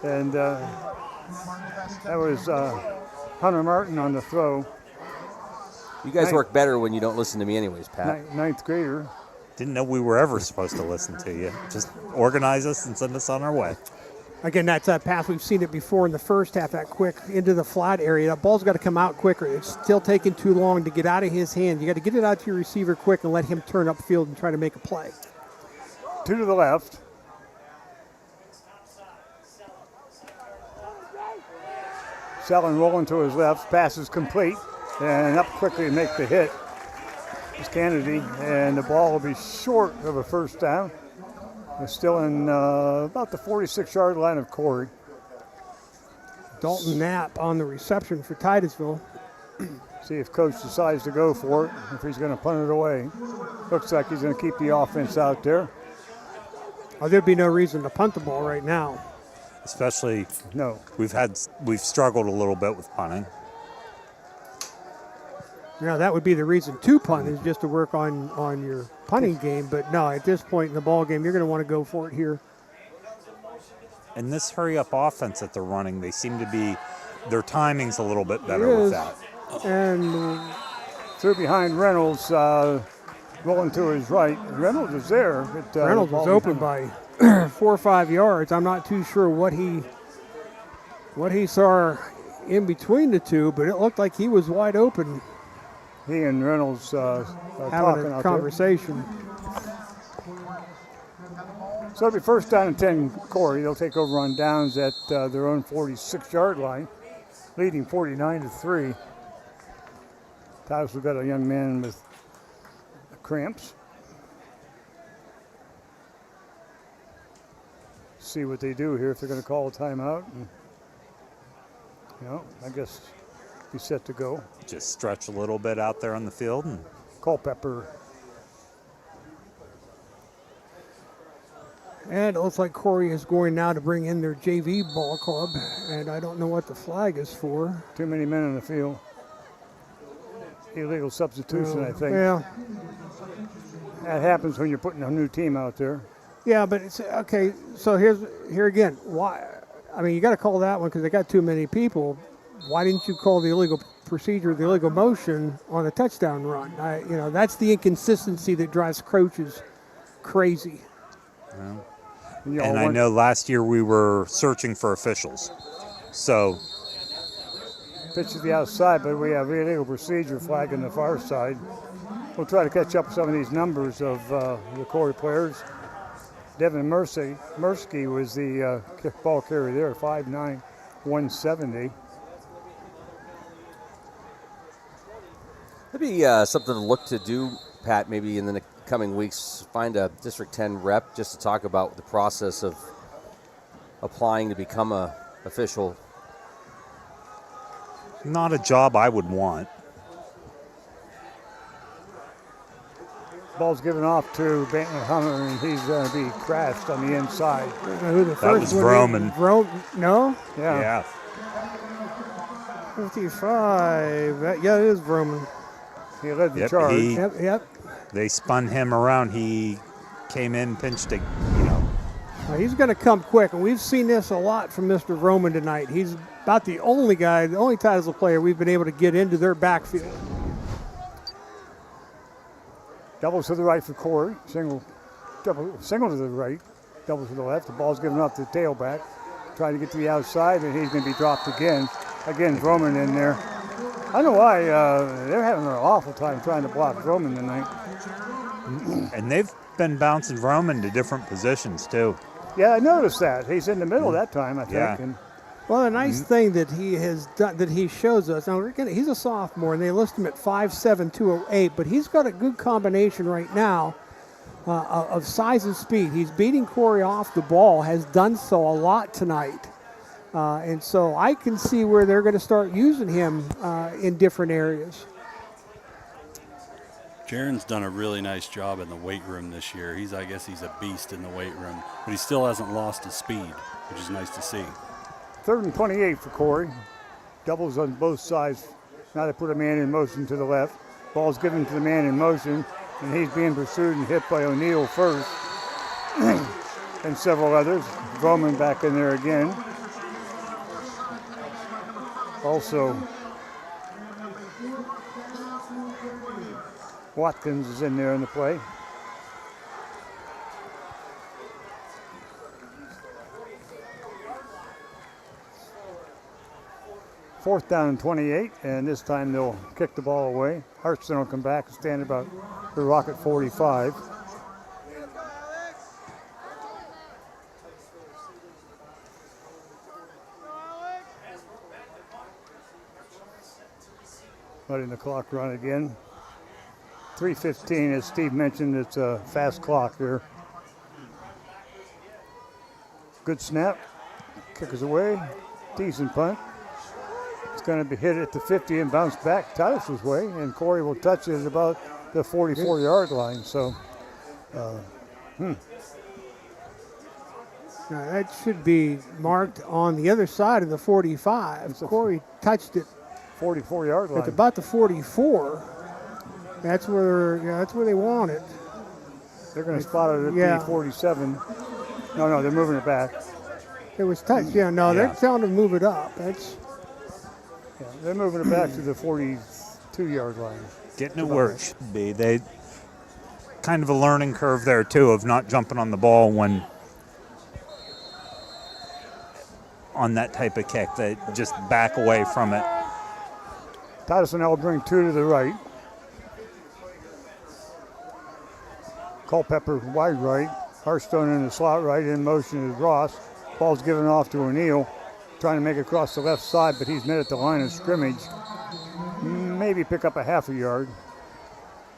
And that was Hunter Martin on the throw. You guys work better when you don't listen to me anyways, Pat. Ninth grader. Didn't know we were ever supposed to listen to you. Just organize us and send us on our way. Again, that's a pass. We've seen it before in the first half, that quick into the flat area. That ball's got to come out quicker. It's still taking too long to get out of his hand. You got to get it out to your receiver quick and let him turn upfield and try to make a play. 2 to the left. Selling rolling to his left. Pass is complete. And up quickly to make the hit is Kennedy. And the ball will be short of a first down. It's still in about the 46-yard line of Corry. Dalton Knapp on the reception for Titusville. See if coach decides to go for it, if he's going to punt it away. Looks like he's going to keep the offense out there. Oh, there'd be no reason to punt the ball right now. Especially, no. We've struggled a little bit with punting. Yeah, that would be the reason to punt, is just to work on your punting game. But no, at this point in the ball game, you're going to want to go for it here. And this hurry-up offense that they're running, they seem to be, their timing's a little bit better with that. And through behind Reynolds, rolling to his right. Reynolds is there. But, Reynolds was open by 4 or 5 yards. I'm not too sure what he saw in between the two, but it looked like he was wide open. He and Reynolds are having talking a conversation. So it'll be first down and 10, Corry. They'll take over on downs at their own 46-yard line, leading 49-3. Titusville got a young man with cramps. See what they do here, if they're going to call a timeout. And, I guess he's set to go. Just stretch a little bit out there on the field. And Culpepper. And it looks like Corry is going now to bring in their JV ball club, and I don't know what the flag is for. Too many men on the field. Illegal substitution, I think. Yeah. That happens when you're putting a new team out there. Yeah, but it's okay. So here again. Why? I mean, you got to call that one because they got too many people. Why didn't you call the illegal procedure, the illegal motion on the touchdown run? That's the inconsistency that drives coaches crazy. And I know last year we were searching for officials. So pitch to the outside, but we have illegal procedure flag on the far side. We'll try to catch up with some of these numbers of the Corry players. Devin Mursky was the ball carrier there, 5'9", 170. That'd be something to look to do, Pat, maybe in the coming weeks. Find a District 10 rep just to talk about the process of applying to become a official. not a job I would want. Ball's given off to Bentley Hummer, and he's going to be crashed on the inside. Who the That first was one Vroman. No? Yeah. 55. Yeah, it is Vroman. He led the Yep, charge. Yep. They spun him around. He came in, pinched a, Well, he's going to come quick, and we've seen this a lot from Mr. Vroman tonight. He's about the only guy, the only Titusville player we've been able to get into their backfield. Doubles to the right for Corry. Single to the right. Double to the left. The ball's given off to the tailback. Trying to get to the outside, and he's going to be dropped again. Again, Vroman in there. I don't know why they're having an awful time trying to block Vroman tonight. and they've been bouncing Vroman to different positions too. Yeah, I noticed that. He's in the middle that time, I think. Yeah. And Well, the nice thing that he has done, that he shows us, now he's a sophomore, and they list him at 5'7", 208, but he's got a good combination right now of size and speed. He's beating Corry off the ball, has done so a lot tonight. And so I can see where they're going to start using him in different areas. Jaron's done a really nice job in the weight room this year. I guess he's a beast in the weight room, but he still hasn't lost his speed, which is nice to see. 3rd and 28 for Corry. Doubles on both sides. Now they put a man in motion to the left. Ball's given to the man in motion, and he's being pursued and hit by O'Neill first, and several others. Bowman back in there again. Also, Watkins is in there in the play. Fourth down and 28, and this time they'll kick the ball away. Hartston will come back and stand about the Rocket 45. Letting the clock run again. 3:15, as Steve mentioned, it's a fast clock here. Good snap. Kick is away. Decent punt. It's going to be hit at the 50 and bounce back Titusville's way, and Corry will touch it at about the 44-yard line. So, Now that should be marked on the other side of the 45. Corry touched it 44-yard line at about the 44. That's where they want it. They're going to spot it at the 47. No, they're moving it back. It was touched. They're telling them to move it up. They're moving it back to the 42-yard line. Getting it where it should be. They kind of a learning curve there too of not jumping on the ball when on that type of kick. They just back away from it. Titusville now will bring 2 to the right. Culpepper wide right. Hartstone in the slot right. In motion is Ross. Ball's given off to O'Neill. Trying to make it across the left side, but he's met at the line of scrimmage. Maybe pick up a half a yard.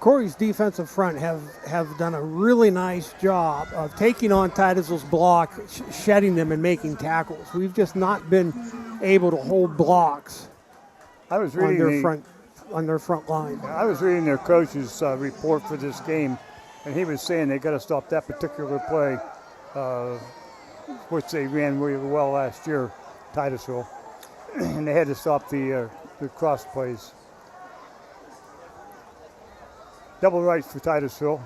Corry's defensive front have done a really nice job of taking on Titusville's block, shedding them and making tackles. We've just not been able to hold blocks on their front line. I was reading their coach's report for this game, and he was saying they got to stop that particular play, which they ran really well last year, Titusville, and they had to stop the cross plays. Double right for Titusville.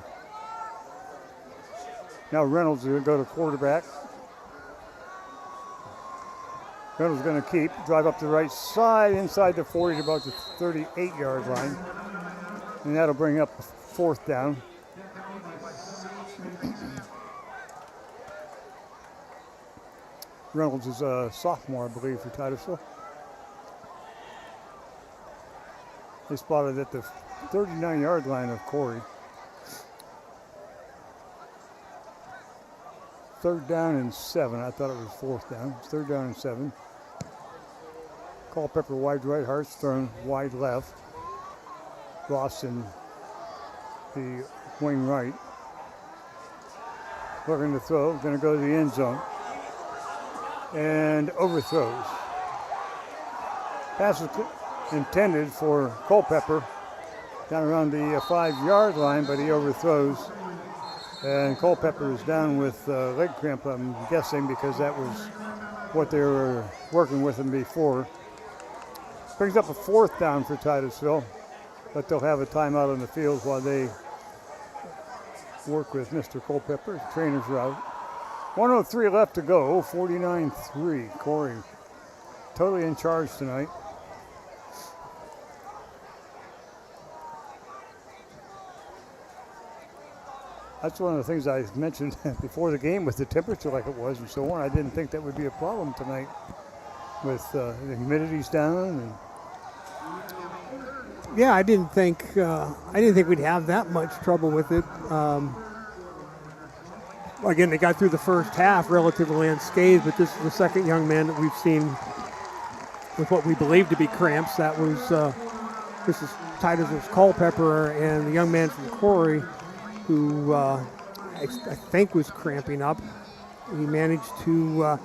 Now Reynolds is going to go to quarterback. Reynolds is going to keep, drive up the right side, inside the 40 to about the 38-yard line. And that'll bring up 4th down. Reynolds is a sophomore, I believe, for Titusville. They spotted at the 39-yard line of Corry. 3rd down and 7. I thought it was 4th down. It's 3rd down and 7. Culpepper wide right, Hartstone wide left. Ross in the wing right. Looking to throw, going to go to the end zone. And overthrows. Pass is intended for Culpepper down around the 5-yard line, but he overthrows. And Culpepper is down with leg cramp, I'm guessing, because that was what they were working with him before. Brings up a 4th down for Titusville, but they'll have a timeout on the field while they work with Mr. Culpepper. Trainer's route. 1:03 left to go, 49-3. Corry totally in charge tonight. That's one of the things I mentioned before the game with the temperature like it was and so on. I didn't think that would be a problem tonight with the humidity's down. And yeah, I didn't think we'd have that much trouble with it. Again, they got through the first half relatively unscathed, but this is the second young man that we've seen with what we believe to be cramps. That was this is Titusville's Culpepper and the young man from Corry, who I think was cramping up. He managed to,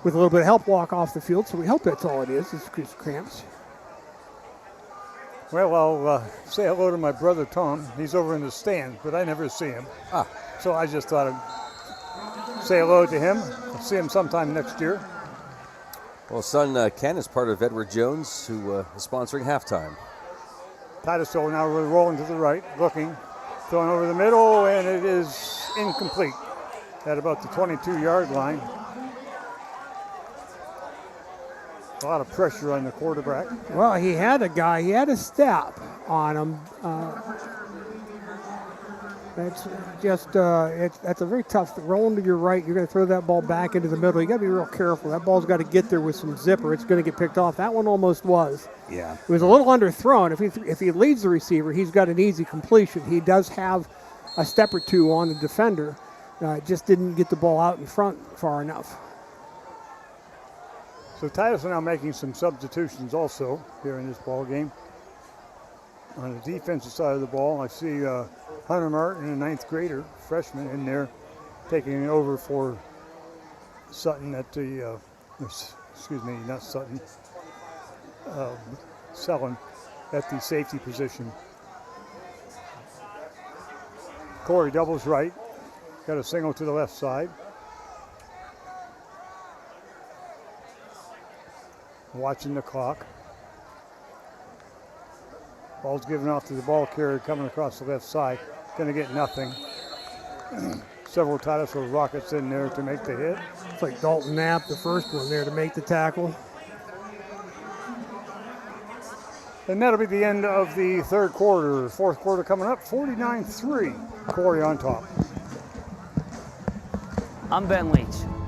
with a little bit of help, walk off the field. So we hope that's all it is cramps. Well, I'll say hello to my brother Tom. He's over in the stands, but I never see him. So I just thought I'd say hello to him. I'll see him sometime next year. Well, son Ken is part of Edward Jones, who is sponsoring halftime. Titusville now really rolling to the right, looking, throwing over the middle, and it is incomplete at about the 22-yard line. A lot of pressure on the quarterback. Well, he had a step on him. That's just, that's a very tough, rolling to your right, you're going to throw that ball back into the middle. You got to be real careful. That ball's got to get there with some zipper. It's going to get picked off. That one almost was. Yeah. It was a little underthrown. If he leads the receiver, he's got an easy completion. He does have a step or two on the defender. Just didn't get the ball out in front far enough. So Titus are now making some substitutions also here in this ball game. On the defensive side of the ball, I see Hunter Martin, a ninth grader, freshman, in there, taking over for Sutton at the, excuse me, not Sutton, Sellon at the safety position. Corry doubles right, got a single to the left side. Watching the clock. Ball's given off to the ball carrier coming across the left side. Going to get nothing. Several Titusville Rockets in there to make the hit. It's like Dalton Knapp, the first one there to make the tackle. And that'll be the end of the third quarter. Fourth quarter coming up, 49-3. Corry on top. I'm Ben Leach,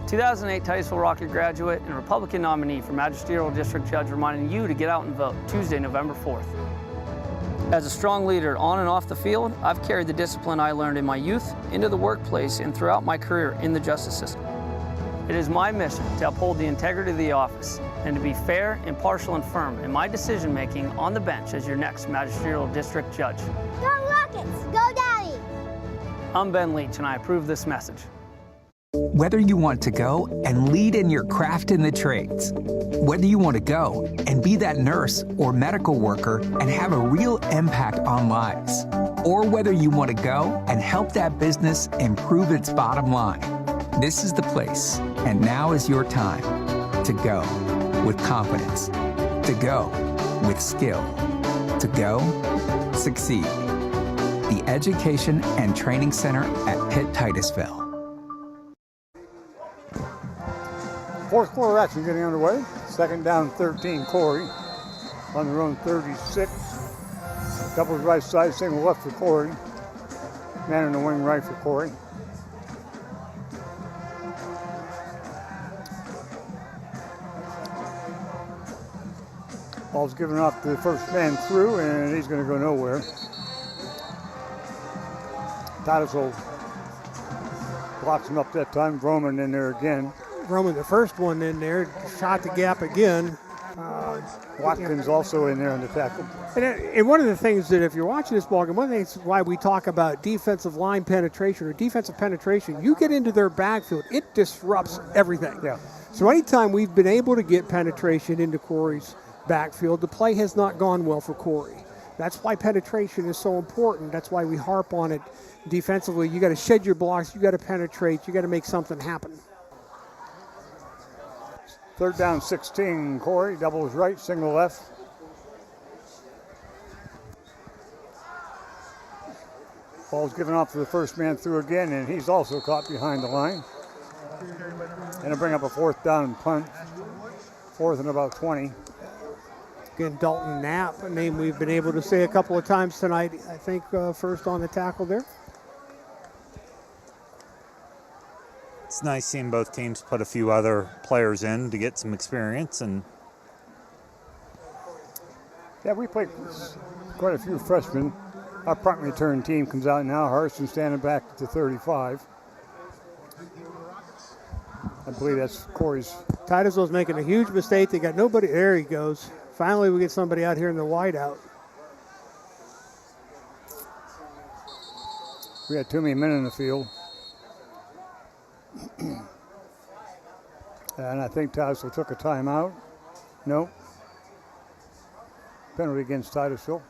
2008 Titusville Rocket graduate and Republican nominee for Magisterial District Judge, reminding you to get out and vote Tuesday, November 4th. As a strong leader on and off the field, I've carried the discipline I learned in my youth into the workplace and throughout my career in the justice system. It is my mission to uphold the integrity of the office and to be fair, impartial, and firm in my decision-making on the bench as your next Magisterial District Judge. Go Rockets! Go Daddy! I'm Ben Leach, and I approve this message. Whether you want to go and lead in your craft in the trades, whether you want to go and be that nurse or medical worker and have a real impact on lives, or whether you want to go and help that business improve its bottom line, this is the place, and now is your time to go with confidence, to go with skill, to go succeed. The Education and Training Center at Pitt Titusville. Fourth quarter action getting underway. Second down, 13, Corry. On their own 36. Doubles right side, single left for Corry. Man in the wing right for Corry. Ball's given off to the first man through, and he's going to go nowhere. Titusville blocks him up that time. Roman in there again. Roman, the first one in there, shot the gap again. Watkins also in there on the tackle. And one of the things that if you're watching this ballgame, one of the things why we talk about defensive line penetration or defensive penetration, you get into their backfield, it disrupts everything. Yeah. So anytime we've been able to get penetration into Corry's backfield, the play has not gone well for Corry. That's why penetration is so important. That's why we harp on it defensively. You got to shed your blocks, you got to penetrate, you got to make something happen. Third down, 16, Corry. Doubles right, single left. Ball's given off to the first man through again, and he's also caught behind the line. And it'll bring up a fourth down and punt. Fourth and about 20. Again, Dalton Knapp, a name we've been able to say a couple of times tonight. I think first on the tackle there. It's nice seeing both teams put a few other players in to get some experience. And yeah, we played quite a few freshmen. Our punt return team comes out now. Harrison standing back at the 35. I believe that's Corry's. Titusville's making a huge mistake. They got nobody. There he goes. Finally, we get somebody out here in the wideout. We had too many men in the field. And I think Titusville took a timeout. No. Penalty against Titusville.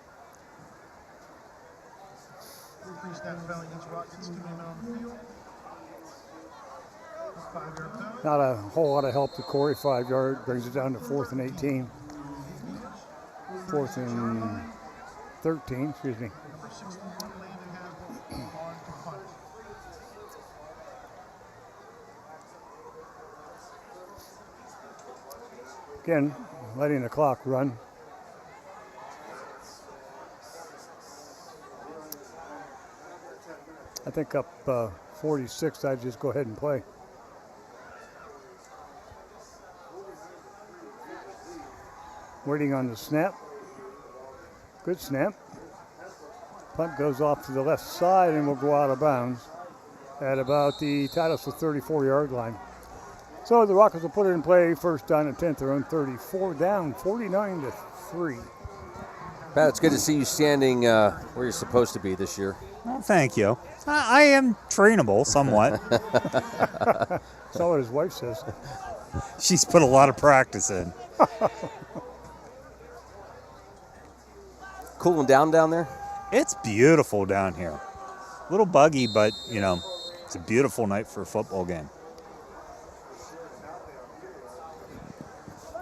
Not a whole lot of help to Corry. 5 yard brings it down to 4th and 18. 4th and 13, excuse me. Again, letting the clock run. I think up 46, I'd just go ahead and play. Waiting on the snap. Good snap. Punt goes off to the left side and will go out of bounds at about the Titusville 34-yard line. So the Rockets will put it in play, first down and 10th, their own 34, down 49-3. Pat, it's good to see you standing where you're supposed to be this year. Well, thank you. I am trainable somewhat. That's what his wife says. She's put a lot of practice in. Cooling down there? It's beautiful down here. A little buggy, but, you know, it's a beautiful night for a football game.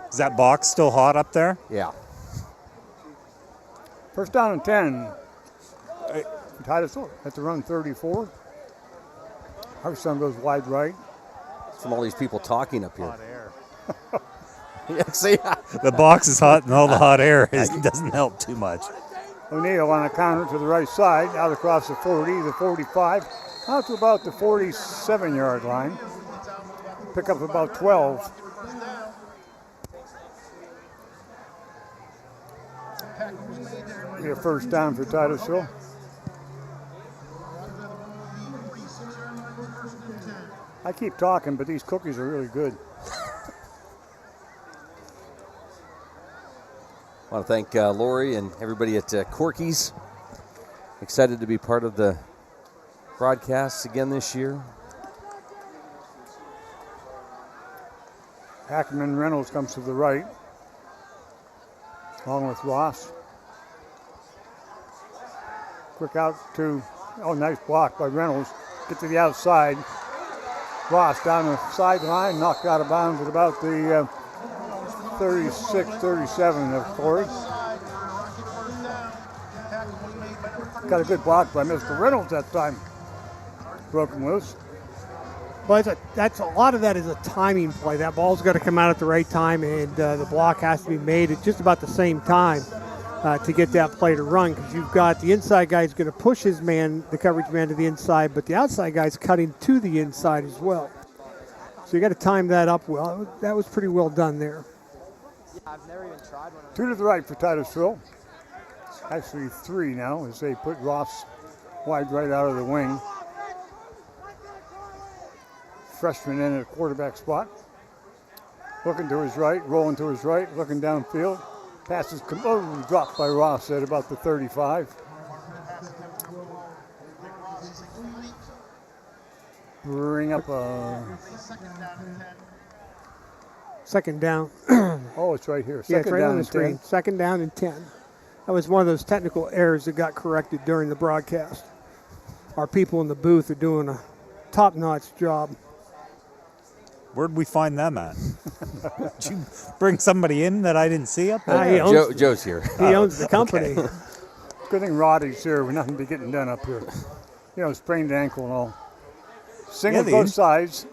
Is that box still hot up there? Yeah. First down and 10. Titusville at the run 34. Harson goes wide right. From all these people talking up here. Hot air. Yeah, see? The box is hot and all the hot air doesn't help too much. O'Neal on a counter to the right side, out across the 40, the 45, out to about the 47-yard line. Pick up about 12. Be a first down for Titusville. I keep talking, but these cookies are really good. I want to thank Lori and everybody at Corky's. Excited to be part of the broadcasts again this year. Ackerman Reynolds comes to the right, along with Ross. Quick out to, nice block by Reynolds. Get to the outside. Ross down the sideline, knocked out of bounds at about the 36, 37 of Corry. Got a good block by Mr. Reynolds that time. Broken loose. Well, that's a lot of that is a timing play. That ball's got to come out at the right time, and the block has to be made at just about the same time to get that play to run, because you've got the inside guy's going to push his man, the coverage man, to the inside, but the outside guy's cutting to the inside as well. So you got to time that up well. That was pretty well done there. I've never even tried one. 2 to the right for Titusville. Actually 3 now as they put Ross wide right out of the wing. Freshman in at quarterback spot. Looking to his right, rolling to his right, looking downfield. Passes dropped by Ross at about the 35. Bring up a second down. Oh, it's right here. Yeah, Second it's right down on the and screen. 10. Second down and 10. That was one of those technical errors that got corrected during the broadcast. Our people in the booth are doing a top-notch job. Where'd we find them at? Did you bring somebody in that I didn't see up there? Joe's here. He owns the company. Okay. Good thing Roddy's here. We're nothing be getting done up here. You know, sprained ankle and all. Single both sides.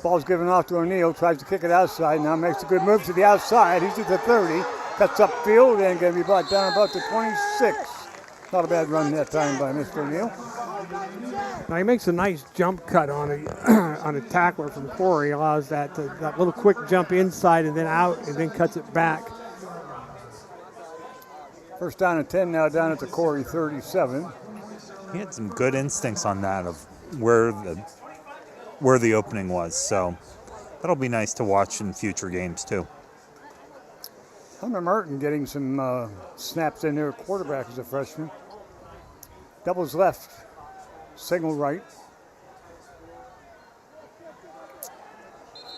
Ball's given off to O'Neal. Tries to kick it outside. Now makes a good move to the outside. He's at the 30. Cuts upfield and going to be brought down about the 26. Not a bad run that time by Mr. O'Neal. Now he makes a nice jump cut on a on a tackler from Corry. Allows that little quick jump inside and then out and then cuts it back. First down and 10 now down at the Corry 37. He had some good instincts on that of where the opening was. So that'll be nice to watch in future games too. Hunter Merton getting some snaps in there. Quarterback as a freshman. Doubles left. Single right.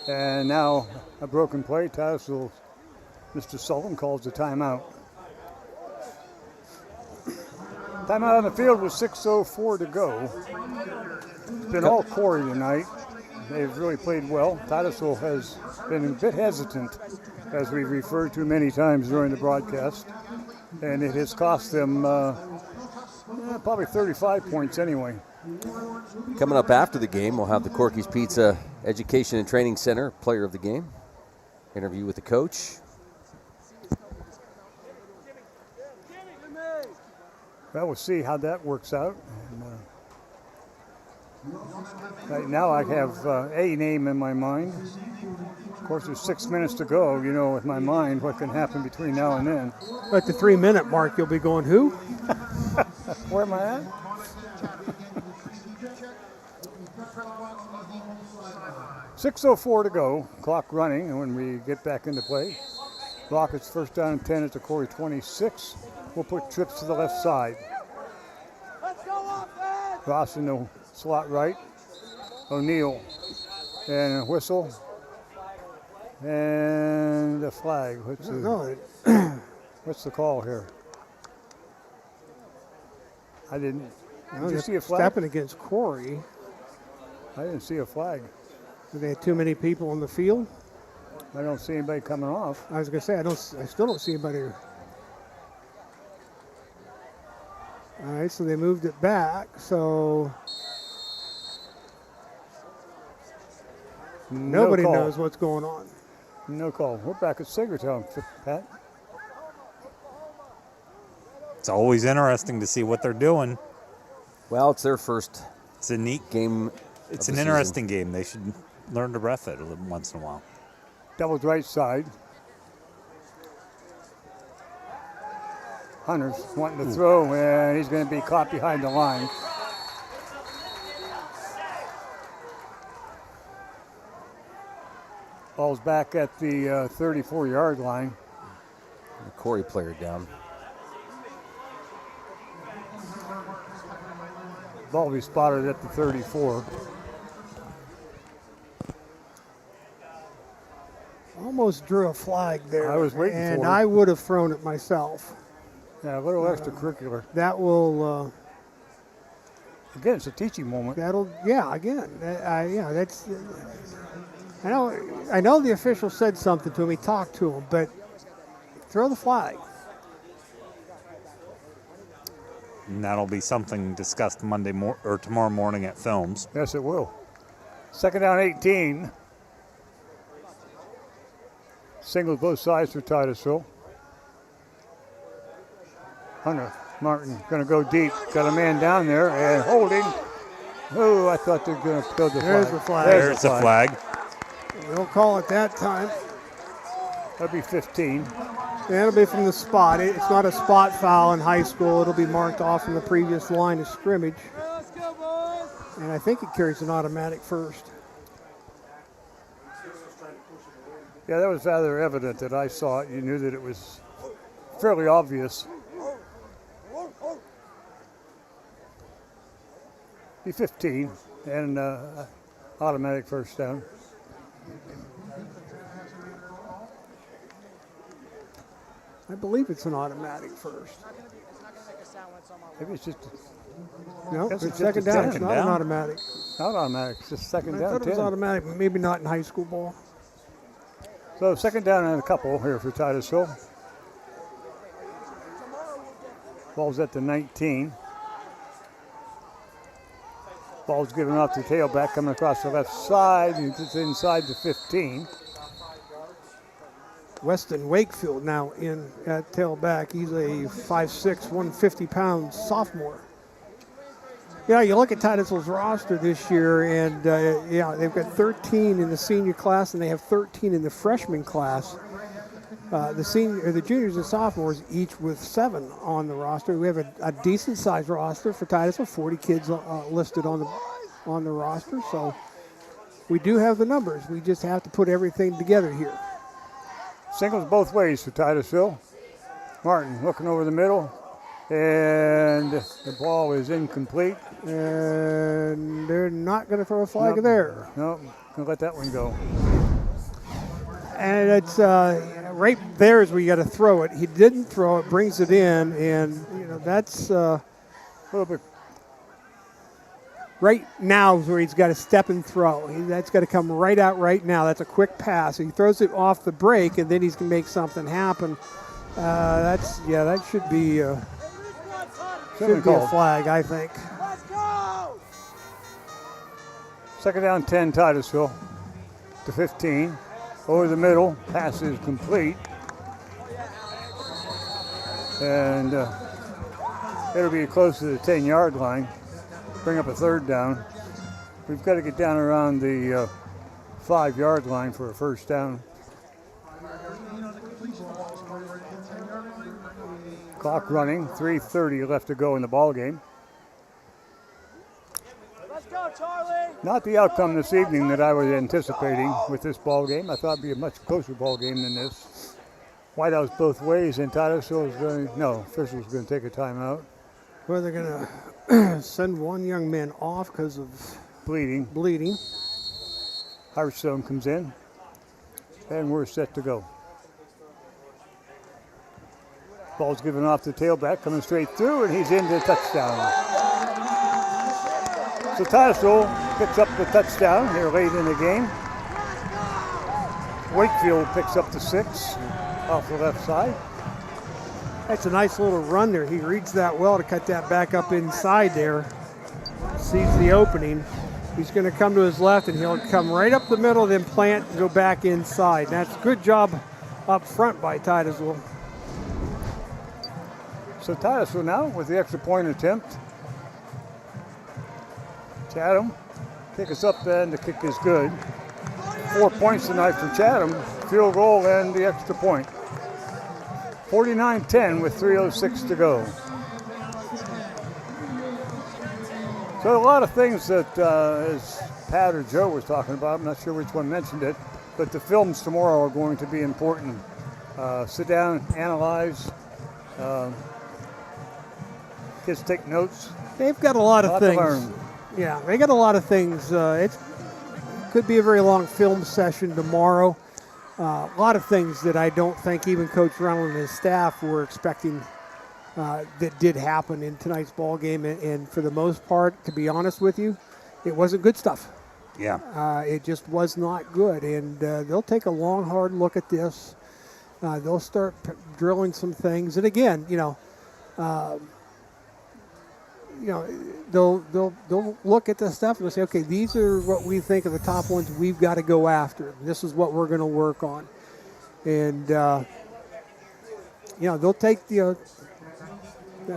And now a broken play. Titusville, Mr. Sullivan calls the timeout. Timeout on the field with 6:04 to go. It's been all Corry tonight. They've really played well. Titusville has been a bit hesitant, as we've referred to many times during the broadcast, and it has cost them probably 35 points anyway. Coming up after the game, we'll have the Corky's Pizza Education and Training Center player of the game. Interview with the coach. Well, we'll see how that works out. And, right now I have a name in my mind. Of course, there's 6 minutes to go, with my mind, what can happen between now and then. At the 3-minute mark, you'll be going, who? Where am I at? .6:04 to go, clock running, and when we get back into play, Rockets first down and 10 at the Corry 26. We'll put trips to the left side. Ross in the slot right. O'Neill. And a whistle. And a flag. What's the call here? I didn't. Did you see a flag? Stepping against Corry. I didn't see a flag. Do they have too many people on the field? I don't see anybody coming off. I was going to say, I still don't see anybody. All right, so they moved it back. So nobody knows what's going on. No call. We're back at Sagertown, Pat. It's always interesting to see what they're doing. Well, it's their first. It's a neat game. It's an interesting game. They should learn to ref it once in a while. Doubles right side. Hunter's wanting to throw, and he's going to be caught behind the line. Ball's back at the 34-yard line. The Corry player down. Ball will be spotted at the 34. Almost drew a flag there. I was waiting for it. And I would have thrown it myself. Yeah, a little extracurricular. That will. Again, it's a teaching moment. That's. I know the official said something to him. He talked to him, but throw the flag. And that'll be something discussed tomorrow morning at Films. Yes, it will. Second down, 18. Singles both sides for Titusville. Hunter Martin going to go deep. Got a man down there and holding. Oh, I thought they were going to throw the flag. There's the flag. There's the flag. They'll call it that time. That'll be 15. That'll be from the spot. It's not a spot foul in high school. It'll be marked off from the previous line of scrimmage. And I think it carries an automatic first. Yeah, that was rather evident that I saw it. You knew that it was fairly obvious. Be 15 and automatic first down. I believe it's an automatic first. Maybe it's just. No, it's second down. It's not an automatic. Not automatic. It's just second down. I thought it was automatic, but maybe not in high school ball. So second down and a couple here for Titusville. Ball's at the 19. Ball's given off the tailback coming across the left side. It's inside the 15. Weston Wakefield now in at tailback. He's a 5'6", 150-pound sophomore. You look at Titusville's roster this year, and they've got 13 in the senior class, and they have 13 in the freshman class. The juniors and sophomores each with 7 on the roster. We have a decent-sized roster for Titusville, 40 kids listed on the roster. So we do have the numbers. We just have to put everything together here. Singles both ways for Titusville. Martin looking over the middle, and the ball is incomplete. And they're not going to throw a flag there. Nope, going to let that one go. And it's right there is where you got to throw it. He didn't throw it, brings it in, and that's A little bit. Right now is where he's got to step and throw. That's got to come right out right now. That's a quick pass. He throws it off the break, and then he's going to make something happen. That should be a flag, I think. Second down, 10, Titusville to 15. Over the middle, pass is complete. And it'll be close to the 10-yard line. Bring up a third down. We've got to get down around the 5-yard line for a first down. Clock running, 3:30 left to go in the ball game. Let's go, Charlie. Not the outcome this evening that I was anticipating with this ball game. I thought it'd be a much closer ball game than this. Whiteouts both ways, and Titusville is going to, officials going to take a timeout. Well, they're going to send one young man off because of bleeding. Hearthstone comes in, and we're set to go. Ball's given off the tailback, coming straight through, and he's into the touchdown. So Titusville picks up the touchdown here late in the game. Wakefield picks up the 6 off the left side. That's a nice little run there. He reads that well to cut that back up inside there. Sees the opening. He's going to come to his left, and he'll come right up the middle, then plant and go back inside. And that's a good job up front by Titusville. So Titusville now with the extra point attempt. Chatham kick us up, and the kick is good. 4 points tonight for Chatham. Field goal and the extra point. 49-10 with 3:06 to go. So a lot of things that, as Pat or Joe was talking about, I'm not sure which one mentioned it, but the films tomorrow are going to be important. Sit down, analyze. Kids take notes. They've got a lot of things. To learn. Yeah, they got a lot of things. It could be a very long film session tomorrow. A lot of things that I don't think even Coach Reynolds and his staff were expecting that did happen in tonight's ball game. And for the most part, to be honest with you, it wasn't good stuff. Yeah. It just was not good. And they'll take a long, hard look at this. They'll start drilling some things. And again, they'll look at the stuff and they'll say, okay, these are what we think are the top ones we've got to go after. This is what we're going to work on. And, they'll take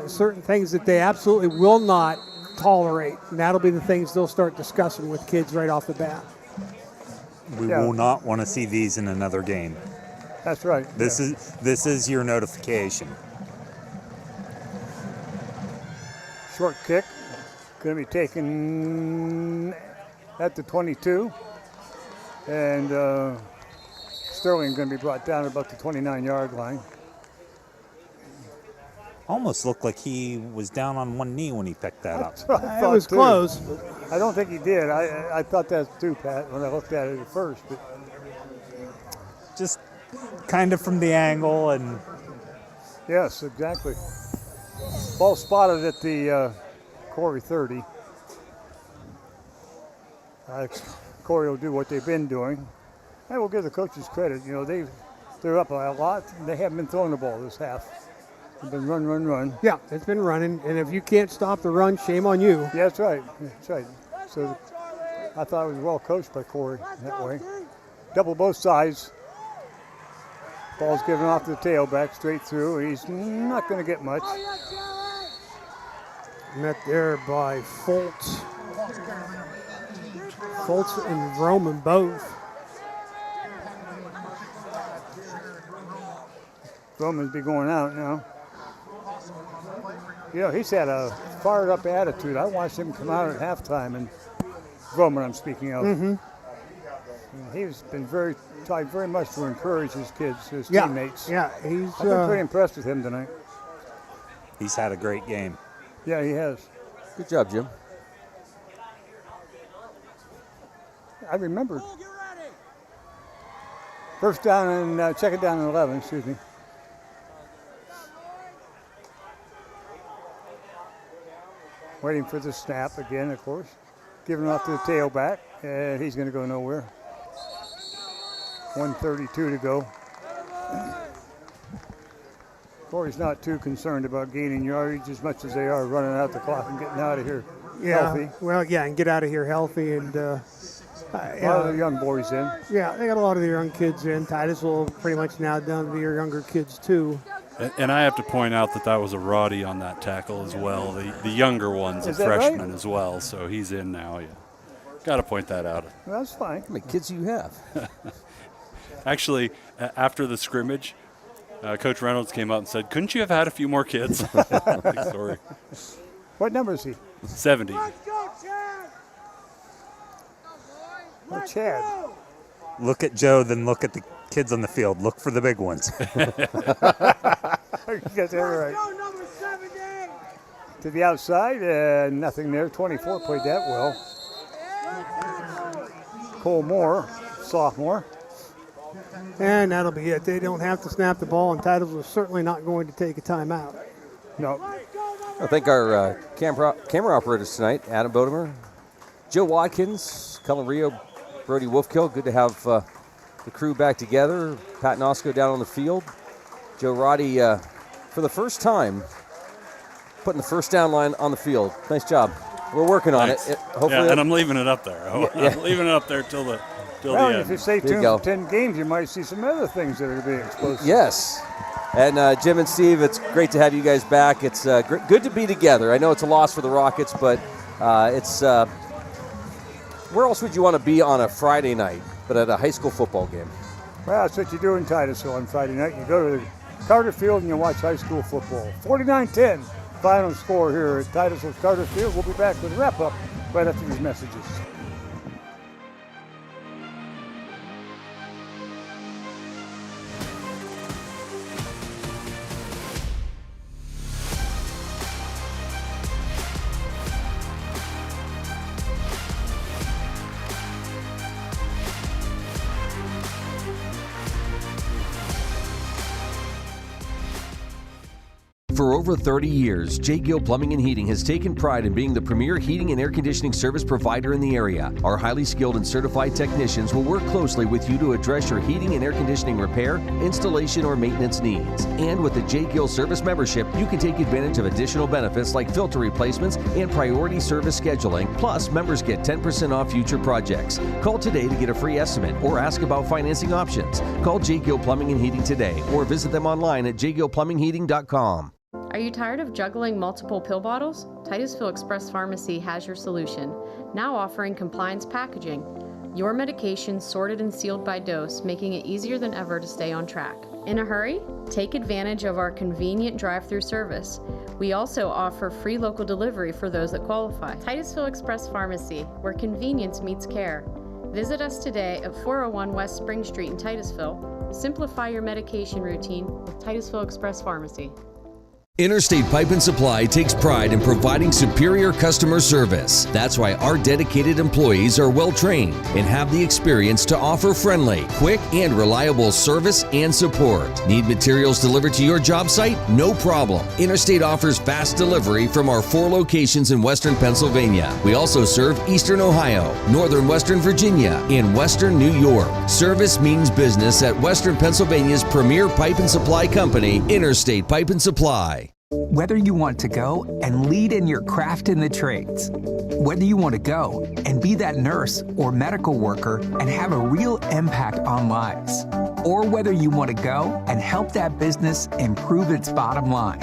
certain things that they absolutely will not tolerate. And that'll be the things they'll start discussing with kids right off the bat. We will not want to see these in another game. That's right. This is your notification. Short kick, going to be taken at the 22, and Sterling going to be brought down about the 29-yard line. Almost looked like he was down on one knee when he picked that up. It was close. I don't think he did. I thought that too, Pat, when I looked at it at first. But just kind of from the angle and. Yes, exactly. Ball spotted at the Corry 30. Corry will do what they've been doing. I will give the coaches credit. They're up a lot. They haven't been throwing the ball this half. They've been run. Yeah, it's been running. And if you can't stop the run, shame on you. Yeah, that's right. That's right. So I thought it was well coached by Corry that way. Double both sides. Ball's given off to the tailback straight through. He's not going to get much. Met there by Foltz. Foltz and Roman both. Roman's be going out now. He's had a fired up attitude. I watched him come out at halftime, and Roman I'm speaking of. Mm-hmm. He's been tried very much to encourage his kids, his teammates. Yeah, I've been pretty impressed with him tonight. He's had a great game. Yeah, he has. Good job, Jim. I remember. First down and check it down in 11, excuse me. Waiting for the snap again, of course. Giving off to the tailback, and he's going to go nowhere. 1:32 to go. Corey's not too concerned about gaining yardage as much as they are running out the clock and getting out of here healthy. Well, yeah, and get out of here healthy. And a lot of the young boys in. Yeah, they got a lot of the young kids in. Titusville pretty much now down to the younger kids too. And I have to point out that was a Roddy on that tackle as well. The younger one's a freshman as well, so he's in now. Yeah, got to point that out. Well, that's fine. How many kids do you have? Actually, after the scrimmage, Coach Reynolds came out and said, "Couldn't you have had a few more kids?" Sorry. What number is he? 70. Oh, Chad. Look at Joe, then look at the kids on the field. Look for the big ones. You got that right. To the outside, nothing there. 24 played that well. Cole Moore, sophomore. And that'll be it. They don't have to snap the ball, and Titusville is certainly not going to take a timeout. No. I thank our camera operators tonight, Adam Bodemer, Joe Watkins, Cullen Rio, Brody Wolfkill. Good to have the crew back together. Pat Nosco down on the field. Joe Roddy, for the first time, putting the first down line on the field. Nice job. We're working on it. Hopefully, yeah, and I'm leaving it up there. I'm leaving it up there till the end. If you stay tuned for 10 games, you might see some other things that are being explosive. Yes. And Jim and Steve, it's great to have you guys back. It's good to be together. I know it's a loss for the Rockets, but it's where else would you want to be on a Friday night but at a high school football game? Well, that's what you do in Titusville on Friday night. You go to the Carter Field and you watch high school football. 49-10, final score here at Titusville's Carter Field. We'll be back with a wrap-up right after these messages. For over 30 years, J. Gill Plumbing and Heating has taken pride in being the premier heating and air conditioning service provider in the area. Our highly skilled and certified technicians will work closely with you to address your heating and air conditioning repair, installation, or maintenance needs. And with the J. Gill Service membership, you can take advantage of additional benefits like filter replacements and priority service scheduling. Plus, members get 10% off future projects. Call today to get a free estimate or ask about financing options. Call J. Gill Plumbing and Heating today or visit them online at jgillplumbingheating.com. Are you tired of juggling multiple pill bottles? Titusville Express Pharmacy has your solution, now offering compliance packaging. Your medication sorted and sealed by dose, making it easier than ever to stay on track. In a hurry? Take advantage of our convenient drive-through service. We also offer free local delivery for those that qualify. Titusville Express Pharmacy, where convenience meets care. Visit us today at 401 West Spring Street in Titusville. Simplify your medication routine with Titusville Express Pharmacy. Interstate Pipe and Supply takes pride in providing superior customer service. That's why our dedicated employees are well trained and have the experience to offer friendly, quick, and reliable service and support. Need materials delivered to your job site? No problem. Interstate offers fast delivery from our 4 locations in Western Pennsylvania. We also serve Eastern Ohio, Northern Western Virginia, and Western New York. Service means business at Western Pennsylvania's premier pipe and supply company, Interstate Pipe and Supply. Whether you want to go and lead in your craft in the trades, whether you want to go and be that nurse or medical worker and have a real impact on lives, or whether you want to go and help that business improve its bottom line,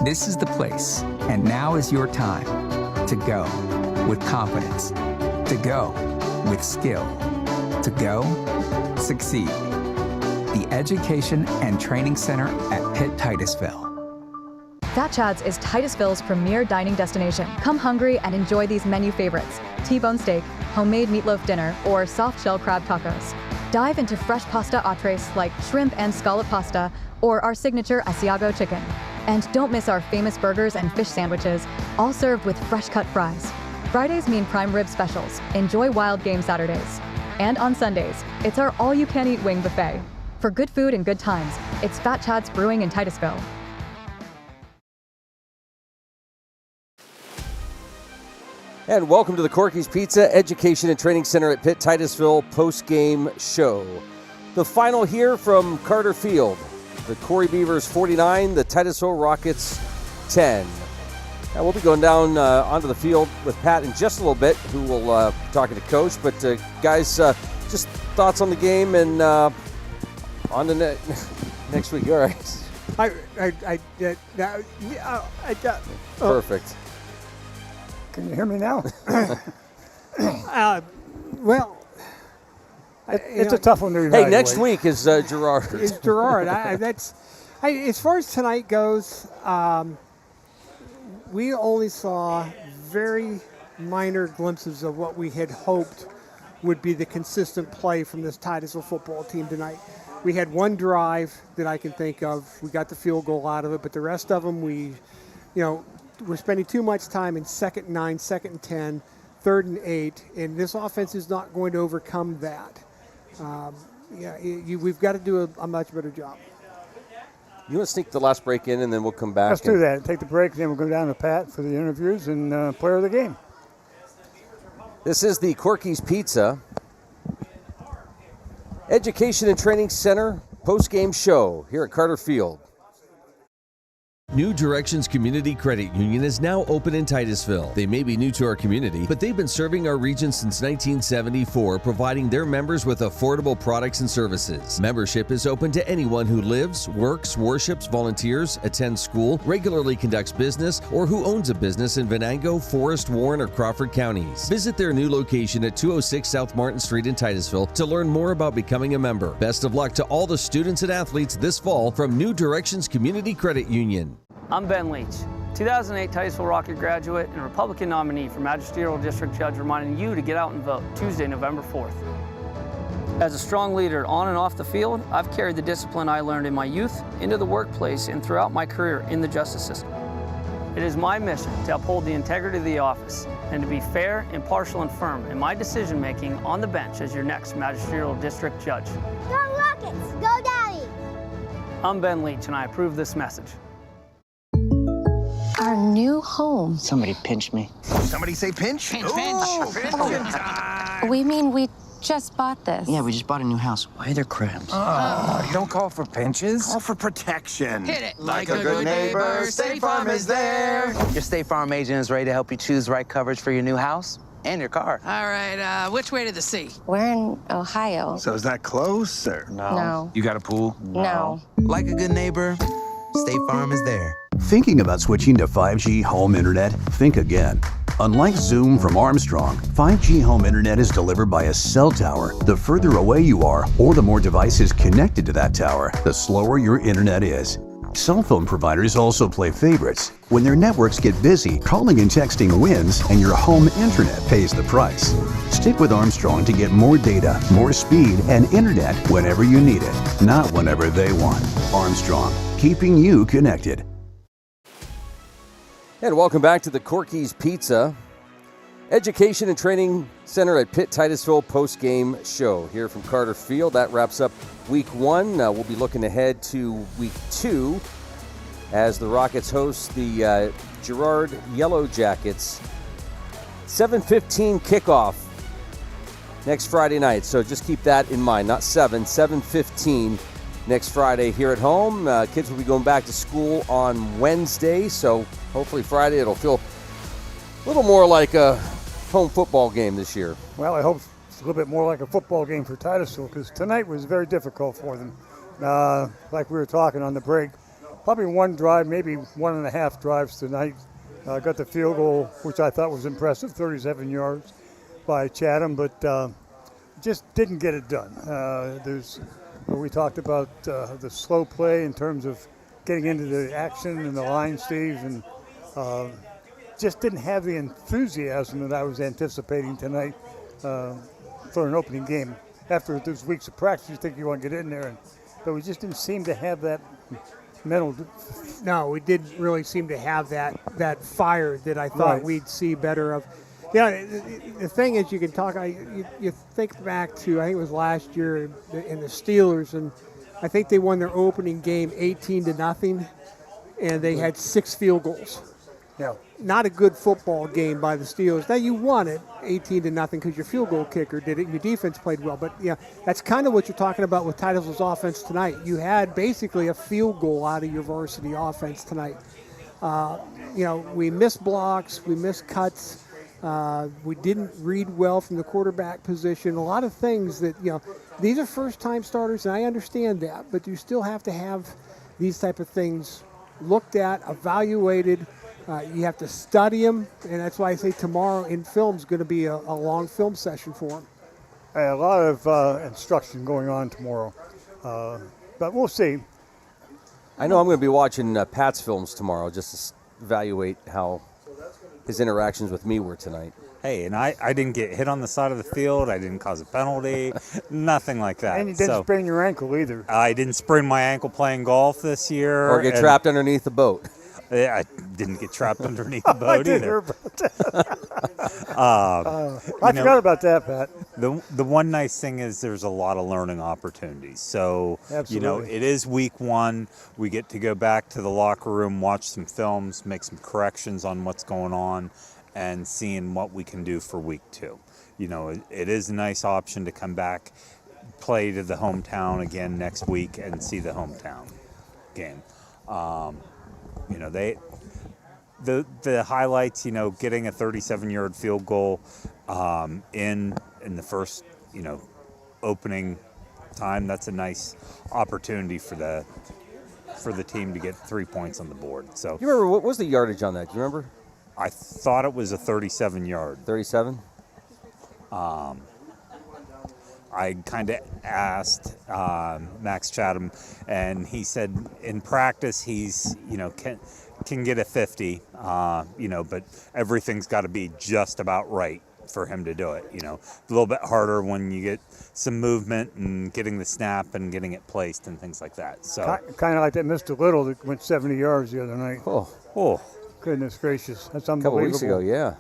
this is the place, and now is your time to go with confidence, to go with skill, to go succeed. The Education and Training Center at Pitt Titusville. Fat Chad's is Titusville's premier dining destination. Come hungry and enjoy these menu favorites: T-bone steak, homemade meatloaf dinner, or soft shell crab tacos. Dive into fresh pasta entrees like shrimp and scallop pasta, or our signature Asiago chicken. And don't miss our famous burgers and fish sandwiches, all served with fresh cut fries. Fridays mean prime rib specials. Enjoy wild game Saturdays. And on Sundays, it's our all-you-can-eat wing buffet. For good food and good times, it's Fat Chad's Brewing in Titusville. And welcome to the Corky's Pizza Education and Training Center at Pitt Titusville post-game show. The final here from Carter Field. The Corry Beavers 49, the Titusville Rockets 10. Now we'll be going down onto the field with Pat in just a little bit, who will be talking to Coach. But guys, just thoughts on the game and on the next week. All right. Perfect. Can you hear me now? Well, it's a tough one to Hey, evaluate. next week is Gerard. It's Gerard. As far as tonight goes, we only saw very minor glimpses of what we had hoped would be the consistent play from this Titusville football team tonight. We had one drive that I can think of. We got the field goal out of it, but the rest of them, we're spending too much time in 2nd and 9, 2nd and 10, 3rd and 8, and this offense is not going to overcome that. We've got to do a much better job. You want to sneak the last break in, and then we'll come back. Let's do that. Take the break, and then we'll go down to Pat for the interviews and player of the game. This is the Corky's Pizza Education and Training Center post-game show here at Carter Field. New Directions Community Credit Union is now open in Titusville. They may be new to our community, but they've been serving our region since 1974, providing their members with affordable products and services. Membership is open to anyone who lives, works, worships, volunteers, attends school, regularly conducts business, or who owns a business in Venango, Forest, Warren, or Crawford counties. Visit their new location at 206 South Martin Street in Titusville to learn more about becoming a member. Best of luck to all the students and athletes this fall from New Directions Community Credit Union. I'm Ben Leach, 2008 Titusville Rocket graduate and Republican nominee for Magisterial District Judge, reminding you to get out and vote Tuesday, November 4th. As a strong leader on and off the field, I've carried the discipline I learned in my youth into the workplace and throughout my career in the justice system. It is my mission to uphold the integrity of the office and to be fair, impartial, and firm in my decision-making on the bench as your next Magisterial District Judge. Go Rockets! Go Daddy! I'm Ben Leach, and I approve this message. Our new home. Somebody pinched me. Somebody say pinch? Pinch, We mean we just bought this. Yeah, we just bought a new house. Why are there crabs? Oh, you don't call for pinches. Call for protection. Hit it. Like a good neighbor, State Farm is there. Your State Farm agent is ready to help you choose the right coverage for your new house and your car. All right, which way to the sea? We're in Ohio. So is that close, or? No. You got a pool? No. Like a good neighbor, State Farm is there. Thinking about switching to 5G home internet? Think again. Unlike Zoom from Armstrong, 5G home internet is delivered by a cell tower. The further away you are, or the more devices connected to that tower, the slower your internet is. Cell phone providers also play favorites. When their networks get busy, calling and texting wins, and your home internet pays the price. Stick with Armstrong to get more data, more speed, and internet whenever you need it, not whenever they want. Armstrong, keeping you connected. And welcome back to the Corky's Pizza Education and Training Center at Pitt Titusville post-game show here from Carter Field. That wraps up week 1. We'll be looking ahead to week 2 as the Rockets host the Girard Yellow Jackets. 7:15 kickoff next Friday night. So just keep that in mind. Not 7:15 next Friday here at home. Kids will be going back to school on Wednesday, so hopefully Friday it'll feel a little more like a home football game this year. Well, I hope it's a little bit more like a football game for Titusville, because tonight was very difficult for them. Like we were talking on the break, probably one drive, maybe 1.5 drives tonight. Got the field goal, which I thought was impressive, 37 yards by Chatham, but just didn't get it done. We talked about the slow play in terms of getting into the action and the line, Steve, and just didn't have the enthusiasm that I was anticipating tonight for an opening game. After those weeks of practice, you think you want to get in there, but we just didn't seem to have that mental. No, we didn't really seem to have that fire that I thought we'd see better of. Yeah, the thing is, you can talk. You think back to, I think it was last year in the Steelers, and I think they won their opening game 18-0, and they had 6 field goals. Yeah. Not a good football game by the Steelers. Now you won it 18-0 because your field goal kicker did it. Your defense played well, but yeah, that's kind of what you're talking about with Titusville's offense tonight. You had basically a field goal out of your varsity offense tonight. We missed blocks, we missed cuts, we didn't read well from the quarterback position. A lot of things that these are first-time starters, and I understand that, but you still have to have these type of things looked at, evaluated. You have to study them, and that's why I say tomorrow in film is going to be a long film session for them. A lot of instruction going on tomorrow, but we'll see. I know I'm going to be watching Pat's films tomorrow just to evaluate how his interactions with me were tonight. Hey, and I didn't get hit on the side of the field. I didn't cause a penalty, nothing like that. And you didn't sprain your ankle either. I didn't sprain my ankle playing golf this year. Or get trapped underneath the boat. I didn't get trapped underneath the boat I did either. hear about that. I forgot about that, Pat. The one nice thing is there's a lot of learning opportunities. So, Absolutely. it is week 1. We get to go back to the locker room, watch some films, make some corrections on what's going on, and seeing what we can do for week 2. It is a nice option to come back, play to the hometown again next week, and see the hometown game. The highlights, getting a 37-yard field goal in the first, opening time. That's a nice opportunity for the team to get 3 points on the board. So, You remember what was the yardage on that? Do you remember? I thought it was a 37-yard. 37? I kind of asked Max Chatham, and he said in practice he's can get a 50, but everything's got to be just about right for him to do it. A little bit harder when you get some movement and getting the snap and getting it placed and things like that. So kind of like that Mr. Little that went 70 yards the other night. Oh, goodness gracious, that's a unbelievable. couple weeks ago, yeah.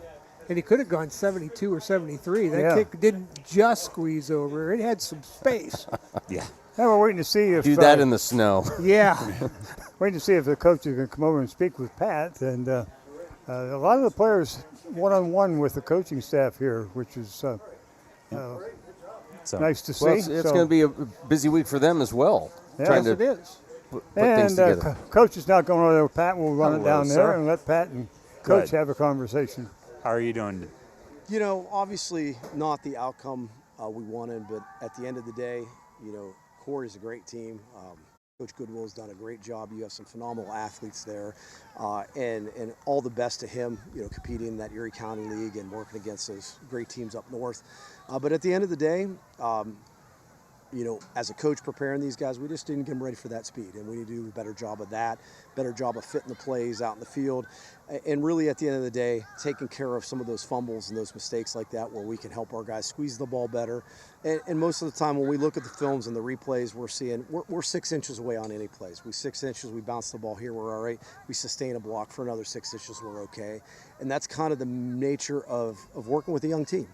And he could have gone 72 or 73. That Yeah. kick didn't just squeeze over. It had some space. Yeah. Now we're waiting to see if Do that in the snow. Yeah. waiting to see if the coaches can come over and speak with Pat. And a lot of the players one-on-one with the coaching staff here, which is nice to see. Well, it's going to be a busy week for them as well. Yes, trying to it is. Put things together. Coach is not going over there with Pat. We'll run it Hello, down sir. there and let Pat and Coach Good. have a conversation. How are you doing? Obviously not the outcome we wanted, but at the end of the day, Corry's a great team. Coach Goodwill's done a great job. You have some phenomenal athletes there, and all the best to him, competing in that Erie County League and working against those great teams up north. But at the end of the day, as a coach preparing these guys, we just didn't get them ready for that speed, and we need to do a better job of that, better job of fitting the plays out in the field, and really at the end of the day, taking care of some of those fumbles and those mistakes like that where we can help our guys squeeze the ball better. And most of the time when we look at the films and the replays, we're seeing we're 6 inches away on any plays. We 6 inches, we bounce the ball here, we're all right. We sustain a block for another 6 inches, we're okay. And that's kind of the nature of working with a young team.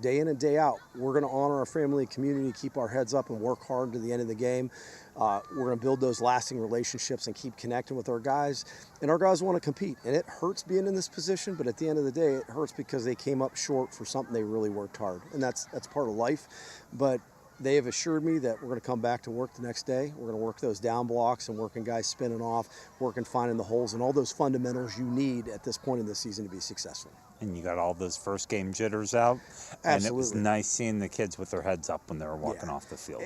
Day in and day out, we're going to honor our family and community, keep our heads up and work hard to the end of the game. We're going to build those lasting relationships and keep connecting with our guys. And our guys want to compete. And it hurts being in this position, but at the end of the day, it hurts because they came up short for something they really worked hard. And that's part of life. But they have assured me that we're going to come back to work the next day. We're going to work those down blocks and working guys spinning off, working finding the holes, and all those fundamentals you need at this point in the season to be successful. And you got all those first game jitters out. Absolutely. And it was nice seeing the kids with their heads up when they were walking off the field.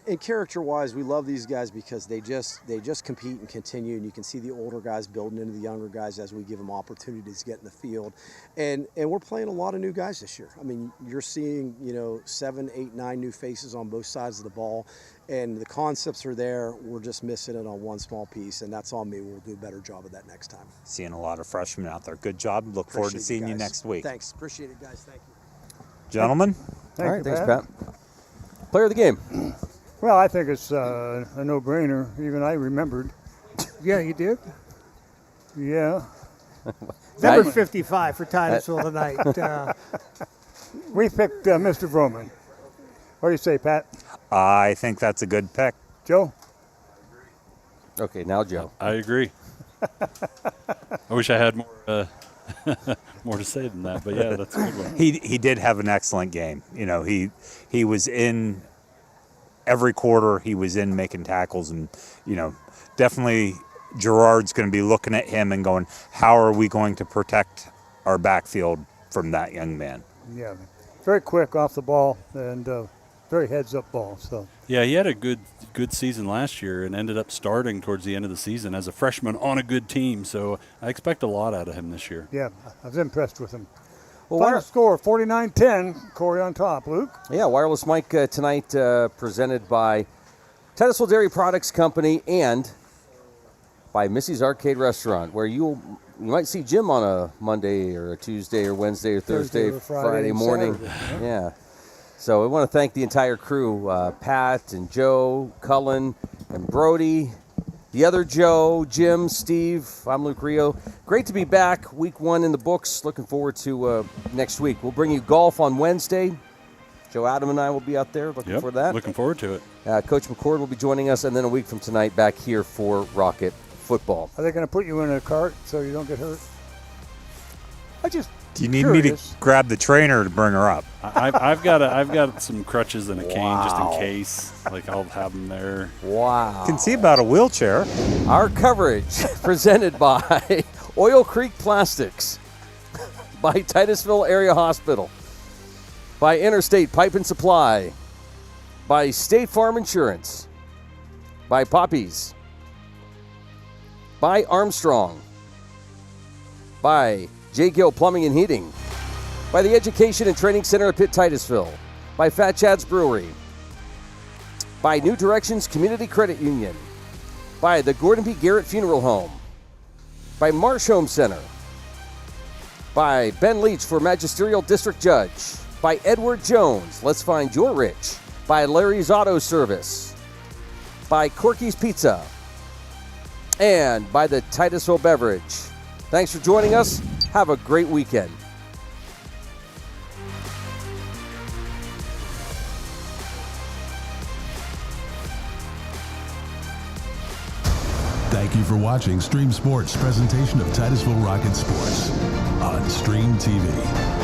And character-wise, we love these guys because they just compete and continue, and you can see the older guys building into the younger guys as we give them opportunities to get in the field. And we're playing a lot of new guys this year. I mean, you're seeing 7, 8, 9 new faces on both sides of the ball, and the concepts are there. We're just missing it on one small piece, and that's on me. We'll do a better job of that next time. Seeing a lot of freshmen out there. Good job. Look forward to seeing you next week. Thanks. Appreciate it, guys. Thank you. Gentlemen? All right, thanks, Pat. Player of the game. Well, I think it's a no-brainer. Even I remembered. Yeah, you did? Yeah. Number 55 for Titusville tonight. We picked Mr. Vroman. What do you say, Pat? I think that's a good pick. Joe? Okay, now Joe. I agree. I wish I had more more to say than that, but yeah, that's a good one. He did have an excellent game. You know, he was in every quarter. He was in making tackles, and you know, definitely Gerard's going to be looking at him and going, how are we going to protect our backfield from that young man? Yeah, very quick off the ball and very heads-up ball. So yeah, he had a good season last year and ended up starting towards the end of the season as a freshman on a good team. So I expect a lot out of him this year. Yeah, I was impressed with him. Well, Final score, 49-10, Corry on top. Luke? Yeah, Wireless Mike tonight presented by Titusville Dairy Products Company and by Missy's Arcade Restaurant, where you might see Jim on a Monday or a Tuesday or Wednesday or Thursday or Friday morning. Saturday. Yeah. So we want to thank the entire crew, Pat and Joe, Cullen and Brody, the other Joe, Jim, Steve. I'm Luke Rio. Great to be back. Week 1 in the books. Looking forward to next week. We'll bring you golf on Wednesday. Joe Adam and I will be out there looking for that. Looking forward to it. Coach McCord will be joining us, and then a week from tonight back here for Rocket football. Are they going to put you in a cart so you don't get hurt? Do you need me to grab the trainer to bring her up? I've got some crutches and a cane just in case. Like I'll have them there. Wow. Can see about a wheelchair. Our coverage presented by Oil Creek Plastics, by Titusville Area Hospital, by Interstate Pipe and Supply, by State Farm Insurance, by Poppies, by Armstrong, by J. Gill Plumbing and Heating, by the Education and Training Center at Pitt Titusville, by Fat Chad's Brewery, by New Directions Community Credit Union, by the Gordon P. Garrett Funeral Home, by Marsh Home Center, by Ben Leach for Magisterial District Judge, by Edward Jones, Let's Find Your Rich, by Larry's Auto Service, by Corky's Pizza, and by the Titusville Beverage. Thanks for joining us. Have a great weekend. Thank you for watching Stream Sports' presentation of Titusville Rocket Sports on Stream TV.